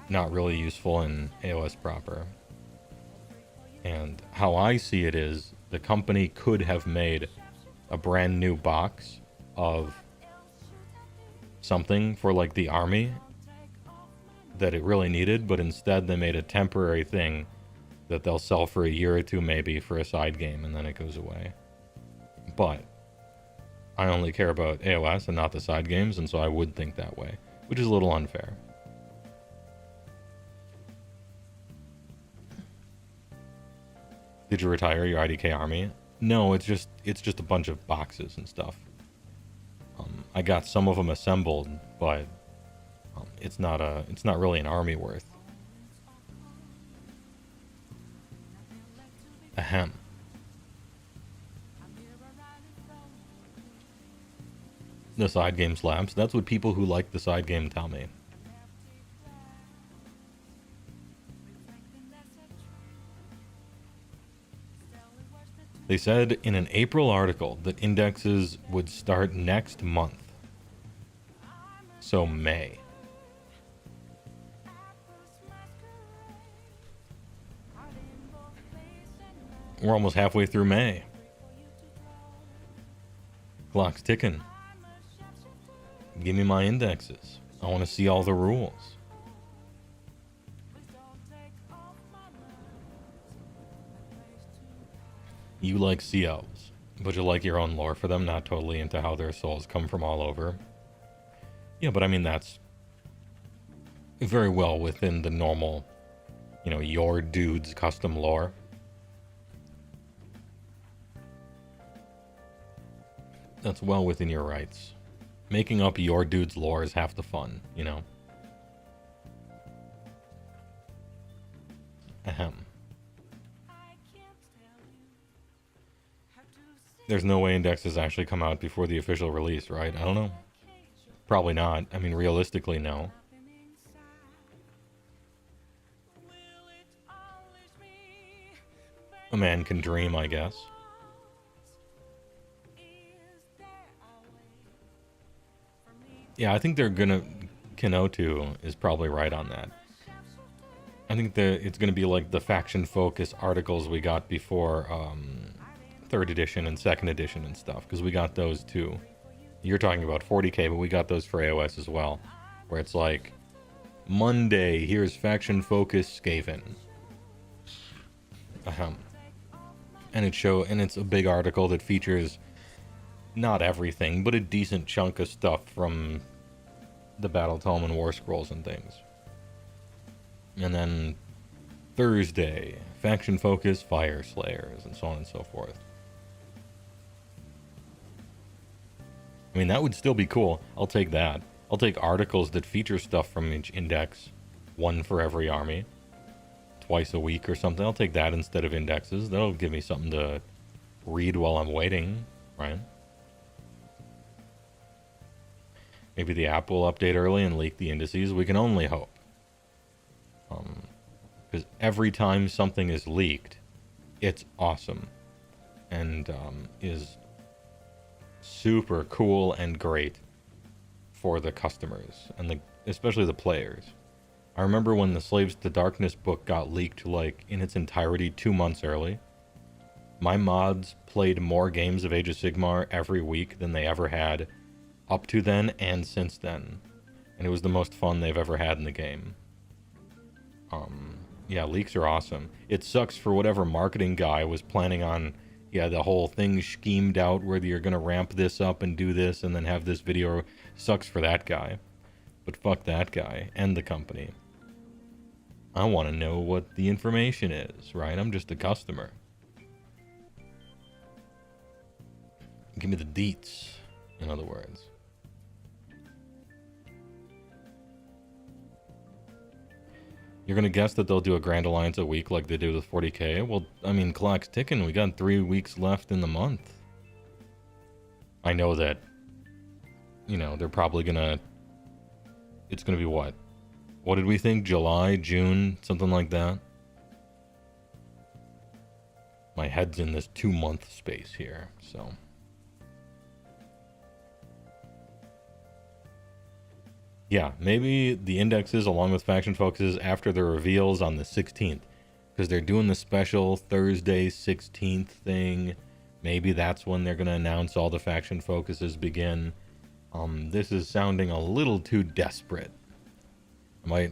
not really useful in AOS proper. And how I see it is, the company could have made a brand new box of something for like the army that it really needed, but instead they made a temporary thing that they'll sell for a year or two maybe for a side game, and then it goes away. But I only care about AOS and not the side games, and so I would think that way, which is a little unfair. Did you retire your IDK army? No, it's just a bunch of boxes and stuff. I got some of them assembled, but it's not really an army worth. Ahem. The side game slaps. That's what people who like the side game tell me. They said in an April article that indexes would start next month. So May. We're almost halfway through May. Clock's ticking. Give me my indexes. I want to see all the rules. You like sea elves, but you like your own lore for them, not totally into how their souls come from all over. Yeah, but I mean, that's very well within the normal, your dude's custom lore. That's well within your rights. Making up your dude's lore is half the fun, Ahem. There's no way indexes actually come out before the official release, right? I don't know. Probably not. I mean, realistically, no. A man can dream, I guess. Yeah, I think they're gonna... Kenotu is probably right on that. I think it's gonna be like the faction-focused articles we got before, 3rd edition and 2nd edition and stuff, because we got those too. You're talking about 40k, but we got those for AOS as well, where it's like, Monday, here's faction-focused Skaven. Ahem. And it's a big article that features not everything, but a decent chunk of stuff from the Battle Tome and War Scrolls and things. And then Thursday, faction-focused Fire Slayers, and so on and so forth. I mean, that would still be cool. I'll take that. I'll take articles that feature stuff from each index, one for every army, twice a week or something. I'll take that instead of indexes. That'll give me something to read while I'm waiting, right? Maybe the app will update early and leak the indices. We can only hope. Because every time something is leaked, it's awesome. And is super cool and great for the customers. And especially the players. I remember when the Slaves to Darkness book got leaked, like, in its entirety 2 months early. My mods played more games of Age of Sigmar every week than they ever had up to then and since then. And it was the most fun they've ever had in the game. Yeah, leaks are awesome. It sucks for whatever marketing guy was planning on, yeah, the whole thing schemed out where you're going to ramp this up and do this and then have this video. Sucks for that guy. But fuck that guy and the company. I want to know what the information is, right? I'm just a customer. Give me the deets, in other words. You're going to guess that they'll do a Grand Alliance a week like they did with 40k? Well, I mean, clock's ticking. We got 3 weeks left in the month. I know that, you know, they're probably going to... It's going to be what? What did we think? July, June, something like that? My head's in this 2-month space here, so... Yeah, maybe the indexes along with faction focuses after the reveals on the 16th. Because they're doing the special Thursday 16th thing. Maybe that's when they're going to announce all the faction focuses begin. This is sounding a little too desperate. Are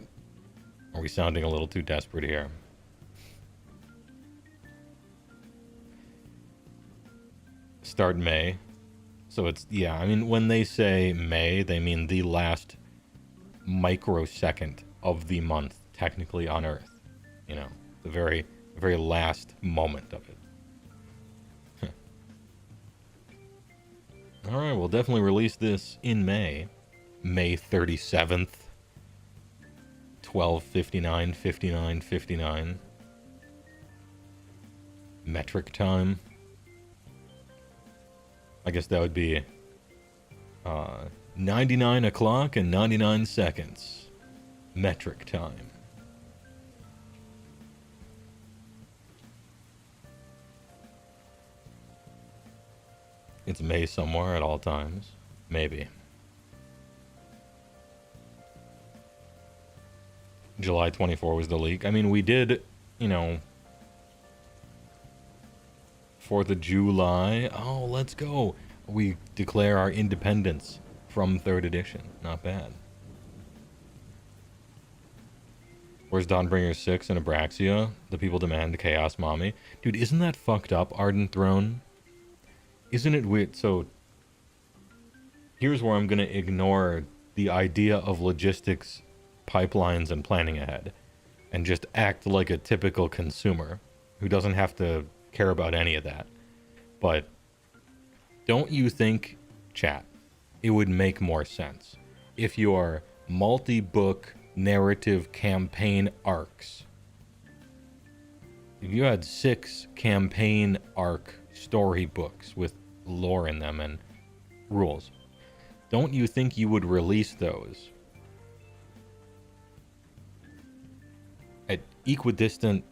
we sounding a little too desperate here? Start May. So it's, yeah, I mean, when they say May, they mean the last microsecond of the month, technically on Earth. You know, the very last moment of it. All right, we'll definitely release this in May. May 37th. 12:59, 59:59. Metric time. I guess that would be 99 o'clock and 99 seconds. Metric time. It's May somewhere at all times. Maybe. July 24 was the leak. I mean, we did, you know... 4th of July. Oh, let's go. We declare our independence from 3rd edition. Not bad. Where's Dawnbringer 6 and Abraxia? The people demand Chaos Mommy. Dude, isn't that fucked up, Ardent Throne? Isn't it weird? So, here's where I'm going to ignore the idea of logistics, pipelines, and planning ahead. And just act like a typical consumer who doesn't have to care about any of that. But don't you think, chat, it would make more sense if your multi-book narrative campaign arcs, if you had 6 campaign arc storybooks with lore in them and rules, don't you think you would release those at equidistant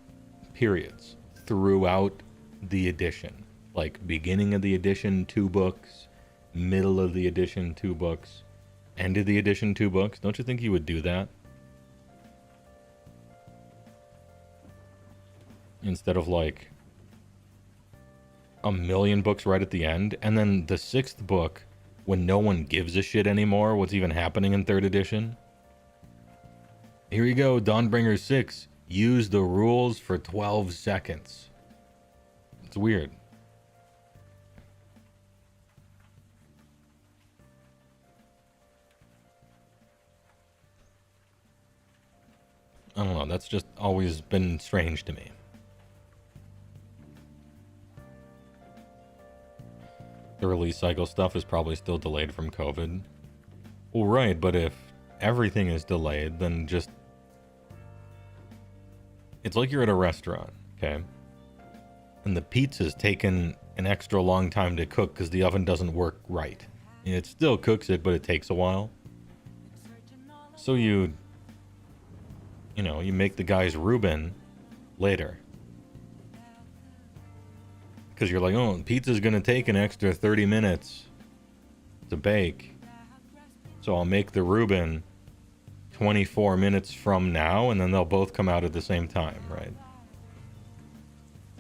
periods throughout the edition? Like beginning of the edition 2 books, middle of the edition 2 books, end of the edition 2 books. Don't you think you would do that? Instead of like a million books right at the end, and then the 6th book when no one gives a shit anymore what's even happening in 3rd edition. Here you go, Dawnbringer 6. Use the rules for 12 seconds. It's weird. I don't know, that's just always been strange to me. The release cycle stuff is probably still delayed from COVID. Well, right, but if everything is delayed, then just... It's like you're at a restaurant, okay? And the pizza's taken an extra long time to cook because the oven doesn't work right. It still cooks it, but it takes a while. So you make the guy's Reuben later. Because you're like, oh, pizza's going to take an extra 30 minutes to bake. So I'll make the Reuben 24 minutes from now, and then they'll both come out at the same time, right?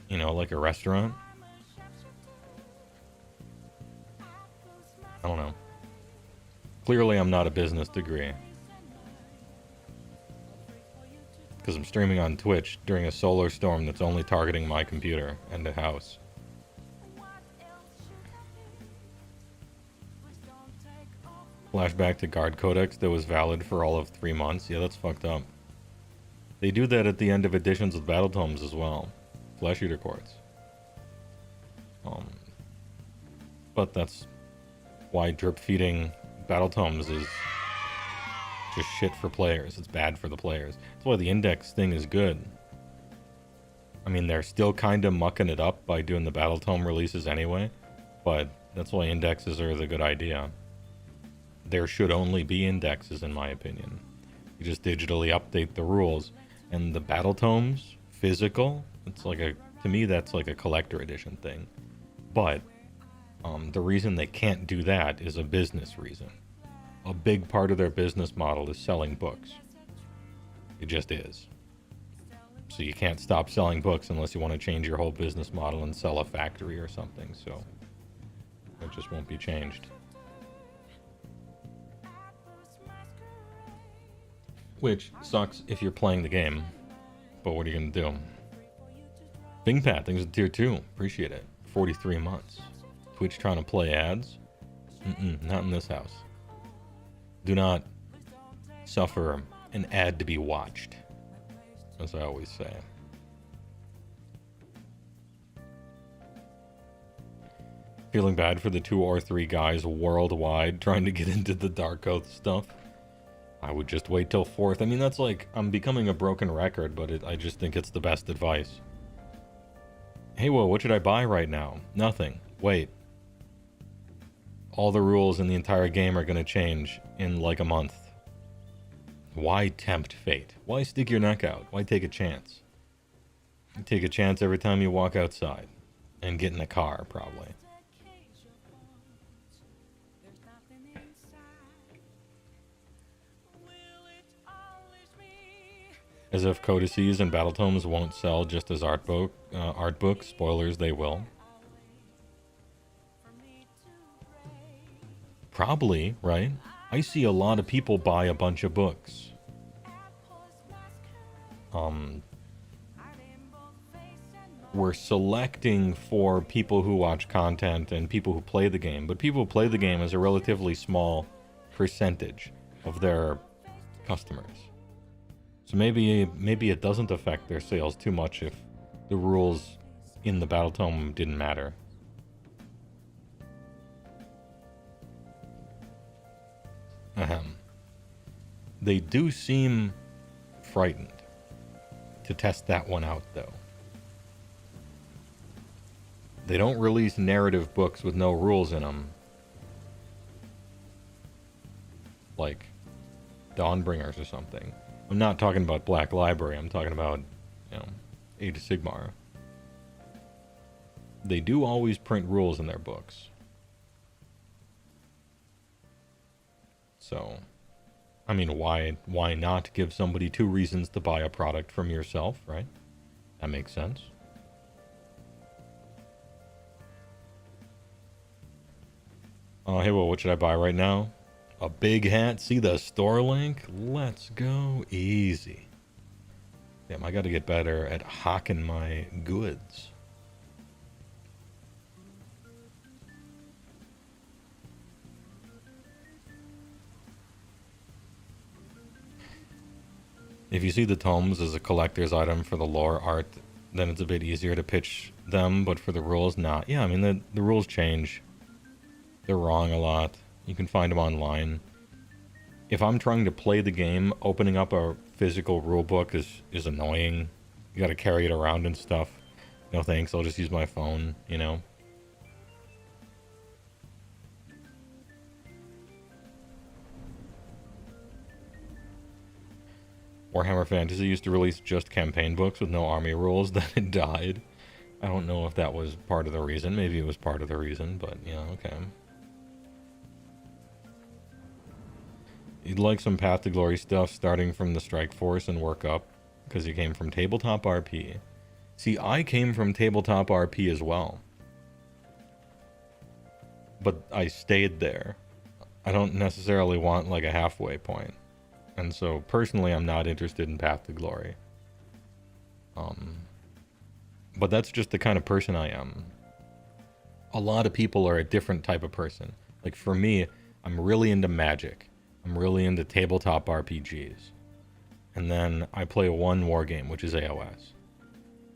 You know, like a restaurant. I don't know. Clearly I'm not a business degree. Because I'm streaming on Twitch during a solar storm that's only targeting my computer and the house. Flashback to Guard Codex that was valid for all of 3 months. Yeah, that's fucked up. They do that at the end of editions with Battle Tomes as well. Flesh Eater Quartz. But that's why drip feeding Battle Tomes is just shit for players. It's bad for the players. That's why the index thing is good. I mean, they're still kind of mucking it up by doing the Battle Tome releases anyway, but that's why indexes are the good idea. There should only be indexes, in my opinion. You just digitally update the rules. And the Battle Tomes, physical, it's like to me, that's like a collector edition thing. But the reason they can't do that is a business reason. A big part of their business model is selling books. It just is. So you can't stop selling books unless you want to change your whole business model and sell a factory or something. So it just won't be changed. Which sucks if you're playing the game. But what are you going to do? Bingpat, thanks to tier 2. Appreciate it. 43 months. Twitch trying to play ads? Not in this house. Do not suffer an ad to be watched, as I always say. Feeling bad for the 2 or 3 guys worldwide trying to get into the Dark Oath stuff. I would just wait till 4th. I mean, that's like, I'm becoming a broken record, but I just think it's the best advice. HeyWoah, what should I buy right now? Nothing. Wait. All the rules in the entire game are going to change in like a month. Why tempt fate? Why stick your neck out? Why take a chance? You take a chance every time you walk outside. And get in a car, probably. As if codices and battle tomes won't sell just as art books. Spoilers, they will. Probably, right? I see a lot of people buy a bunch of books. We're selecting for people who watch content and people who play the game, but people who play the game is a relatively small percentage of their customers. So maybe it doesn't affect their sales too much if the rules in the battle tome didn't matter. Ahem. They do seem frightened to test that one out, though. They don't release narrative books with no rules in them. Like Dawnbringers or something. I'm not talking about Black Library. I'm talking about, Age of Sigmar. They do always print rules in their books. So, I mean, why not give somebody 2 reasons to buy a product from yourself, right? That makes sense. Hey, well, what should I buy right now? A big hat? See the store link? Let's go easy. Damn, I gotta get better at hawking my goods. If you see the tomes as a collector's item for the lore art, then it's a bit easier to pitch them, but for the rules, not. Yeah, I mean, the rules change. They're wrong a lot. You can find them online. If I'm trying to play the game, opening up a physical rule book is annoying. You gotta carry it around and stuff. No thanks, I'll just use my phone, Warhammer Fantasy used to release just campaign books with no army rules, then it died. I don't know if that was part of the reason. Maybe it was part of the reason, but okay. You'd like some Path to Glory stuff starting from the Strike Force and work up, because you came from Tabletop RP. See, I came from Tabletop RP as well. But I stayed there. I don't necessarily want like a halfway point. And so personally I'm not interested in Path to Glory. But that's just the kind of person I am. A lot of people are a different type of person. Like for me, I'm really into magic. I'm really into tabletop RPGs. And then I play one war game, which is AOS.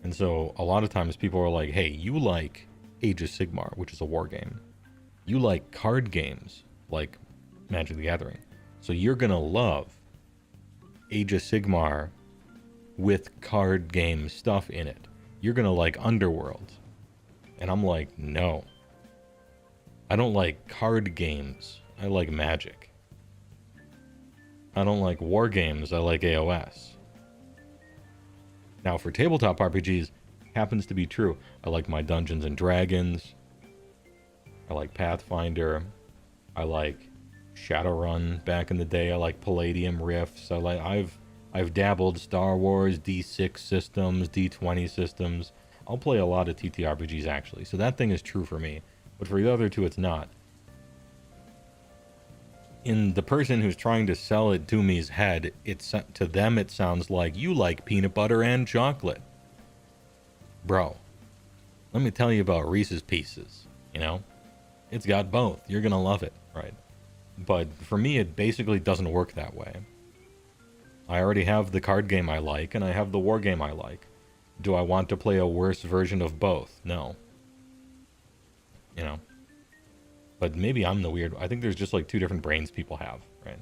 And so a lot of times people are like, hey, you like Age of Sigmar, which is a war game. You like card games like Magic the Gathering. So you're going to love Age of Sigmar with card game stuff in it. You're going to like Underworld. And I'm like, no. I don't like card games. I like Magic. I don't like war games. I like AOS. Now for tabletop RPGs, happens to be true. I like my Dungeons and Dragons. I like Pathfinder. I like Shadowrun back in the day. I like Palladium Rifts. I've dabbled Star Wars, D6 systems, D20 systems. I'll play a lot of TTRPGs actually. So that thing is true for me. But for the other two, it's not. In the person who's trying to sell it to me's head, to them it sounds like you like peanut butter and chocolate. Bro, let me tell you about Reese's Pieces, you know? It's got both. You're gonna love it, right? But for me, it basically doesn't work that way. I already have the card game I like, and I have the war game I like. Do I want to play a worse version of both? No. You know? But maybe I'm the weird. I think there's just like two different brains people have, right?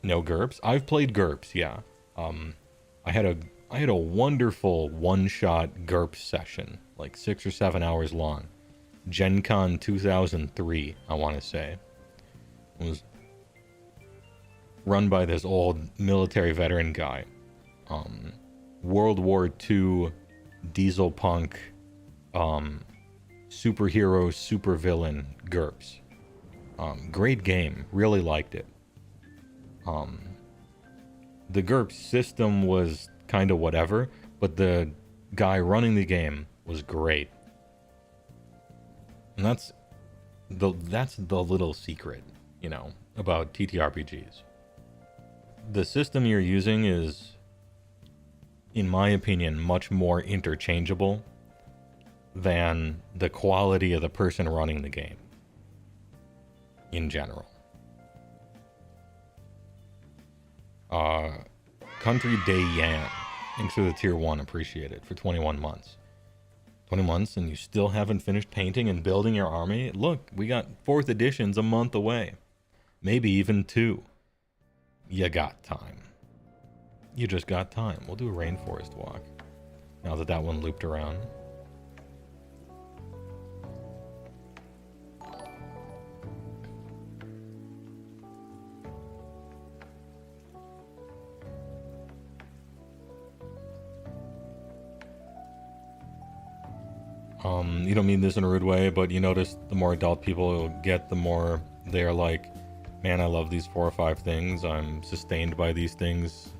No GURPS. I've played GURPS, yeah. I had a wonderful one-shot GURPS session, like 6 or 7 hours long. Gen Con 2003, I want to say. It was run by this old military veteran guy. World War II diesel punk, superhero, supervillain GURPS. Great game. Really liked it. The GURPS system was kind of whatever, but the guy running the game was great. And that's the little secret, you know, about TTRPGs. The system you're using is, in my opinion, much more interchangeable than the quality of the person running the game in general. Country Day Yan, thanks for the tier 1, appreciate it, for 21 months. 20 months and you still haven't finished painting and building your army? Look, we got 4th editions a month away. Maybe even 2. You got time. You just got time. We'll do a rainforest walk. Now that one looped around. You don't mean this in a rude way, but you notice the more adult people get, the more they're like, man, I love these 4 or 5 things. I'm sustained by these things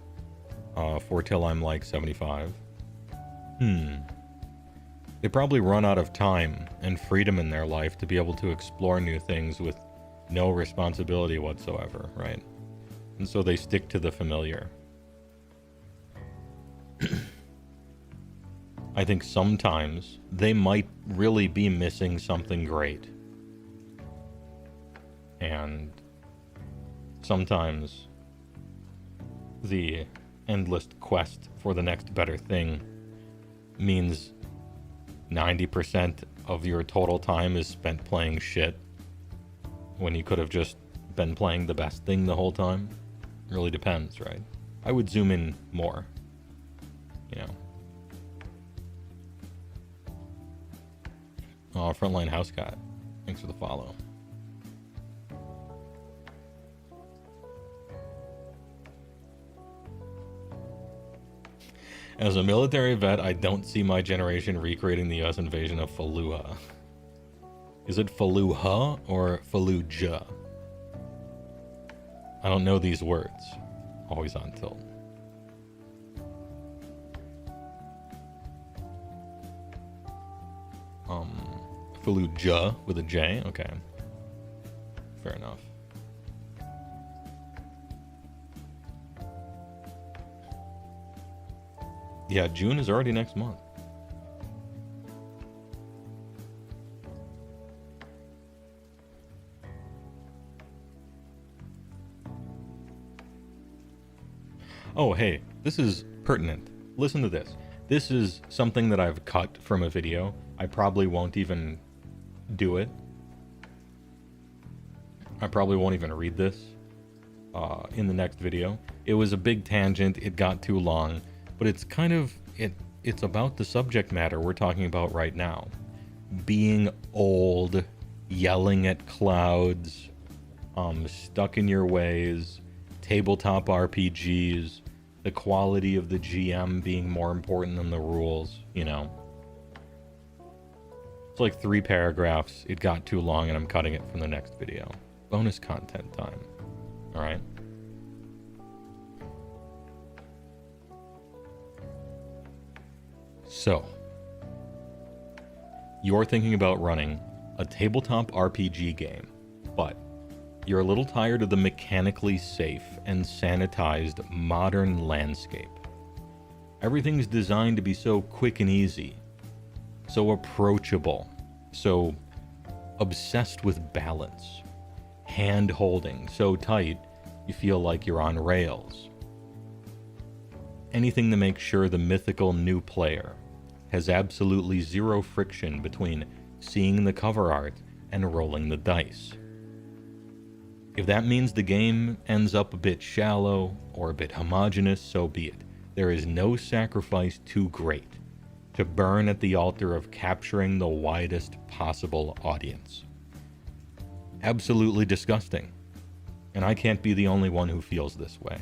for till I'm like 75. They probably run out of time and freedom in their life to be able to explore new things with no responsibility whatsoever, right? And so they stick to the familiar. I think sometimes they might really be missing something great. And sometimes the endless quest for the next better thing means 90% of your total time is spent playing shit when you could have just been playing the best thing the whole time. It really depends, right? I would zoom in more, you know. Oh, Frontline House Cat. Thanks for the follow. As a military vet, I don't see my generation recreating the US invasion of Fallujah. Is it Fallujah or Fallujah? I don't know these words. Always on tilt. Fallujah with a J? Okay. Fair enough. Yeah, June is already next month. Oh, hey, this is pertinent. Listen to this. This is something that I've cut from a video. I probably won't even do it. I probably won't even read this in the next video. It was a big tangent. It got too long, but it's kind of, it's about the subject matter we're talking about right now. Being old, yelling at clouds, stuck in your ways, tabletop RPGs, the quality of the GM being more important than the rules, you know. It's like 3 paragraphs. It got too long and I'm cutting it from the next video. Bonus content time. Alright? So, you're thinking about running a tabletop RPG game, but you're a little tired of the mechanically safe and sanitized modern landscape. Everything's designed to be so quick and easy, so approachable, so obsessed with balance, hand-holding so tight you feel like you're on rails. Anything to make sure the mythical new player has absolutely zero friction between seeing the cover art and rolling the dice. If that means the game ends up a bit shallow or a bit homogeneous, so be it. There is no sacrifice too great to burn at the altar of capturing the widest possible audience. Absolutely disgusting. And I can't be the only one who feels this way.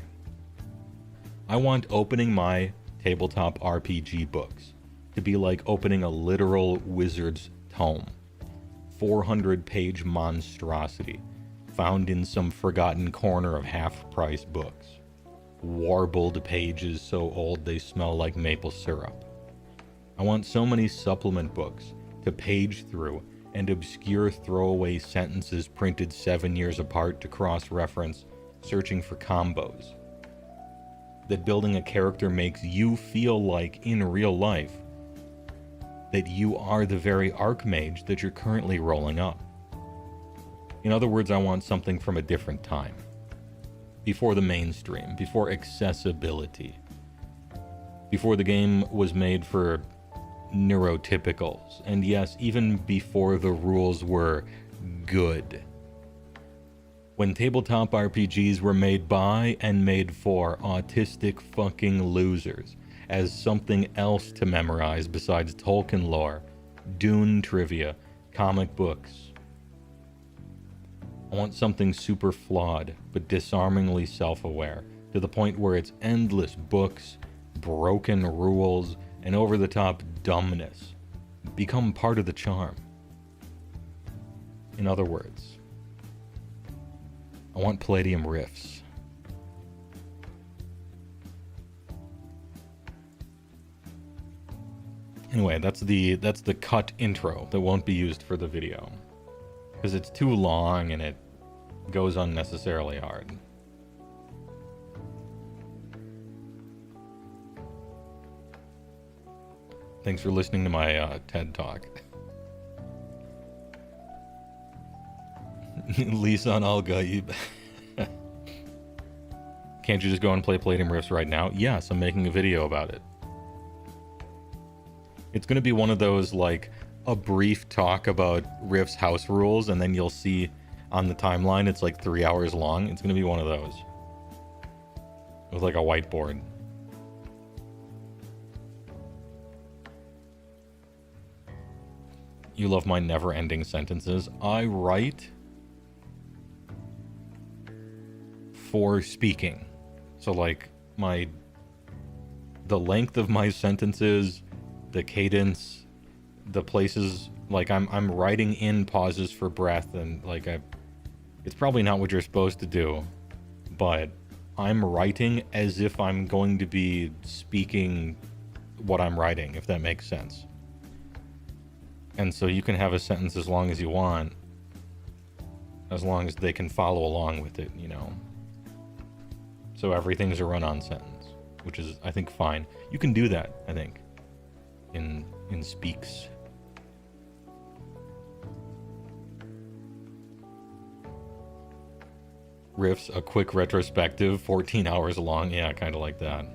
I want opening my tabletop RPG books to be like opening a literal wizard's tome. 400-page monstrosity found in some forgotten corner of half-price books. Warbled pages so old they smell like maple syrup. I want so many supplement books to page through and obscure throwaway sentences printed 7 years apart to cross-reference, searching for combos. That building a character makes you feel like, in real life, that you are the very archmage that you're currently rolling up. In other words, I want something from a different time. Before the mainstream, before accessibility. Before the game was made for neurotypicals. And yes, even before the rules were good. When tabletop RPGs were made by and made for autistic fucking losers as something else to memorize besides Tolkien lore, Dune trivia, comic books. I want something super flawed, but disarmingly self-aware, to the point where its endless books, broken rules, and over-the-top dumbness become part of the charm. In other words, I want Palladium riffs. Anyway, that's the cut intro that won't be used for the video. Because it's too long and it goes unnecessarily hard. Thanks for listening to my TED Talk. Lisan Al-Gaib. Can't you just go and play Palladium Riffs right now? Yes, I'm making a video about it. It's going to be one of those, like, a brief talk about Rift's house rules, and then you'll see on the timeline it's like 3 hours long. It's going to be one of those. With like a whiteboard. You love my never-ending sentences. I write for speaking. So like the length of my sentences, the cadence, the places, like I'm writing in pauses for breath, and like it's probably not what you're supposed to do, but I'm writing as if I'm going to be speaking what I'm writing, if that makes sense. And so you can have a sentence as long as you want, as long as they can follow along with it, you know. So everything's a run-on sentence, which is, I think, fine. You can do that, I think, in Speaks. Riffs, a quick retrospective, 14 hours long. Yeah, kind of like that.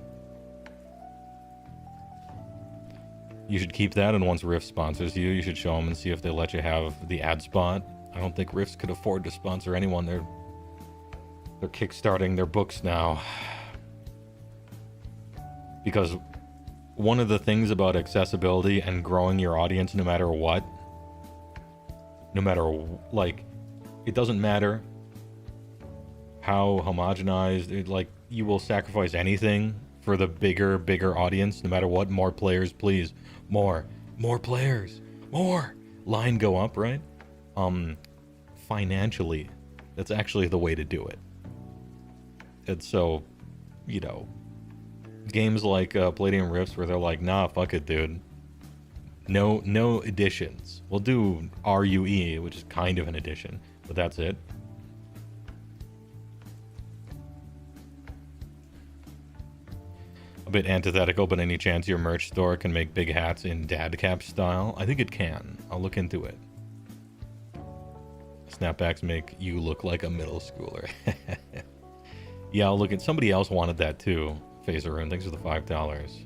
You should keep that, and once Riff sponsors you, you should show them and see if they let you have the ad spot. I don't think Riffs could afford to sponsor anyone. They're kickstarting their books now. Because one of the things about accessibility and growing your audience no matter what, like, it doesn't matter how homogenized, like, you will sacrifice anything for the bigger audience, no matter what. More players, please. More players, more. Line go up, right? Financially, that's actually the way to do it. And so, you know, games like Palladium Rifts, where they're like, nah, fuck it, dude. No additions. We'll do RUE, which is kind of an addition, but that's it. A bit antithetical, but any chance your merch store can make big hats in dad cap style? I think it can. I'll look into it. Snapbacks make you look like a middle schooler. Yeah, I'll look at. Somebody else wanted that too. Phaser Rune, thanks for the $5.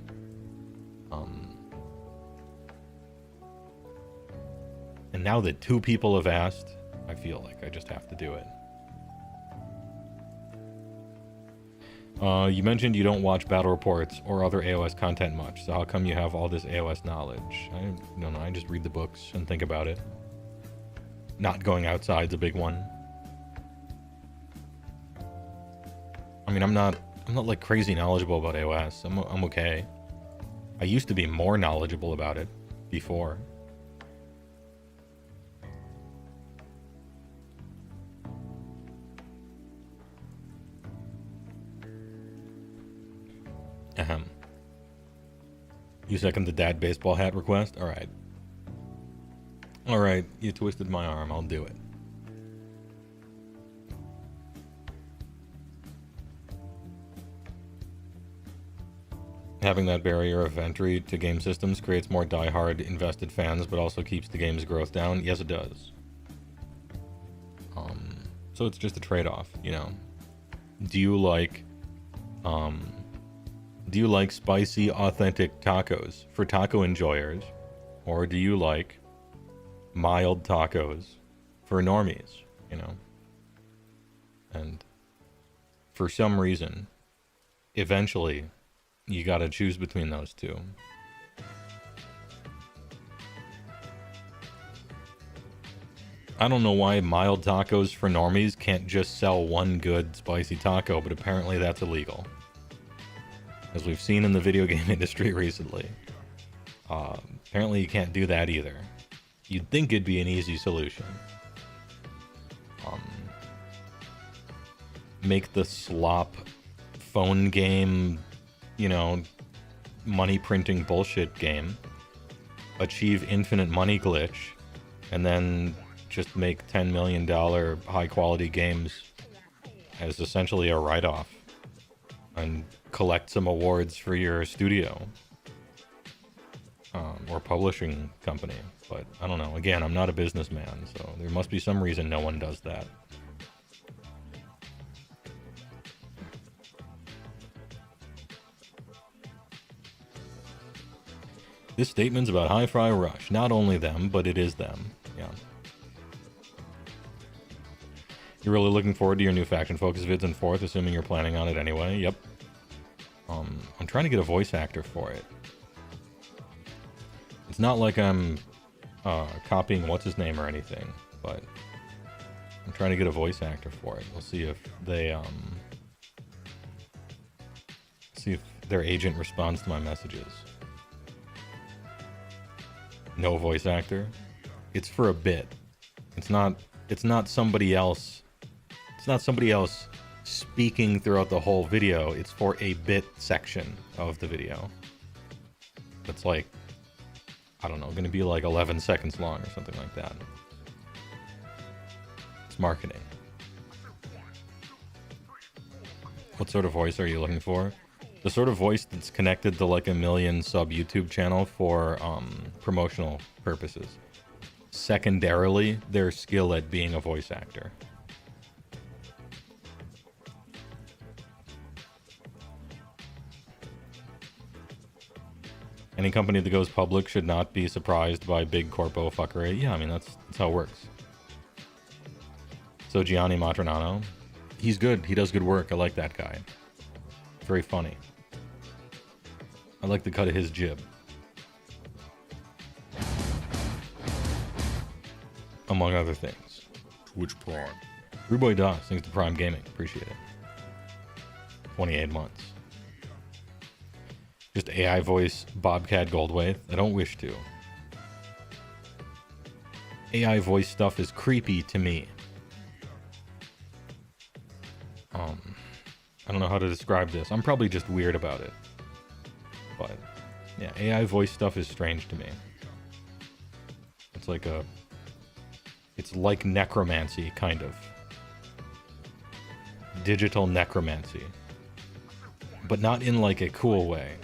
And now that 2 people have asked, I feel like I just have to do it. You mentioned you don't watch battle reports or other AOS content much, so how come you have all this AOS knowledge? I don't know, I just read the books and think about it. Not going outside's a big one. I mean, I'm not like crazy knowledgeable about AOS. I'm okay. I used to be more knowledgeable about it before. Ahem. You second the dad baseball hat request? Alright. Alright, you twisted my arm. I'll do it. Having that barrier of entry to game systems creates more die-hard invested fans, but also keeps the game's growth down. Yes, it does. So it's just a trade-off, you know. Do you like spicy, authentic tacos for taco enjoyers, or do you like mild tacos for normies, you know? And for some reason, eventually, you gotta choose between those two. I don't know why mild tacos for normies can't just sell one good spicy taco, but apparently that's illegal. As we've seen in the video game industry recently. Apparently you can't do that either. You'd think it'd be an easy solution. Make the slop phone game, you know, money printing bullshit game. Achieve infinite money glitch. And then just make $10 million high quality games as essentially a write-off. And collect some awards for your studio. Or publishing company. But I don't know. Again, I'm not a businessman, so there must be some reason no one does that. This statement's about Hi-Fi Rush. Not only them, but it is them. Yeah. You're really looking forward to your new faction focus vids in 4th, assuming you're planning on it anyway. Yep. I'm trying to get a voice actor for it. It's not like I'm copying what's his name or anything, but I'm trying to get a voice actor for it. We'll see if they see if their agent responds to my messages. No voice actor. It's for a bit. It's not somebody else. It's not somebody else speaking throughout the whole video. It's for a bit section of the video. It's like, I don't know, gonna be like 11 seconds long or something like that. It's marketing. What sort of voice are you looking for? The sort of voice that's connected to like a million sub YouTube channel for promotional purposes. Secondarily, their skill at being a voice actor. Any company that goes public should not be surprised by big corpo fuckery. Yeah, I mean, that's how it works. So Gianni Matronano, he's good. He does good work. I like that guy. Very funny. I like the cut of his jib. Among other things. Twitch Prime. Ruboy Das, thanks to Prime Gaming. Appreciate it. 28 months. Just AI voice Bobcat Goldwaith. I don't wish to. AI voice stuff is creepy to me. I don't know how to describe this. I'm probably just weird about it. But yeah, AI voice stuff is strange to me. It's like necromancy, kind of. Digital necromancy. But not in like a cool way.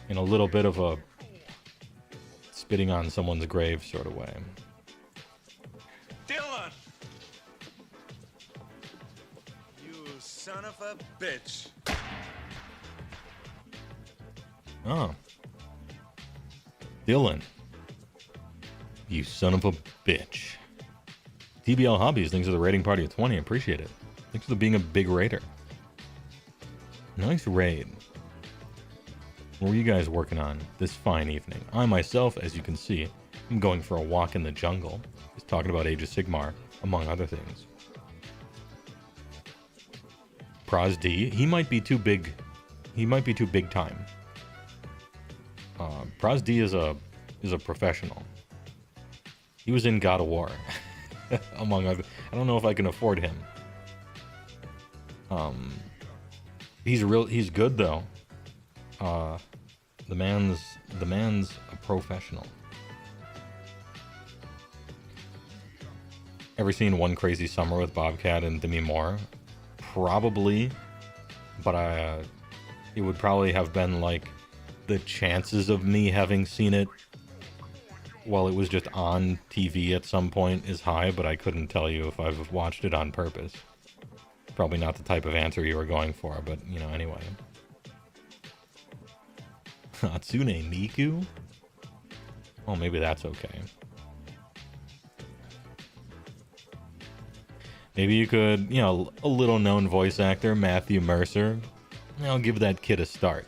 In a little bit of a spitting on someone's grave sort of way. Dylan! You son of a bitch. Oh. Dylan. You son of a bitch. TBL Hobbies, thanks for the rating party of 20. Appreciate it. Thanks for being a big raider. Nice raid. What were you guys working on this fine evening? I myself, as you can see, am going for a walk in the jungle. Just talking about Age of Sigmar, among other things. Praz D, he might be too big. He might be too big time. Praz D is a professional. He was in God of War, among other. I don't know if I can afford him. He's good though. The man's a professional. Ever seen One Crazy Summer with Bobcat and Demi Moore? Probably, but it would probably have been like the chances of me having seen it while it was just on TV at some point is high, but I couldn't tell you if I've watched it on purpose. Probably not the type of answer you were going for, but you know, anyway. Hatsune Miku? Oh, maybe that's okay. Maybe you could, you know, a little known voice actor, Matthew Mercer. I'll give that kid a start.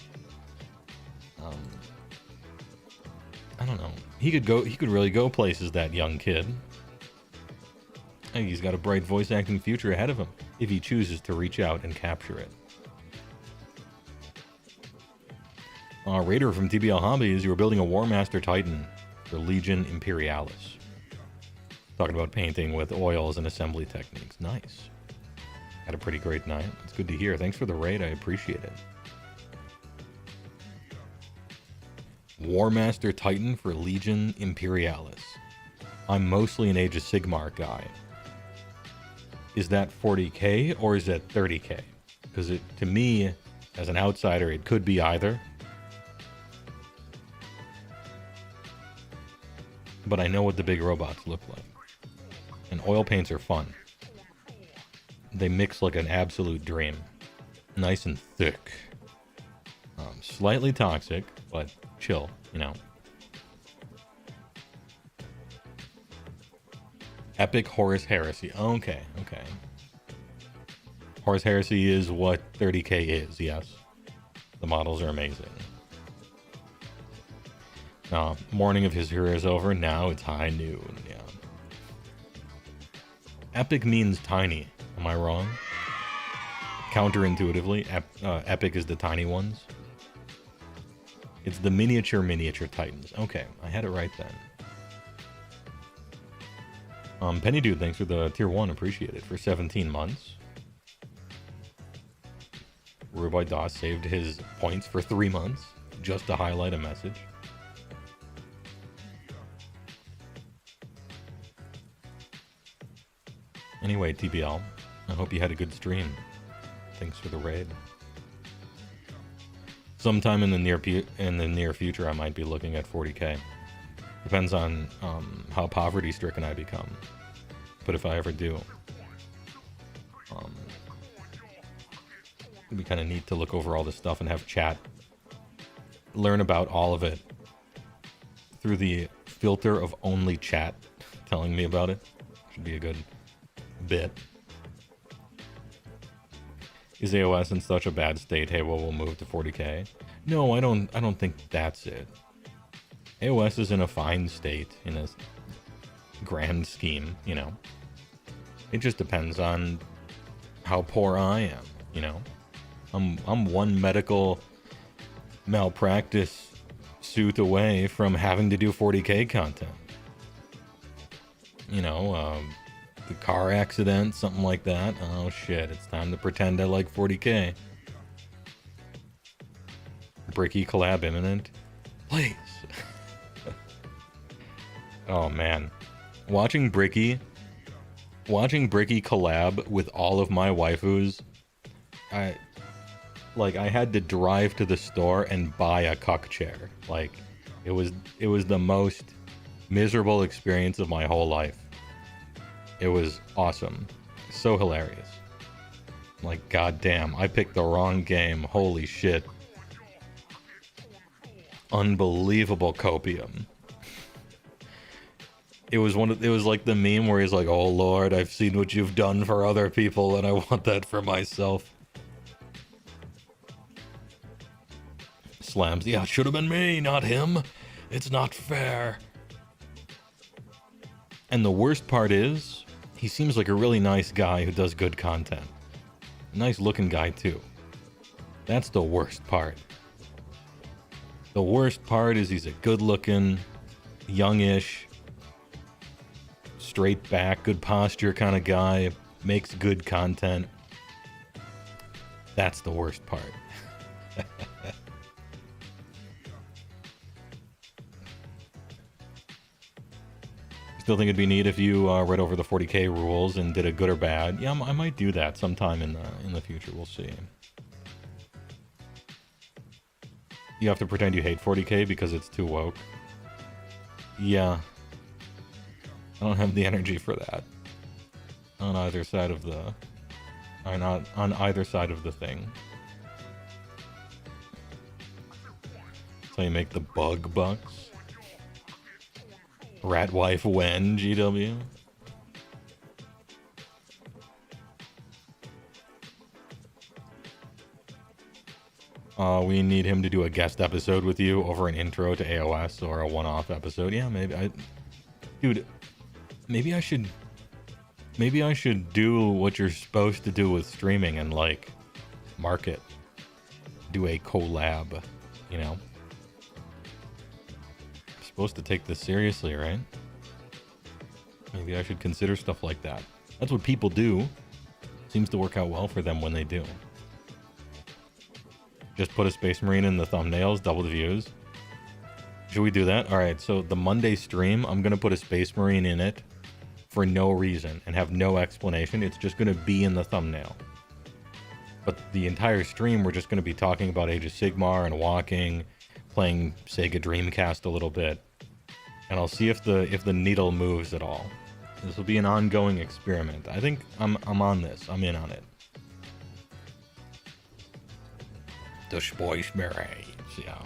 I don't know. He could really go places, that young kid. I think he's got a bright voice acting future ahead of him, if he chooses to reach out and capture it. Raider from TBL Hobbies, you were building a War Master Titan for Legion Imperialis. Talking about painting with oils and assembly techniques. Nice. Had a pretty great night. It's good to hear. Thanks for the raid. I appreciate it. War Master Titan for Legion Imperialis. I'm mostly an Age of Sigmar guy. Is that 40k or is that 30k? Because to me, as an outsider, it could be either. But I know what the big robots look like. And oil paints are fun. They mix like an absolute dream. Nice and thick. Slightly toxic, but chill, you know. Epic Horus Heresy. Okay. Horus Heresy is what 30k is, yes. The models are amazing. Morning of his hero is over. Now it's high noon. Yeah. Epic means tiny. Am I wrong? Counterintuitively, epic is the tiny ones. It's the miniature Titans. Okay, I had it right then. Penny Dude, thanks for the tier 1. Appreciate it. For 17 months. Ruboy Doss saved his points for 3 months just to highlight a message. Anyway, TBL, I hope you had a good stream. Thanks for the raid. Sometime in the near future, I might be looking at 40K. Depends on how poverty-stricken I become. But if I ever do, it'd be kind of neat to look over all this stuff and have chat, learn about all of it through the filter of only chat telling me about it. Should be a good bit. Is AOS in such a bad state? Hey, well, we'll move to 40K. No, I don't think that's it. AOS is in a fine state in a grand scheme, you know. It just depends on how poor I am, you know. I'm one medical malpractice suit away from having to do 40K content. You know, the car accident, something like that. Oh shit, it's time to pretend I like 40K. Bricky collab imminent. Please. Oh man. Watching Bricky collab with all of my waifus, I had to drive to the store and buy a cuck chair. Like, it was the most miserable experience of my whole life. It was awesome. So hilarious. Like, goddamn, I picked the wrong game. Holy shit. Unbelievable copium. It was like the meme where he's like, "Oh Lord, I've seen what you've done for other people and I want that for myself." Slams. Yeah, it should have been me, not him. It's not fair. And the worst part is, he seems like a really nice guy who does good content. Nice looking guy too. That's the worst part. The worst part is he's a good looking, youngish, straight back, good posture kind of guy, makes good content. That's the worst part. Still think it'd be neat if you read over the 40K rules and did a good or bad. Yeah, I might do that sometime in the future. We'll see. You have to pretend you hate 40K because it's too woke. Yeah. I don't have the energy for that. On either side of the... on either side of the thing. That's how you make the bug bucks. Rat wife when, GW? We need him to do a guest episode with you over an intro to AOS or a one-off episode. Yeah, maybe. Dude, maybe I should do what you're supposed to do with streaming and, like, market. Do a collab, you know? I'm supposed to take this seriously, right? Maybe I should consider stuff like that. That's what people do. Seems to work out well for them when they do. Just put a Space Marine in the thumbnails, double the views. Should we do that? Alright, so the Monday stream, I'm going to put a Space Marine in it for no reason and have no explanation. It's just going to be in the thumbnail. But the entire stream, we're just going to be talking about Age of Sigmar and walking, playing Sega Dreamcast a little bit. And I'll see if the needle moves at all. This will be an ongoing experiment. I think I'm on this. I'm in on it. The Space Marines, yeah.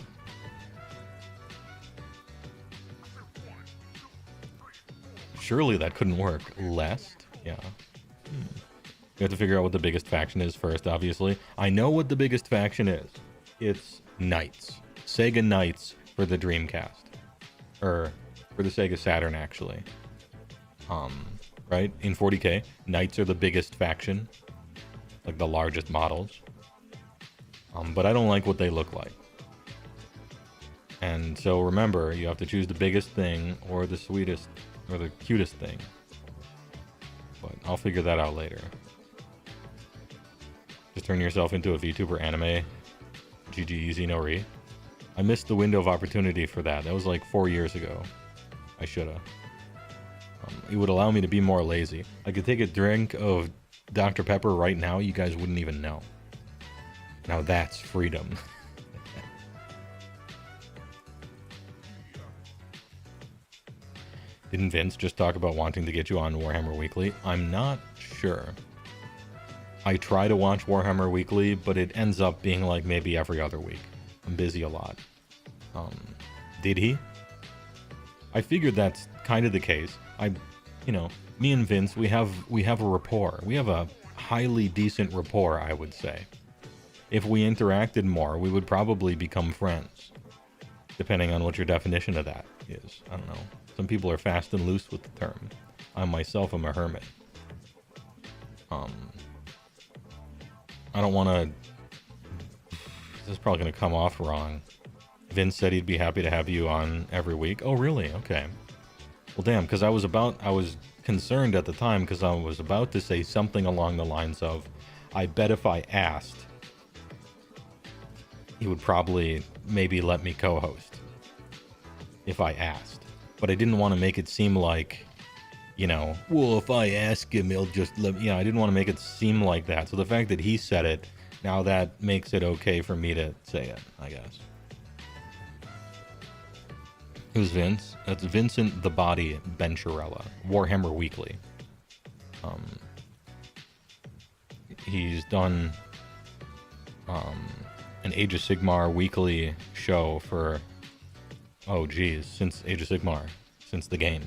Surely that couldn't work. Lest? Yeah. We have to figure out what the biggest faction is first, obviously. I know what the biggest faction is. It's Knights. Sega Knights for the Dreamcast. Or for the Sega Saturn, actually. Right? In 40K, Knights are the biggest faction. Like the largest models. But I don't like what they look like. And so remember, you have to choose the biggest thing or the sweetest or the cutest thing. But I'll figure that out later. Just turn yourself into a VTuber anime. GG easy no re. I missed the window of opportunity for that. That was like 4 years ago. I shoulda. It would allow me to be more lazy. I could take a drink of Dr. Pepper right now. You guys wouldn't even know. Now that's freedom. Didn't Vince just talk about wanting to get you on Warhammer Weekly? I'm not sure. I try to watch Warhammer Weekly, but it ends up being like maybe every other week. I'm busy a lot. Did he? I figured that's kind of the case. Me and Vince, we have a rapport. We have a highly decent rapport, I would say. If we interacted more, we would probably become friends. Depending on what your definition of that is. I don't know. Some people are fast and loose with the term. I myself am a hermit. I don't want to... This is probably going to come off wrong. Vince said he'd be happy to have you on every week. Oh, really? Okay. Well, damn, because I was concerned at the time because I was about to say something along the lines of, I bet if I asked, he would probably maybe let me co-host. If I asked. But I didn't want to make it seem like, well, if I ask him, he'll just let me... I didn't want to make it seem like that. So the fact that he said it, now that makes it okay for me to say it, I guess. Who's Vince? That's Vincent the Body Bencharella. Warhammer Weekly. He's done an Age of Sigmar weekly show for... Oh, geez. Since Age of Sigmar. Since the game.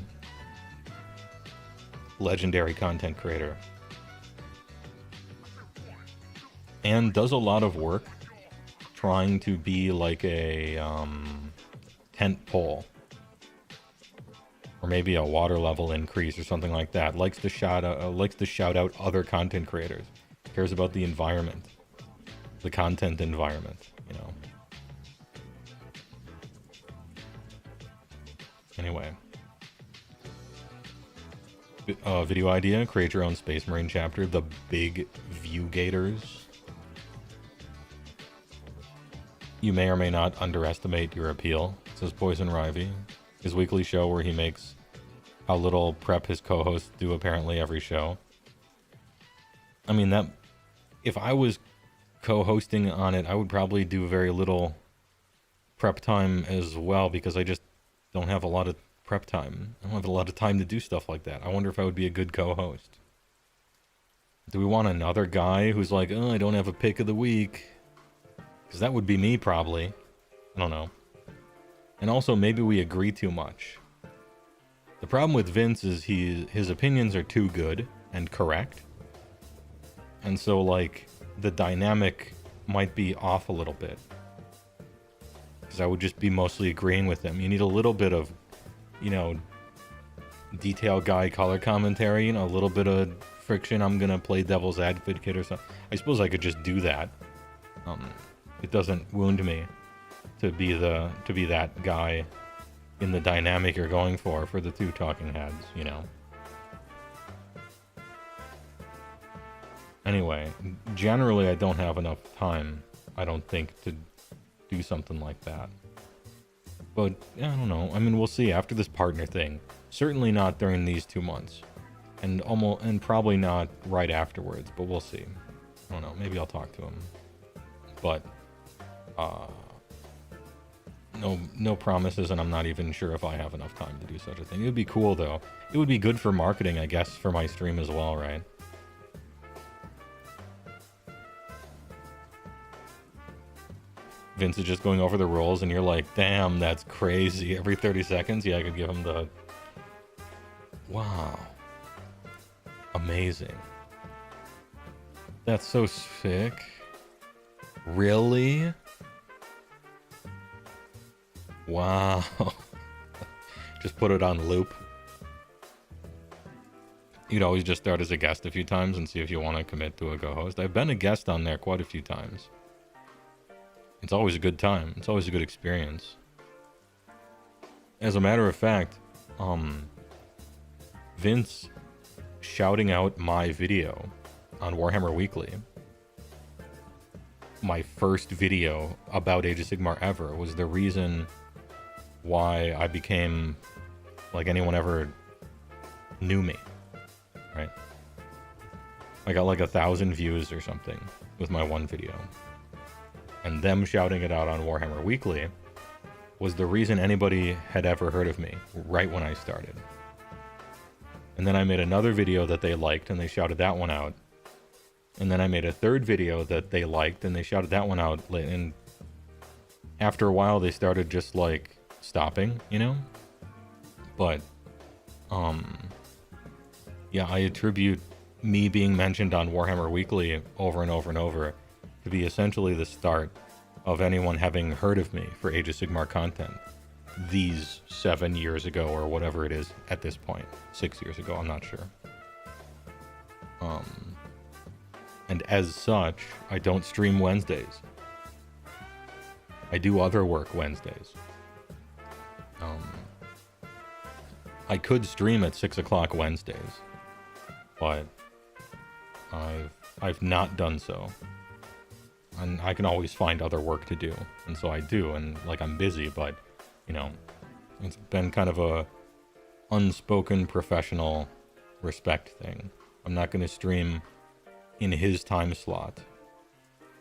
Legendary content creator. And does a lot of work trying to be like a tent pole. Or maybe a water level increase or something like that. Likes to shout out other content creators. Cares about the environment. The content environment, Anyway. Video idea, create your own Space Marine chapter, the Big View Gators. You may or may not underestimate your appeal, says Poison Rivy. His weekly show where he makes how little prep his co-hosts do apparently every show. I mean, that... If I was co-hosting on it, I would probably do very little prep time as well, because I just don't have a lot of prep time. I don't have a lot of time to do stuff like that. I wonder if I would be a good co-host. Do we want another guy who's like, oh, I don't have a pick of the week? Because that would be me, probably. I don't know. And also, maybe we agree too much. The problem with Vince is his opinions are too good and correct. And so, like, the dynamic might be off a little bit. Because I would just be mostly agreeing with him. You need a little bit of, detail guy color commentary, a little bit of friction. I'm going to play devil's advocate or something. I suppose I could just do that. It doesn't wound me to be that guy in the dynamic you're going for the two talking heads, Anyway, generally I don't have enough time, I don't think, to do something like that. But, I don't know. I mean, we'll see after this partner thing. Certainly not during these 2 months. And probably not right afterwards, but we'll see. I don't know. Maybe I'll talk to him. But, no promises, and I'm not even sure if I have enough time to do such a thing. It would be cool, though. It would be good for marketing, I guess, for my stream as well, right? Vince is just going over the rolls, and you're like, damn, that's crazy. Every 30 seconds, yeah, I could give him the... Wow. Amazing. That's so sick. Really? Wow. Just put it on loop. You'd always just start as a guest a few times and see if you want to commit to a co-host. I've been a guest on there quite a few times. It's always a good time. It's always a good experience. As a matter of fact, Vince shouting out my video on Warhammer Weekly, my first video about Age of Sigmar ever, was the reason why I became, like, anyone ever knew me, right? I got like 1,000 views or something with my one video. And them shouting it out on Warhammer Weekly was the reason anybody had ever heard of me right when I started. And then I made another video that they liked, and they shouted that one out. And then I made a third video that they liked, and they shouted that one out. And after a while, they started just, like, stopping, you know? But, yeah, I attribute me being mentioned on Warhammer Weekly over and over and over to be essentially the start of anyone having heard of me for Age of Sigmar content these 7 years ago, or whatever it is at this point. 6 years ago, I'm not sure. And as such, I don't stream Wednesdays. I do other work Wednesdays. I could stream at 6 o'clock Wednesdays, but I've not done so. And I can always find other work to do, and so I do, and like I'm busy, but you know, it's been kind of a unspoken professional respect thing. I'm not going to stream in his time slot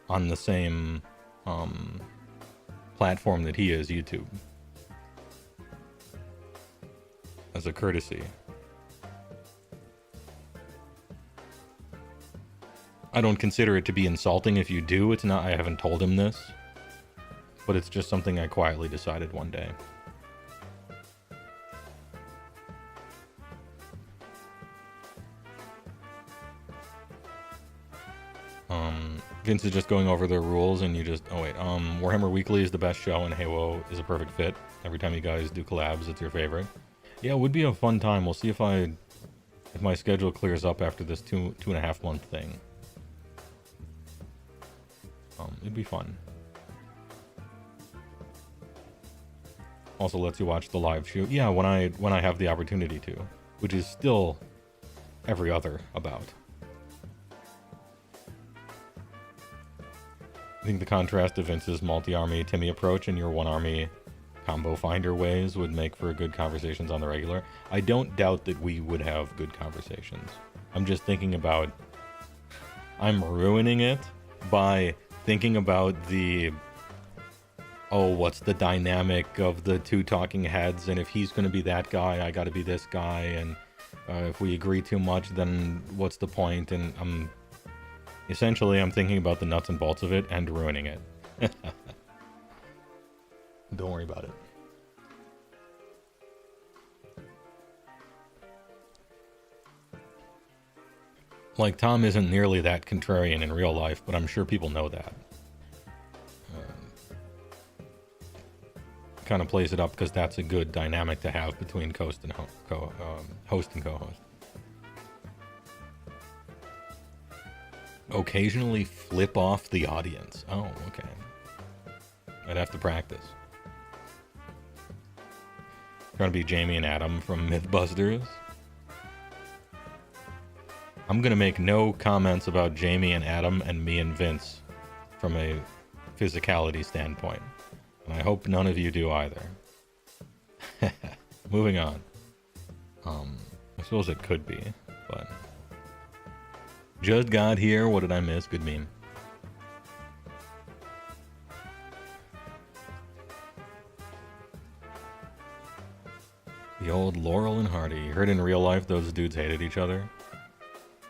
on the same platform that he is, YouTube, as a courtesy. I don't consider it to be insulting if you do. It's not, I haven't told him this, but it's just something I quietly decided one day. Vince is just going over the rules, and you just... Oh, wait. Warhammer Weekly is the best show, and HeyWoah is a perfect fit. Every time you guys do collabs, it's your favorite. Yeah, it would be a fun time. We'll see if my schedule clears up after this 2.5 month thing. It'd be fun. Also lets you watch the live shoot. Yeah, when I have the opportunity to, which is still every other about. I think the contrast of Vince's multi-army Timmy approach and your one-army combo finder ways would make for good conversations on the regular. I don't doubt that we would have good conversations. I'm just thinking about... I'm ruining it by thinking about the... Oh, what's the dynamic of the two talking heads, and if he's going to be that guy, I got to be this guy, and if we agree too much, then what's the point? And I'm thinking about the nuts and bolts of it and ruining it. Don't worry about it. Like, Tom isn't nearly that contrarian in real life, but I'm sure people know that. Kind of plays it up because that's a good dynamic to have between host and co-host. Occasionally flip off the audience. Oh, okay. I'd have to practice. Trying to be Jamie and Adam from Mythbusters. I'm going to make no comments about Jamie and Adam and me and Vince from a physicality standpoint. And I hope none of you do either. Moving on. I suppose it could be, but... Judd got here. What did I miss? Good meme. The old Laurel and Hardy. You heard in real life those dudes hated each other?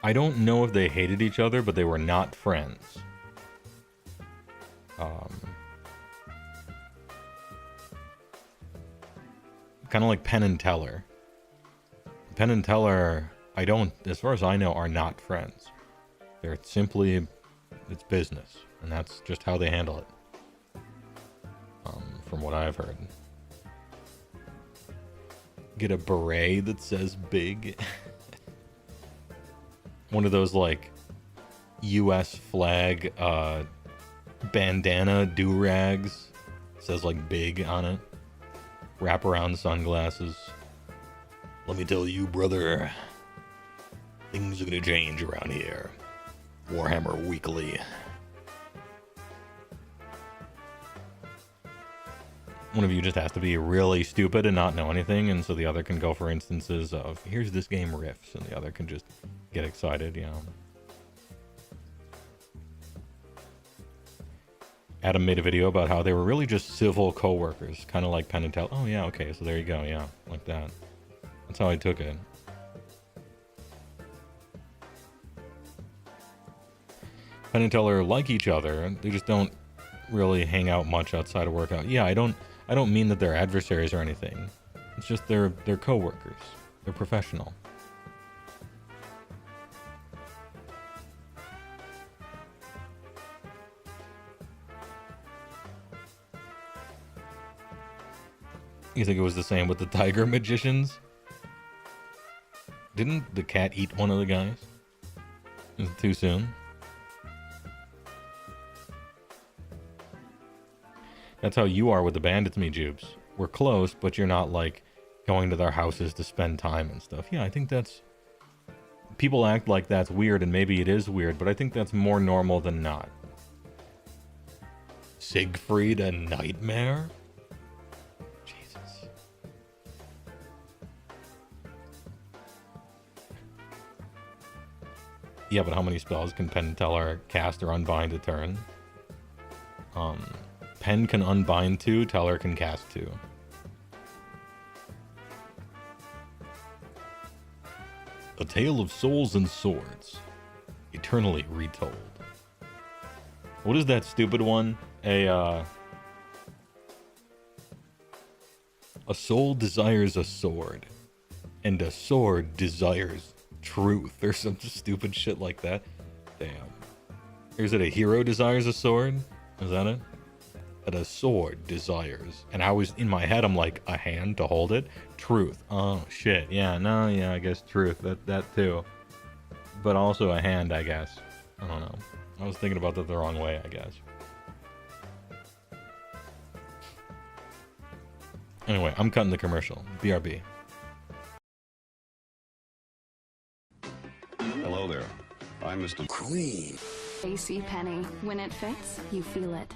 I don't know if they hated each other, but they were not friends. Kind of like Penn and Teller. Penn and Teller, as far as I know, are not friends. They're simply, it's business, and that's just how they handle it. From what I've heard. Get a beret that says big. One of those, like, U.S. flag bandana do-rags. Says, like, big on it. Wraparound sunglasses. Let me tell you, brother, things are gonna change around here. Warhammer Weekly. One of you just has to be really stupid and not know anything, and so the other can go for instances of, here's this game riffs, and the other can just get excited, you know. Adam made a video about how they were really just civil co-workers, kind of like Penn and Teller. Oh yeah, okay, so there you go, yeah, like that. That's how I took it. Penn and Teller like each other. They just don't really hang out much outside of workout. Yeah, I don't mean that they're adversaries or anything. It's just they're co-workers. They're professional. You think it was the same with the tiger magicians? Didn't the cat eat one of the guys? Is it too soon? That's how you are with the bandits, me Jubes. We're close, but you're not like going to their houses to spend time and stuff. Yeah, I think that's... People act like that's weird, and maybe it is weird, but I think that's more normal than not. Siegfried a nightmare? Jesus. Yeah, but how many spells can Penn and Teller cast or unbind a turn? Penn can unbind 2, Teller can cast 2. A Tale of Souls and Swords, eternally retold. What is that stupid one? A soul desires a sword, and a sword desires truth, or some stupid shit like that. Damn. Or is it a hero desires a sword? Is that it? That a sword desires. And I was, in my head, I'm like, a hand to hold it? Truth. Oh, shit. Yeah, no, yeah, I guess truth. That too. But also a hand, I guess. I don't know. I was thinking about that the wrong way, I guess. Anyway, I'm cutting the commercial. BRB. Hello there. I'm Mr. Cream. AC Penny. When it fits, you feel it.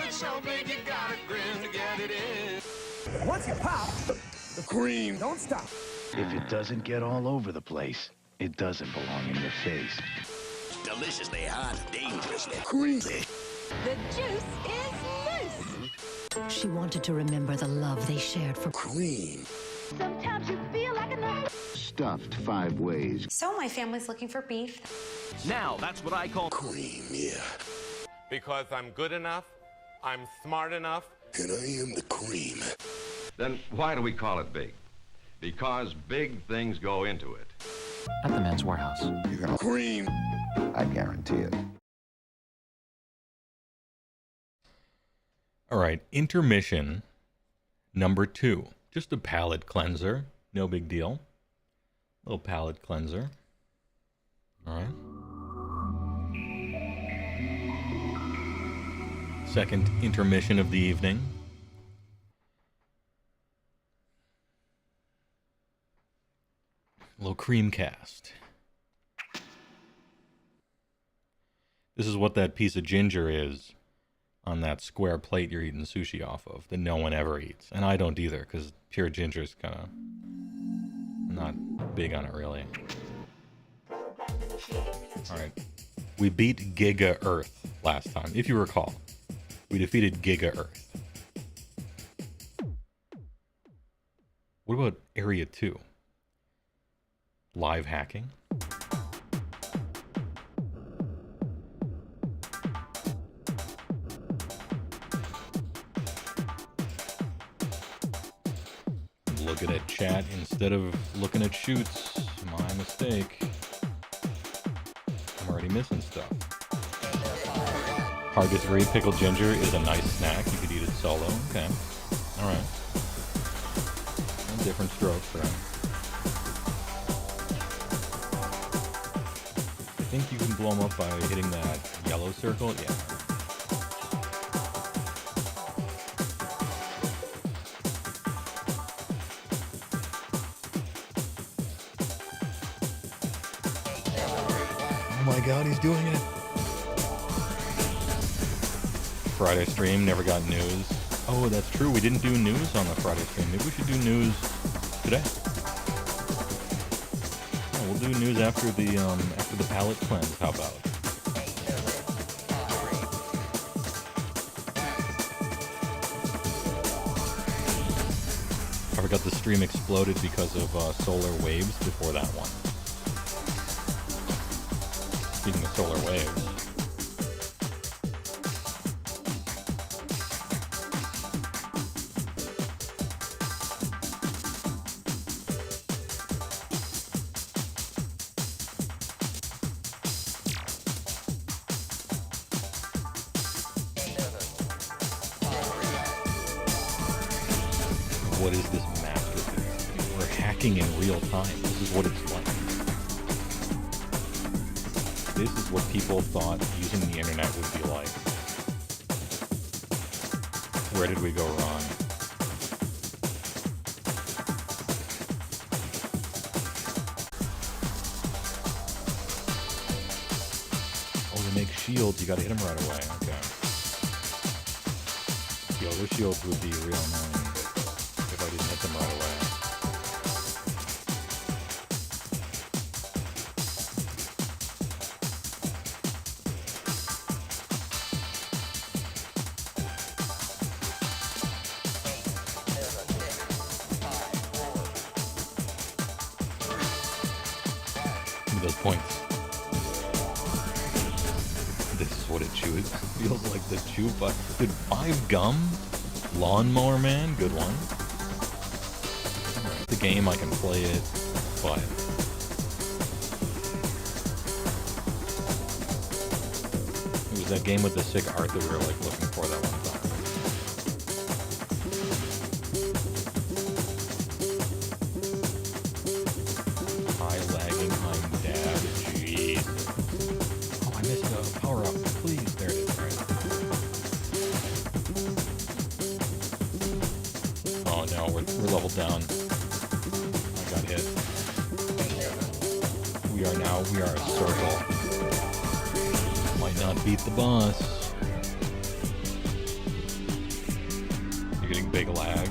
So big you gotta grin to get it in. Once you pop, the cream don't stop. If it doesn't get all over the place, it doesn't belong in your face. Deliciously hot, dangerously creamy. The juice is loose. She wanted to remember the love they shared for Cream. Sometimes you feel like a nut. Stuffed 5 ways. So my family's looking for beef. Now that's what I call Cream, yeah. Because I'm good enough, I'm smart enough. And I am the cream. Then why do we call it big? Because big things go into it. at the Men's Warehouse. You're gonna cream. I guarantee it. All right, intermission number 2. Just a palate cleanser. No big deal. Little palate cleanser. All right. Second intermission of the evening. A little Creamcast. This is what that piece of ginger is on that square plate you're eating sushi off of that no one ever eats. And I don't either, because pure ginger is kind of not big on it, really. All right. We beat Giga Earth last time, if you recall. We defeated Giga Earth. What about Area 2? Live hacking? Looking at chat instead of looking at shoots. My mistake. I'm already missing stuff. Hard to 3, pickled ginger is a nice snack. You could eat it solo. Okay. Alright. Different strokes, right? I think you can blow them up by hitting that yellow circle. Yeah. Oh my god, he's doing it. Friday stream, never got news. Oh, that's true. We didn't do news on the Friday stream. Maybe we should do news today. Yeah, we'll do news after the palate cleanse. How about? I forgot the stream exploded because of solar waves before that one. Speaking of solar waves. What is this masterpiece? We're hacking in real time. This is what it's like. This is what people thought using the internet would be like. Where did we go wrong? Oh, to make shields, you gotta hit them right away. Okay. The other shields would be real annoying if I didn't hit them right away. Those points. This is what it feels like the chew button. Dude, 5 gum? Lawnmower Man, good one. The game, I can play it, but it was that game with the sick art that we were like looking for that one time. Down. I got hit. We are a circle. Might not beat the boss. You're getting big lag.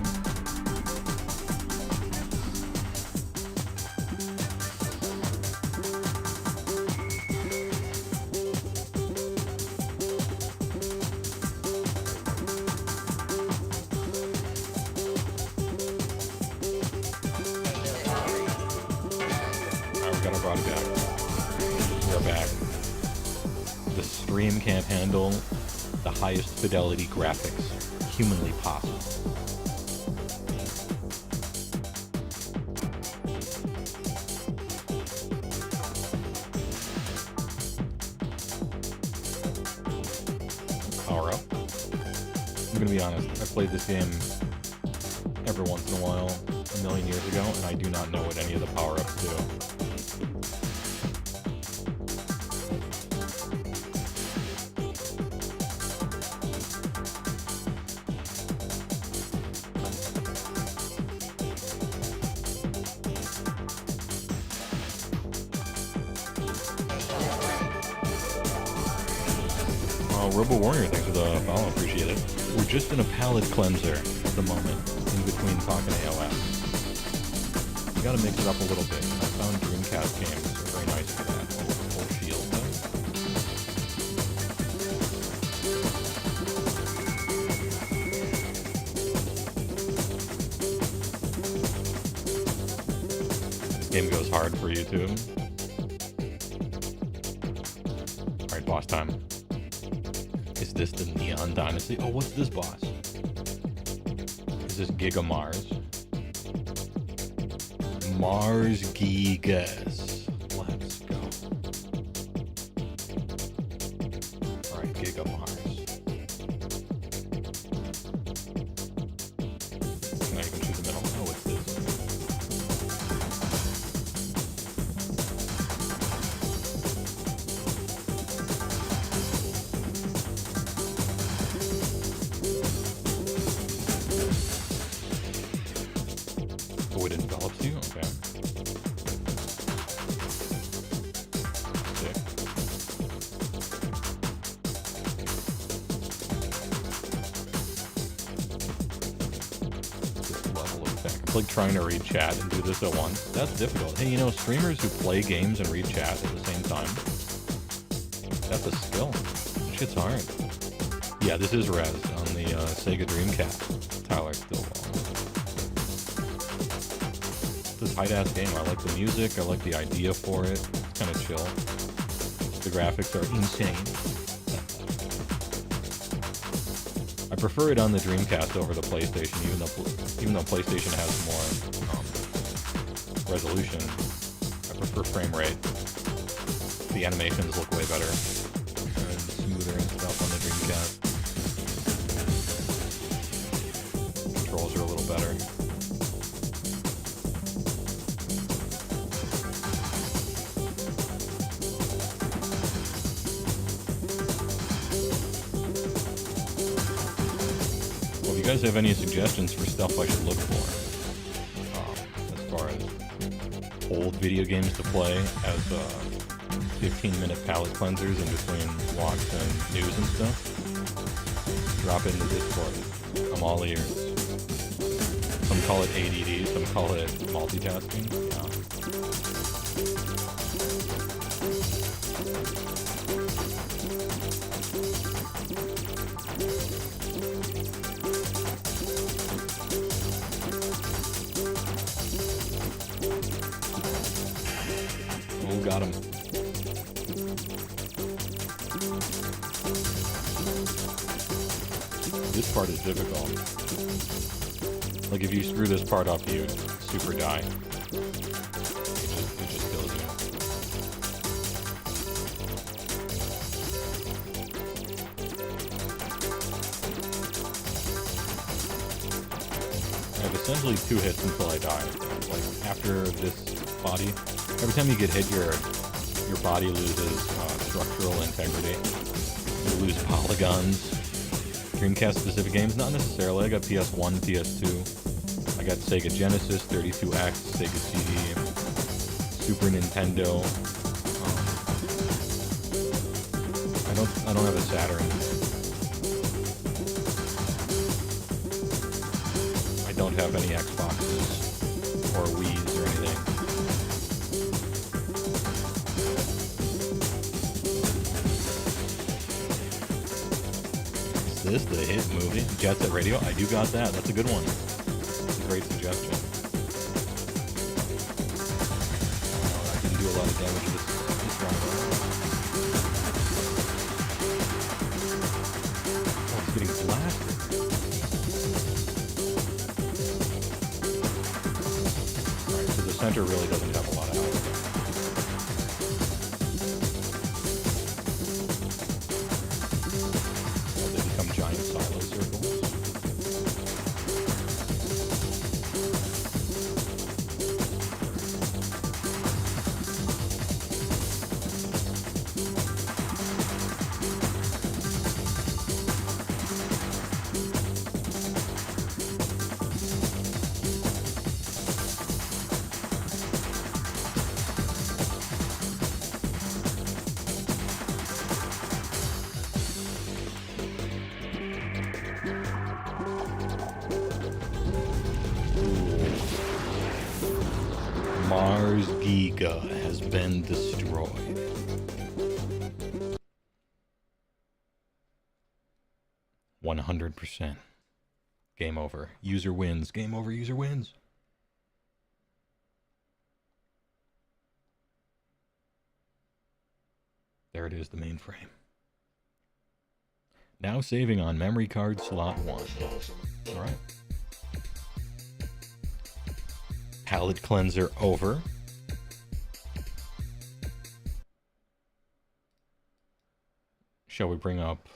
Can't handle the highest fidelity graphics humanly possible. Power up. I'm gonna be honest, I played this game every once in a while, a million years ago, and I do not know what any of the power-ups do. Robo Warrior, thanks for the follow, appreciate it. We're just in a palate cleanser at the moment, in between talking AOS. You gotta mix it up a little bit. I found Dreamcast games are very nice for that. Whole shield thing. This game goes hard for YouTube. Alright, boss time. Is this the Neon Dynasty? Oh, what's this boss? Is this Giga Mars? Mars Gigas. Let's go. Alright, Giga Mars. Now you can shoot the middle. Oh, it's this. Oh, it envelops you? Okay. Sick. This level of tech. It's like trying to read chat and do this at once. That's difficult. Hey, you know, streamers who play games and read chat at the same time, that's a skill. Shit's hard. Yeah, this is Rez on the Sega Dreamcast. Tyler Stillwell. This tight-ass game. I like the music. I like the idea for it. It's kind of chill. The graphics are insane. I prefer it on the Dreamcast over the PlayStation, even though PlayStation has more resolution. I prefer frame rate. The animations look way better and smoother and stuff on the Dreamcast. Controls are a little better. you guys have any suggestions for stuff I should look for? As far as old video games to play as 15-minute palate cleansers in between walks and news and stuff, drop into Discord. I'm all ears. Some call it ADD, some call it multitasking. Yeah. Oh, got him. This part is difficult. Like, if you screw this part up, you super die. It just kills you. I have essentially 2 hits until I die. Like, after this body, every time you get hit, your body loses structural integrity. You lose polygons. Dreamcast specific games? Not necessarily. I got PS1, PS2. I got Sega Genesis, 32X, Sega CD, Super Nintendo. I don't have a Saturn. I don't have any Xboxes or Wii's or anything. Is this the hit movie? Jet Set Radio? I do got that. That's a good one. That's a great suggestion. I didn't do a lot of damage this round. Oh, it's getting blasted. Alright, so the center really doesn't have a lot of health. They become giant silo circles. Mars Giga has been destroyed. %. Game over. User wins. Game over. User wins. There it is, the mainframe. Now saving on memory card slot 1. Alright. Palette cleanser over. Shall we bring up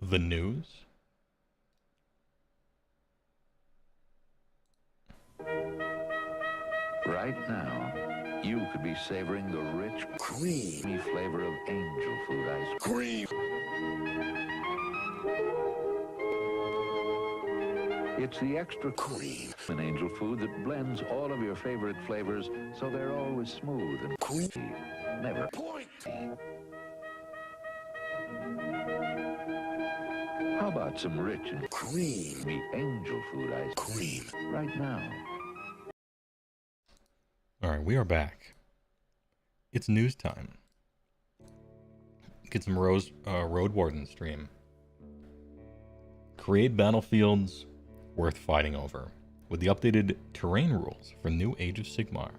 the news? Right now, you could be savoring the rich, creamy flavor of angel food ice cream. It's the extra cream in angel food that blends all of your favorite flavors so they're always smooth and creamy, never pointy. How about some rich and creamy angel food ice cream right now? Alright, we are back. It's news time. Get some Road Warden stream. Create battlefields worth fighting over with the updated terrain rules for new Age of Sigmar.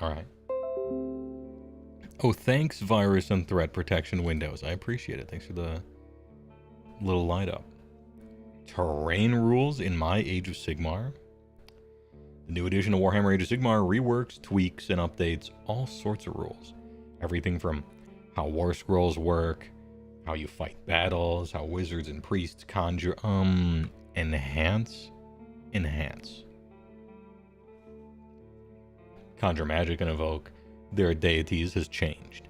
Alright. Oh, thanks, Virus and Threat Protection Windows. I appreciate it. Thanks for the little light up. Terrain rules in my Age of Sigmar. The new edition of Warhammer Age of Sigmar reworks, tweaks, and updates all sorts of rules. Everything from how war scrolls work, how you fight battles, how wizards and priests conjure, enhance. Conjure magic and evoke their deities has changed.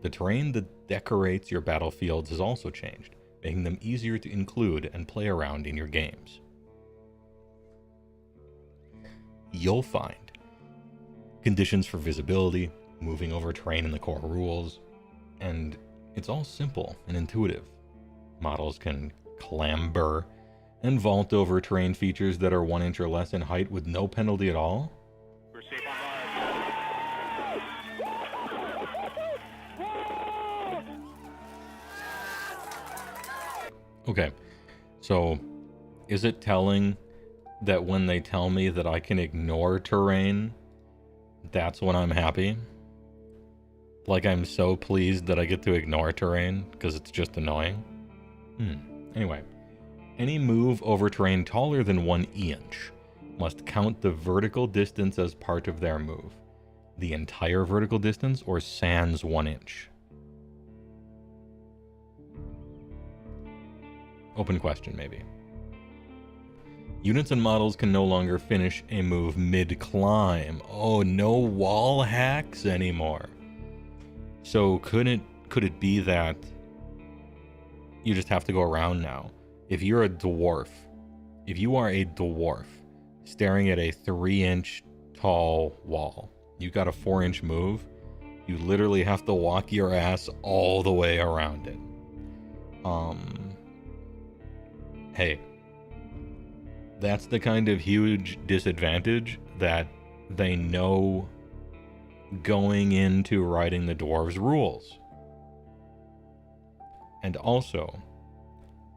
The terrain that decorates your battlefields has also changed. making them easier to include and play around in your games. You'll find conditions for visibility, moving over terrain in the core rules, and it's all simple and intuitive. Models can clamber and vault over terrain features that are 1 inch or less in height with no penalty at all. Okay, so is it telling that when they tell me that I can ignore terrain, that's when I'm happy? Like I'm so pleased that I get to ignore terrain because it's just annoying? Anyway, any move over terrain taller than 1 inch must count the vertical distance as part of their move. The entire vertical distance or sans 1 inch? Open question, maybe. Units and models can no longer finish a move mid-climb. Oh, no wall hacks anymore. So could it be that you just have to go around now? If you're a dwarf, if you are a dwarf staring at a 3 inch tall wall, you got a 4 inch move, you literally have to walk your ass all the way around it. Hey, that's the kind of huge disadvantage that they know going into writing the dwarves' rules. And also,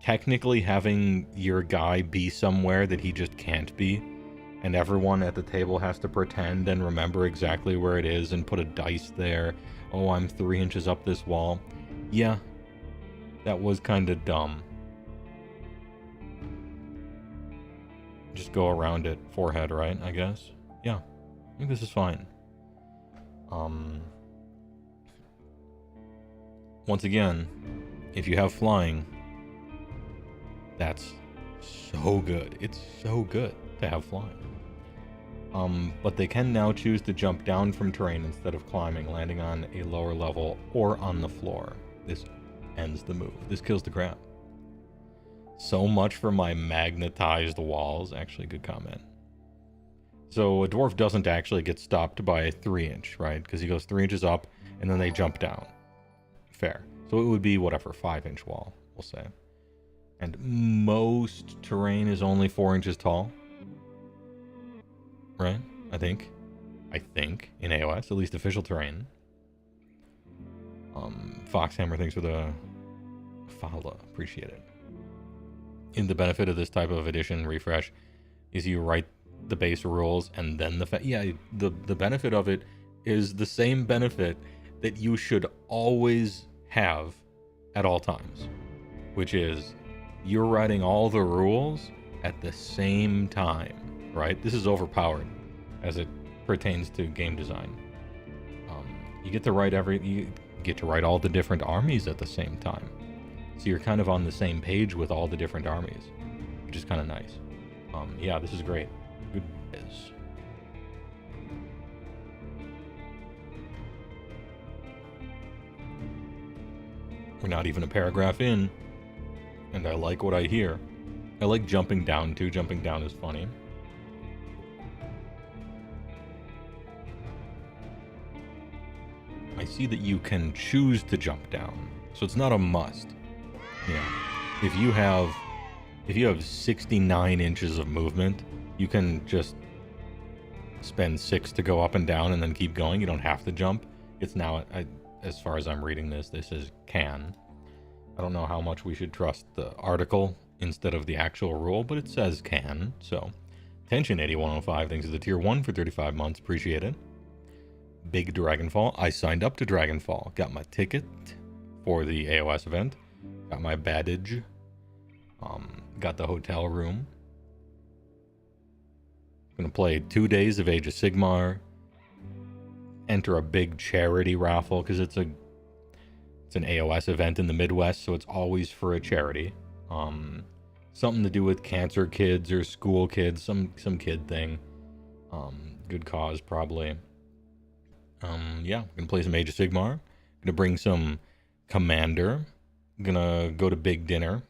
technically having your guy be somewhere that he just can't be, and everyone at the table has to pretend and remember exactly where it is and put a dice there. Oh, I'm 3 inches up this wall. Yeah, that was kind of dumb. Just go around it, forehead, right, I guess? Yeah, I think this is fine. Once again, if you have flying, that's so good. It's so good to have flying. But they can now choose to jump down from terrain instead of climbing, landing on a lower level or on the floor. This ends the move. This kills the grab. So much for my magnetized walls. Actually, good comment. So a dwarf doesn't actually get stopped by a 3 inch, right? Because he goes 3 inches up and then they jump down. Fair. So it would be whatever, 5 inch wall, we'll say. And most terrain is only 4 inches tall. Right? I think in AOS, at least official terrain. Foxhammer, thanks for the follow. Appreciate it. In the benefit of this type of edition refresh is you write the base rules and then the benefit of it is the same benefit that you should always have at all times, which is you're writing all the rules at the same time, right? This is overpowered as it pertains to game design. You get to write all the different armies at the same time. So you're kind of on the same page with all the different armies, which is kind of nice. Yeah, this is great. Good biz. We're not even a paragraph in, and I like what I hear. I like jumping down too. Jumping down is funny. I see that you can choose to jump down, so it's not a must. Yeah, if you have 69 inches of movement, you can just spend 6 to go up and down and then keep going. You don't have to jump. It's now, as far as I'm reading this is can. I don't know how much we should trust the article instead of the actual rule, but it says can. So, Tension 8105, thanks to the tier 1 for 35 months. Appreciate it. Big Dragonfall. I signed up to Dragonfall. Got my ticket for the AOS event. Got my badge. Got the hotel room. Gonna play 2 days of Age of Sigmar. Enter a big charity raffle because it's an AOS event in the Midwest, so it's always for a charity. Something to do with cancer kids or school kids, some kid thing. Good cause probably. Yeah, gonna play some Age of Sigmar. Gonna bring some Commander. Gonna go to big dinner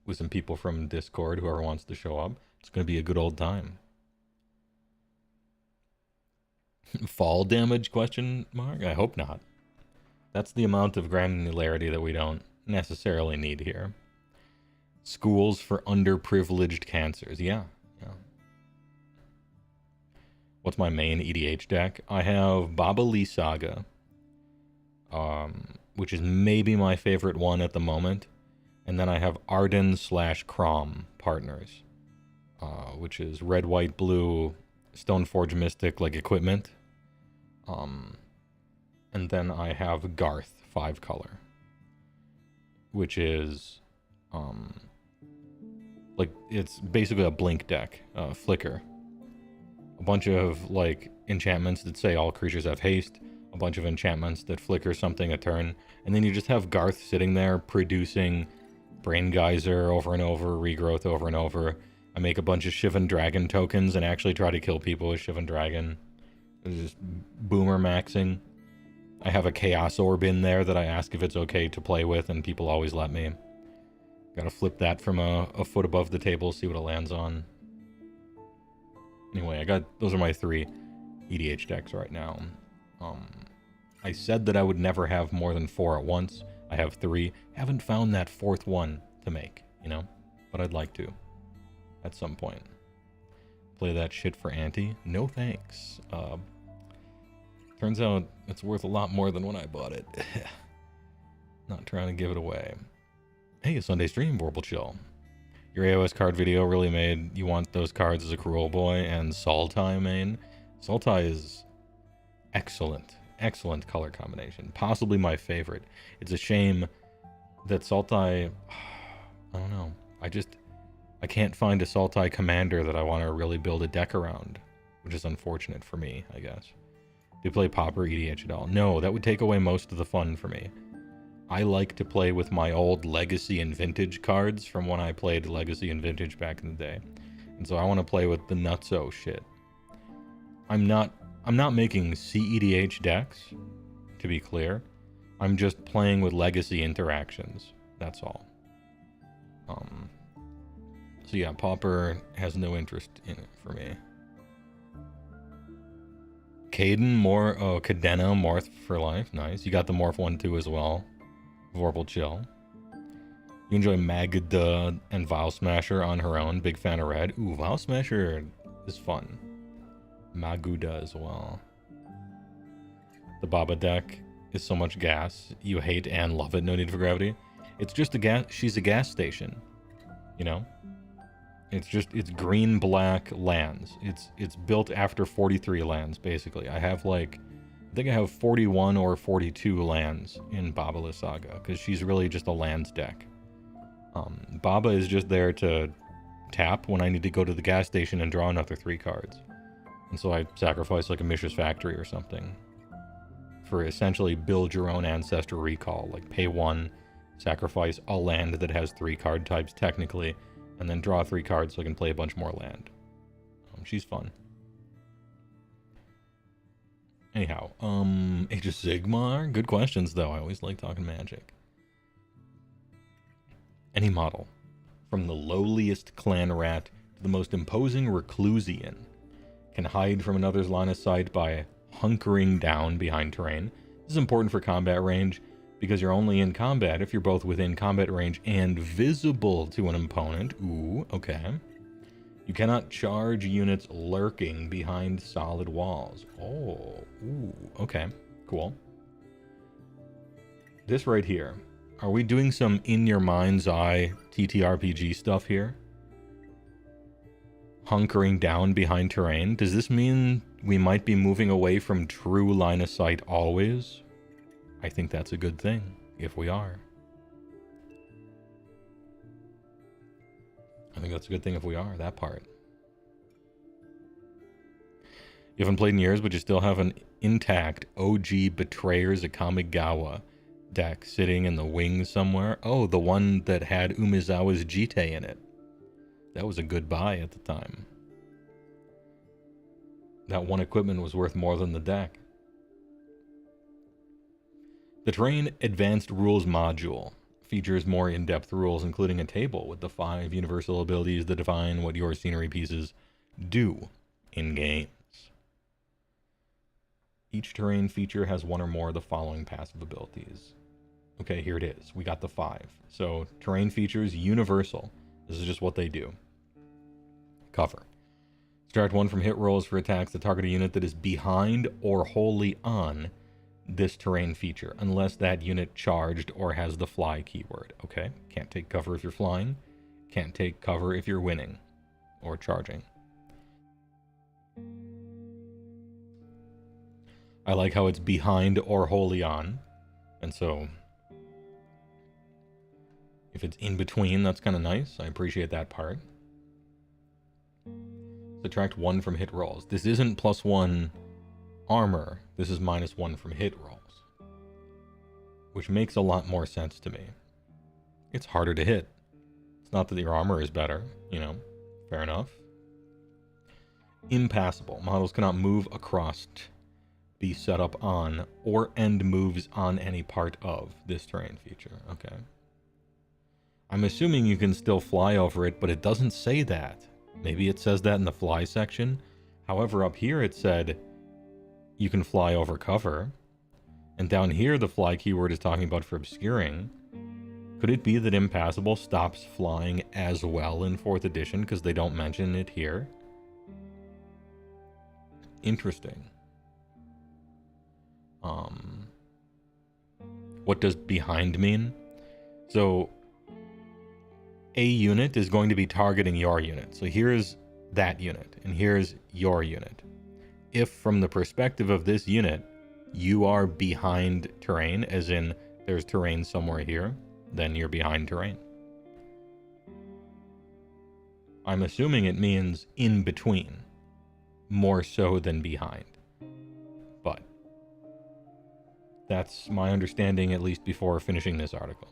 with some people from Discord, whoever wants to show up. It's gonna be a good old time. Fall damage, question mark? I hope not. That's the amount of granularity that we don't necessarily need here. Schools for underprivileged cancers. Yeah. What's my main EDH deck? I have Baba Lee Saga, which is maybe my favorite one at the moment. And then I have Arden / Crom partners, which is red, white, blue, Stoneforge Mystic like equipment. And then I have Garth 5 color, which is like it's basically a blink deck, flicker. A bunch of like enchantments that say all creatures have haste, a bunch of enchantments that flicker something a turn, and then you just have Garth sitting there producing Brain Geyser over and over, Regrowth over and over. I make a bunch of Shivan Dragon tokens and actually try to kill people with Shivan Dragon. It's just boomer maxing. I have a Chaos Orb in there that I ask if it's okay to play with, and people always let me. Gotta flip that from a foot above the table, see what it lands on. Anyway, those are my 3 EDH decks right now. I said that I would never have more than 4 at once. I have 3. Haven't found that 4th one to make, you know? But I'd like to. At some point. Play that shit for Auntie? No thanks. Turns out it's worth a lot more than when I bought it. Not trying to give it away. Hey, a Sunday stream, Vorpal Chill. Your AOS card video really made you want those cards as a Cruel Boy and Sultai main. Sultai is excellent. Excellent color combination. Possibly my favorite. It's a shame that Sultai... I don't know. I can't find a Sultai commander that I want to really build a deck around. Which is unfortunate for me, I guess. Do you play Pauper EDH at all? No, that would take away most of the fun for me. I like to play with my old Legacy and Vintage cards from when I played Legacy and Vintage back in the day. And so I want to play with the nutso shit. I'm not making CEDH decks, to be clear. I'm just playing with Legacy interactions. That's all. So yeah, Pauper has no interest in it for me. Caden, Cadena, Morph for life. Nice. You got the Morph one too as well. Vorpal Chill. You enjoy Magda and Vile Smasher on her own. Big fan of red. Ooh, Vile Smasher is fun. Maguda as well. The Baba deck is so much gas. You hate and love it. No Need for Gravity. It's just a gas. She's a gas station. You know? It's green black lands. It's built after 43 lands basically. I think I have 41 or 42 lands in Baba Saga because she's really just a lands deck. Baba is just there to tap when I need to go to the gas station and draw another 3 cards. And so I sacrifice like a Mishra's Factory or something for essentially build your own Ancestor Recall. Like pay 1, sacrifice a land that has 3 card types technically, and then draw 3 cards so I can play a bunch more land. She's fun. Anyhow, Age of Sigmar? Good questions, though. I always like talking Magic. Any model, from the lowliest clan rat to the most imposing Reclusian, can hide from another's line of sight by hunkering down behind terrain. This is important for combat range, because you're only in combat if you're both within combat range and visible to an opponent. Ooh, okay. You cannot charge units lurking behind solid walls. Oh, ooh, okay, cool. This right here. Are we doing some in your mind's eye TTRPG stuff here? Hunkering down behind terrain. Does this mean we might be moving away from true line of sight always? I think that's a good thing, if we are. I think that's a good thing if we are, that part. You haven't played in years, but you still have an intact OG Betrayers of Kamigawa deck sitting in the wings somewhere. Oh, the one that had Umezawa's Jite in it. That was a good buy at the time. That one equipment was worth more than the deck. The Terrain Advanced Rules module features more in-depth rules, including a table with the 5 universal abilities that define what your scenery pieces do in games. Each terrain feature has one or more of the following passive abilities. Okay, here it is. We got the 5. So, terrain features, universal. This is just what they do. Cover. Subtract 1 from hit rolls for attacks that target a unit that is behind or wholly on this terrain feature, unless that unit charged or has the fly keyword. Okay, can't take cover if you're flying. Can't take cover if you're winning or charging. I like how it's behind or wholly on. And so, if it's in between, that's kind of nice. I appreciate that part. Subtract 1 from hit rolls. This isn't +1 armor. This is -1 from hit rolls, which makes a lot more sense to me. It's harder to hit. It's not that your armor is better, you know, fair enough. Impassable. Models cannot move across, be set up on, or end moves on any part of this terrain feature. Okay. I'm assuming you can still fly over it, but it doesn't say that. Maybe it says that in the fly section. However, up here it said you can fly over cover. And down here, the fly keyword is talking about for obscuring. Could it be that impassable stops flying as well in 4th edition because they don't mention it here? Interesting. What does behind mean? So, a unit is going to be targeting your unit. So here's that unit, and here's your unit. If from the perspective of this unit, you are behind terrain, as in there's terrain somewhere here, then you're behind terrain. I'm assuming it means in between, more so than behind. But that's my understanding, at least before finishing this article.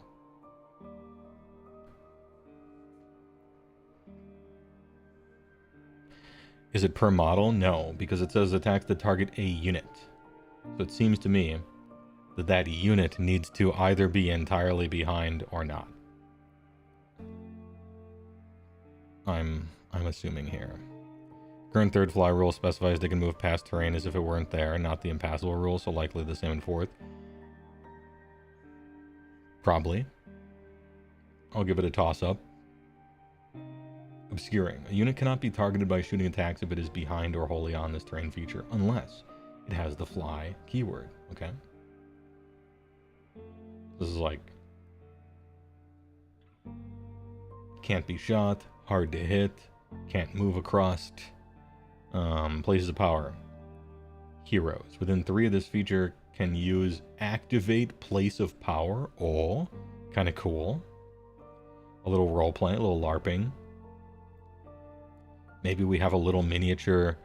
Is it per model? No, because it says attacks that target a unit. So it seems to me that that unit needs to either be entirely behind or not. I'm assuming here. Current 3rd fly rule specifies they can move past terrain as if it weren't there, not the impassable rule, so likely the same in 4th. Probably. I'll give it a toss-up. Obscuring. A unit cannot be targeted by shooting attacks if it is behind or wholly on this terrain feature, unless it has the fly keyword. Okay? This is like... can't be shot, hard to hit, can't move across. Places of power. Heroes. Within 3 of this feature can use activate place of power. Oh, kind of cool. A little roleplay, a little LARPing. Maybe we have a little miniature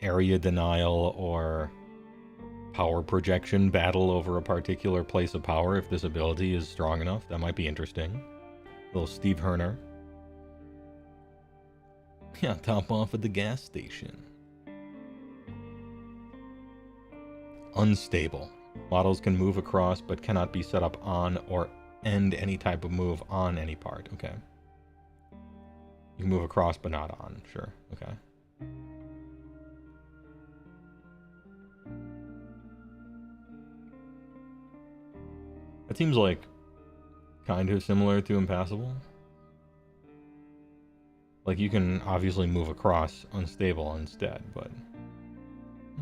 area denial or power projection battle over a particular place of power if this ability is strong enough. That might be interesting. A little Steve Herner. Yeah, top off at the gas station. Unstable. Models can move across but cannot be set up on or end any type of move on any part. Okay. You can move across but not on. Sure. Okay. That seems like kind of similar to impassable. Like, you can obviously move across unstable instead, but...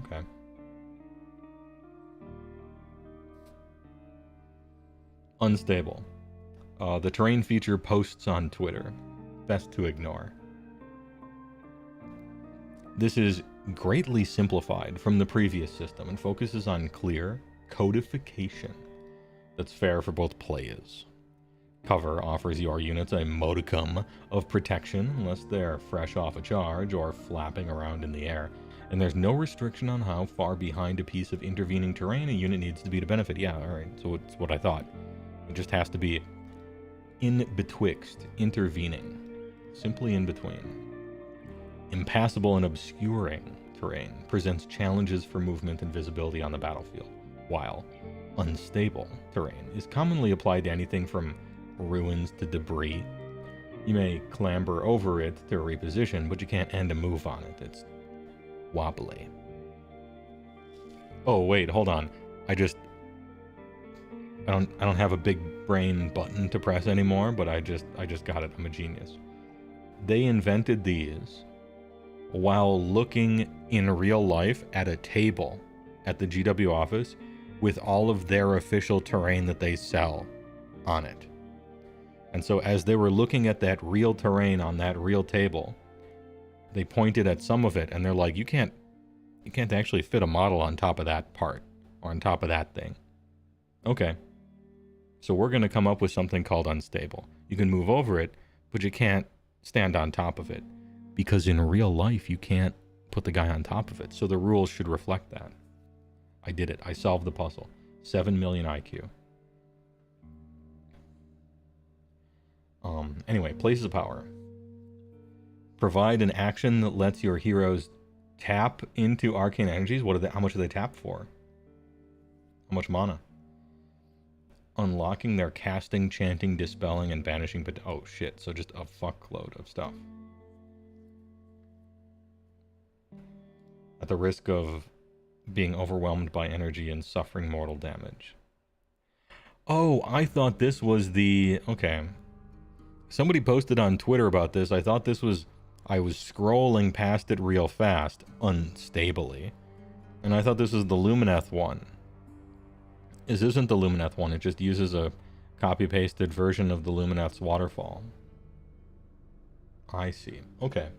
okay. Unstable. The terrain feature posts on Twitter. Best to ignore. This is greatly simplified from the previous system and focuses on clear codification that's fair for both players. Cover offers your units a modicum of protection unless they're fresh off a charge or flapping around in the air, and there's no restriction on how far behind a piece of intervening terrain a unit needs to be to benefit. Yeah, alright, so it's what I thought. It just has to be in betwixt, intervening, simply in between. Impassable and obscuring terrain presents challenges for movement and visibility on the battlefield, while unstable terrain is commonly applied to anything from ruins to debris. You may clamber over it to reposition, but you can't end a move on it. It's wobbly. Oh wait, hold on. I don't have a big brain button to press anymore, but I just got it. I'm a genius. They invented these while looking in real life at a table at the GW office with all of their official terrain that they sell on it. And so as they were looking at that real terrain on that real table, they pointed at some of it and they're like, you can't actually fit a model on top of that part or on top of that thing. Okay. So we're going to come up with something called unstable. You can move over it, but you can't stand on top of it, because in real life you can't put the guy on top of it. So the rules should reflect that. I did it. I solved the puzzle. 7 million IQ. Anyway, places of power. Provide an action that lets your heroes tap into arcane energies. How much do they tap for? How much mana? Unlocking their casting, chanting, dispelling, and banishing. But oh shit! So just a fuckload of stuff. At the risk of being overwhelmed by energy and suffering mortal damage. Oh, I thought this was the... Okay. Somebody posted on Twitter about this. I thought this was... I was scrolling past it real fast, unstably. And I thought this was the Lumineth one. This isn't the Lumineth one. It just uses a copy-pasted version of the Lumineth's waterfall. I see. Okay.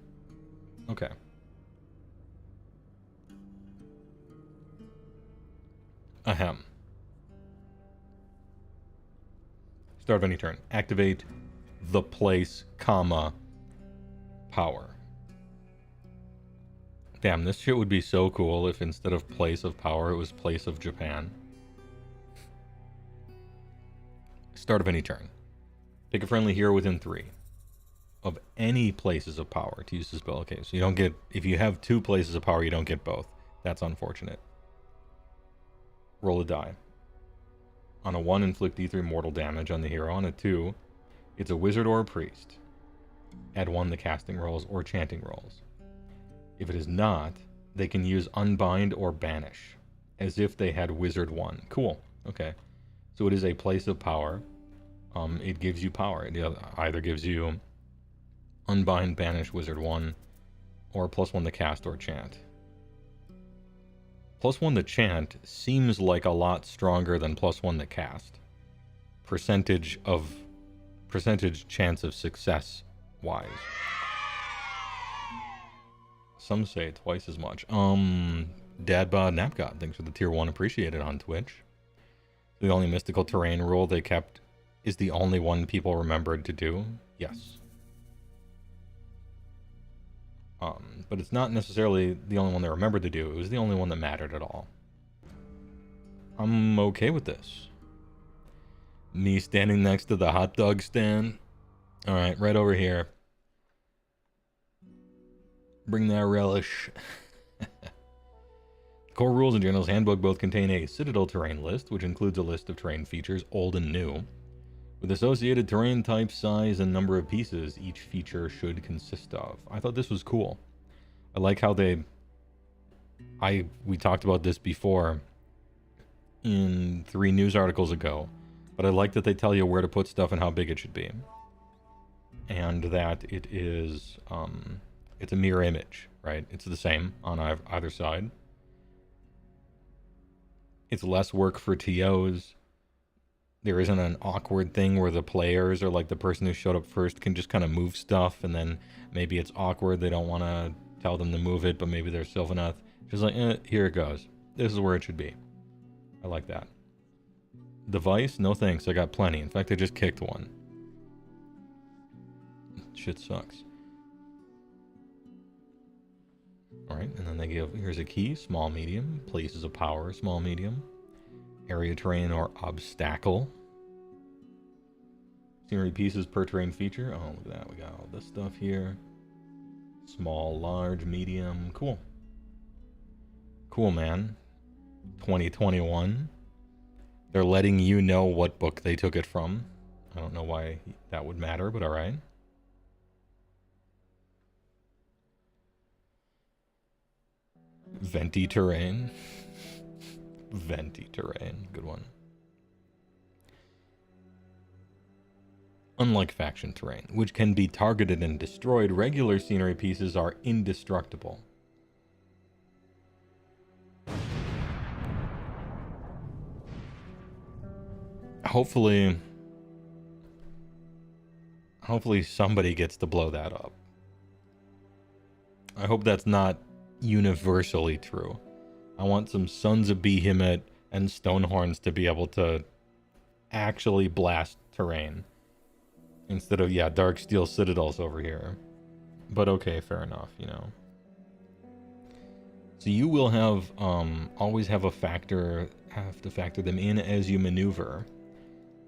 Okay. Ahem. Start of any turn. Activate the place, comma, power. Damn, this shit would be so cool if instead of place of power, it was place of Japan. Start of any turn. Pick a friendly hero within 3 of any places of power to use the spell. Okay, so you don't get... If you have 2 places of power, you don't get both. That's unfortunate. Roll a die. On a 1, inflict D3 mortal damage on the hero. On a 2, it's a wizard or a priest. Add 1 to casting rolls or chanting rolls. If it is not, they can use unbind or banish, as if they had wizard 1. Cool. Okay. So it is a place of power. It gives you power. It either gives you unbind, banish, wizard 1, or +1 to cast or chant. +1 to chant seems like a lot stronger than +1 to cast. Percentage chance of success wise. Some say twice as much. Dadbod Napgod, thanks for the tier 1, appreciated on Twitch. The only mystical terrain rule they kept is the only one people remembered to do. Yes. But it's not necessarily the only one they remembered to do. It was the only one that mattered at all. I'm okay with this. Me standing next to the hot dog stand. Alright, right over here. Bring that relish. Core Rules and General's Handbook both contain a Citadel terrain list, which includes a list of terrain features, old and new, with associated terrain type, size, and number of pieces each feature should consist of. I thought this was cool. I like how we talked about this before in 3 news articles ago, but I like that they tell you where to put stuff and how big it should be. And that it is, it's a mirror image, right? It's the same on either side. It's less work for TOs. There isn't an awkward thing where the players or like the person who showed up first can just kind of move stuff, and then maybe it's awkward. They don't want to tell them to move it, but maybe they're Sylvaneth. Just like, here it goes. This is where it should be. I like that. Device? No thanks. I got plenty. In fact, I just kicked one. Shit sucks. Alright, and then they give, here's a key, small, medium. Places of power, small, medium. Area terrain or obstacle. Scenery pieces per terrain feature. Oh, look at that. We got all this stuff here. Small, large, medium. Cool. Cool, man. 2021. They're letting you know what book they took it from. I don't know why that would matter, but alright. Venti terrain. Venti terrain. Good one. Unlike faction terrain, which can be targeted and destroyed, regular scenery pieces are indestructible. Hopefully somebody gets to blow that up. I hope that's not universally true. I want some Sons of Behemoth and Stonehorns to be able to actually blast terrain. Instead of, yeah, Dark Steel Citadels over here. But okay, fair enough, you know. So you will have, always have to factor them in as you maneuver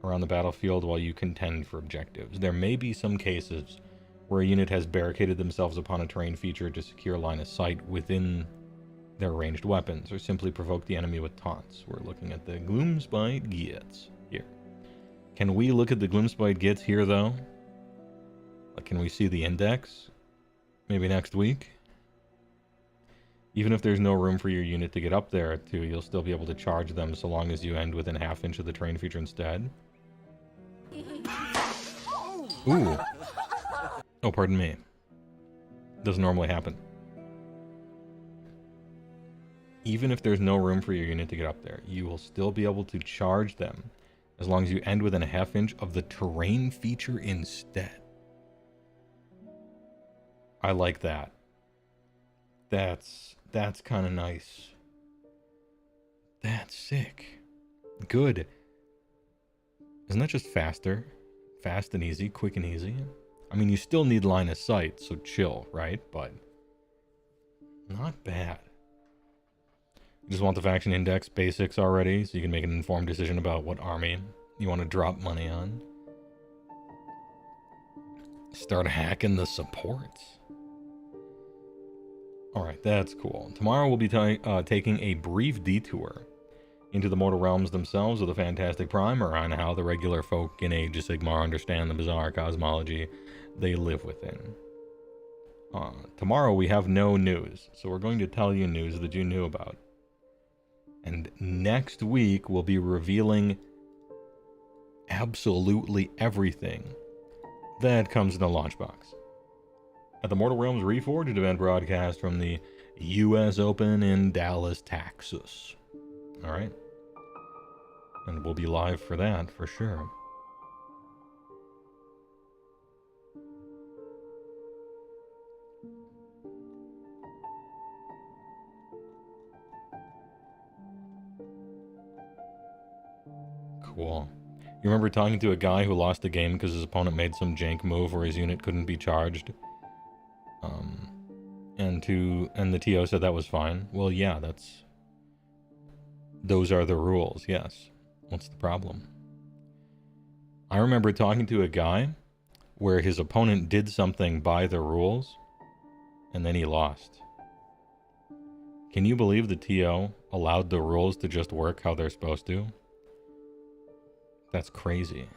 around the battlefield while you contend for objectives. There may be some cases where a unit has barricaded themselves upon a terrain feature to secure line of sight within their ranged weapons, or simply provoke the enemy with taunts. We're looking at the Gloomspite Gits here. Can we look at the Gloomspite Gits here, though? Like, can we see the index? Maybe next week? Even if there's no room for your unit to get up there, too, you'll still be able to charge them so long as you end within a ½ inch of the terrain feature instead. Ooh. Oh, pardon me. Doesn't normally happen. Even if there's no room for your unit to get up there, you will still be able to charge them as long as you end within a ½ inch of the terrain feature instead. I like that. That's kind of nice. That's sick. Good. Isn't that just faster? Fast and easy, quick and easy? I mean, you still need line of sight, so chill, right? But not bad. You just want the faction index basics already, so you can make an informed decision about what army you want to drop money on. Start hacking the supports. Alright, that's cool. Tomorrow we'll be taking a brief detour into the mortal realms themselves with a fantastic primer on how the regular folk in Age of Sigmar understand the bizarre cosmology they live within. Tomorrow we have no news, so we're going to tell you news that you knew about. And next week we'll be revealing absolutely everything that comes in the launch box at the Mortal Realms Reforged event broadcast from the U.S. Open in Dallas, Texas. Alright. And we'll be live for that, for sure. Cool. You remember talking to a guy who lost a game because his opponent made some jank move where his unit couldn't be charged? And the TO said that was fine. Well, yeah, those are the rules, yes. What's the problem? I remember talking to a guy where his opponent did something by the rules, and then he lost. Can you believe the TO allowed the rules to just work how they're supposed to? That's crazy.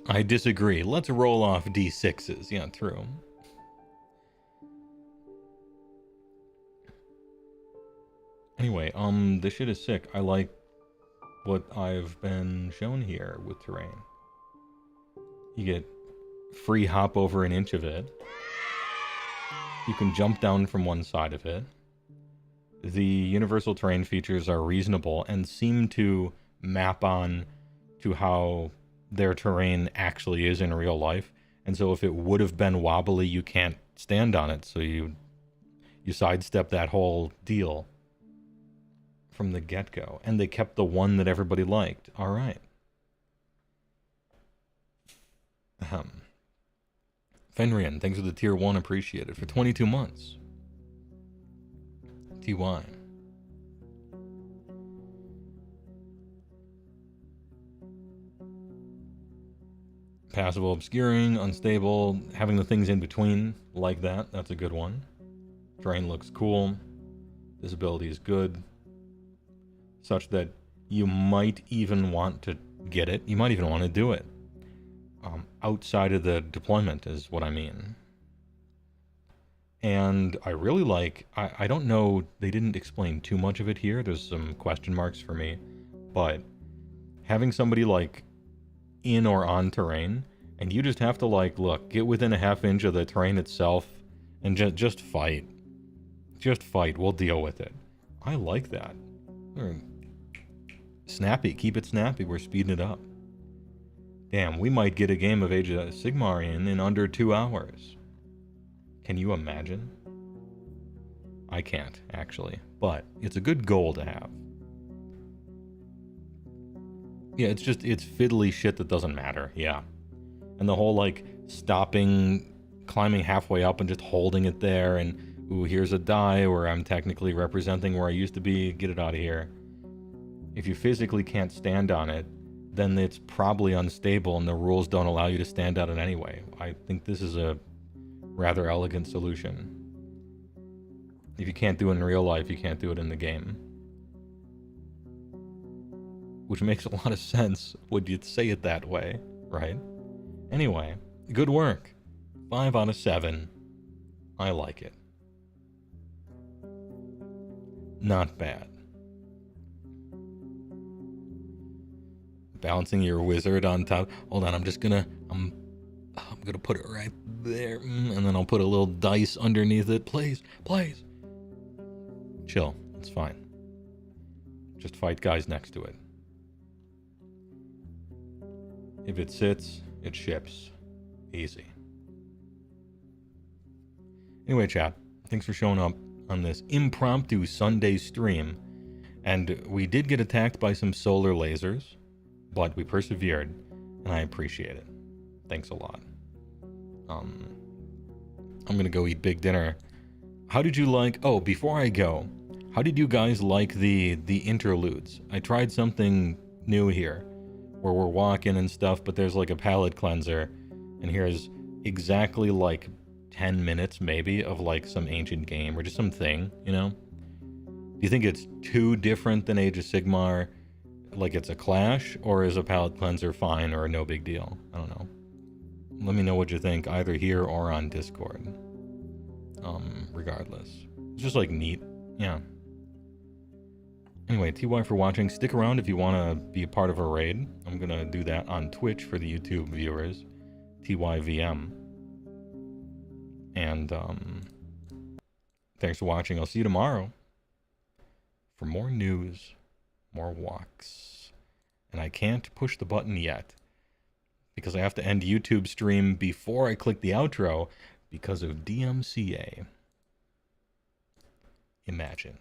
I disagree. Let's roll off D6s. Yeah, true. Anyway, this shit is sick. I like what I've been shown here with terrain. You get free hop over an inch of it. You can jump down from one side of it. The universal terrain features are reasonable and seem to map on to how their terrain actually is in real life. And so if it would have been wobbly, you can't stand on it. So you sidestep that whole deal from the get-go. And they kept the one that everybody liked. All right. Fenrian, thanks for the tier 1, appreciated. For 22 months. TY. Passable obscuring, unstable, having the things in between like that. That's a good one. Terrain looks cool. Visibility is good. Such that you might even want to get it. You might even want to do it. Outside of the deployment is what I mean. And I really like, I don't know, they didn't explain too much of it here. There's some question marks for me. But having somebody like in or on terrain, and you just have to like, look, get within a half inch of the terrain itself and just fight. Just fight. We'll deal with it. I like that. Snappy. Keep it snappy. We're speeding it up. Damn, we might get a game of Age of Sigmar in under 2 hours. Can you imagine? I can't, actually. But it's a good goal to have. Yeah, it's fiddly shit that doesn't matter, yeah. And the whole, like, stopping, climbing halfway up and just holding it there, and, ooh, here's a die where I'm technically representing where I used to be, get it out of here. If you physically can't stand on it, then it's probably unstable and the rules don't allow you to stand on it anyway. I think this is a rather elegant solution. If you can't do it in real life, you can't do it in the game. Which makes a lot of sense when you say it that way, right? Anyway, good work. 5 out of 7. I like it. Not bad. Balancing your wizard on top. Hold on, I'm gonna put it right there, and then I'll put a little dice underneath it. Please. Chill, it's fine. Just fight guys next to it. If it sits, it ships. Easy. Anyway, chat, thanks for showing up on this impromptu Sunday stream. And we did get attacked by some solar lasers, but we persevered, and I appreciate it. Thanks a lot. I'm gonna go eat big dinner. How did you like... Oh, before I go, how did you guys like the interludes? I tried something new here, where we're walking and stuff, but there's like a palate cleanser, and here's exactly like 10 minutes maybe of like some ancient game or just something, you know? Do you think it's too different than Age of Sigmar? Like it's a clash, or is a palate cleanser fine or no big deal? I don't know. Let me know what you think, either here or on Discord. Regardless. It's just like neat. Yeah. Anyway, TY for watching. Stick around if you want to be a part of a raid. I'm going to do that on Twitch for the YouTube viewers. TYVM. And thanks for watching. I'll see you tomorrow for more news, more walks. And I can't push the button yet because I have to end YouTube stream before I click the outro because of DMCA. Imagine.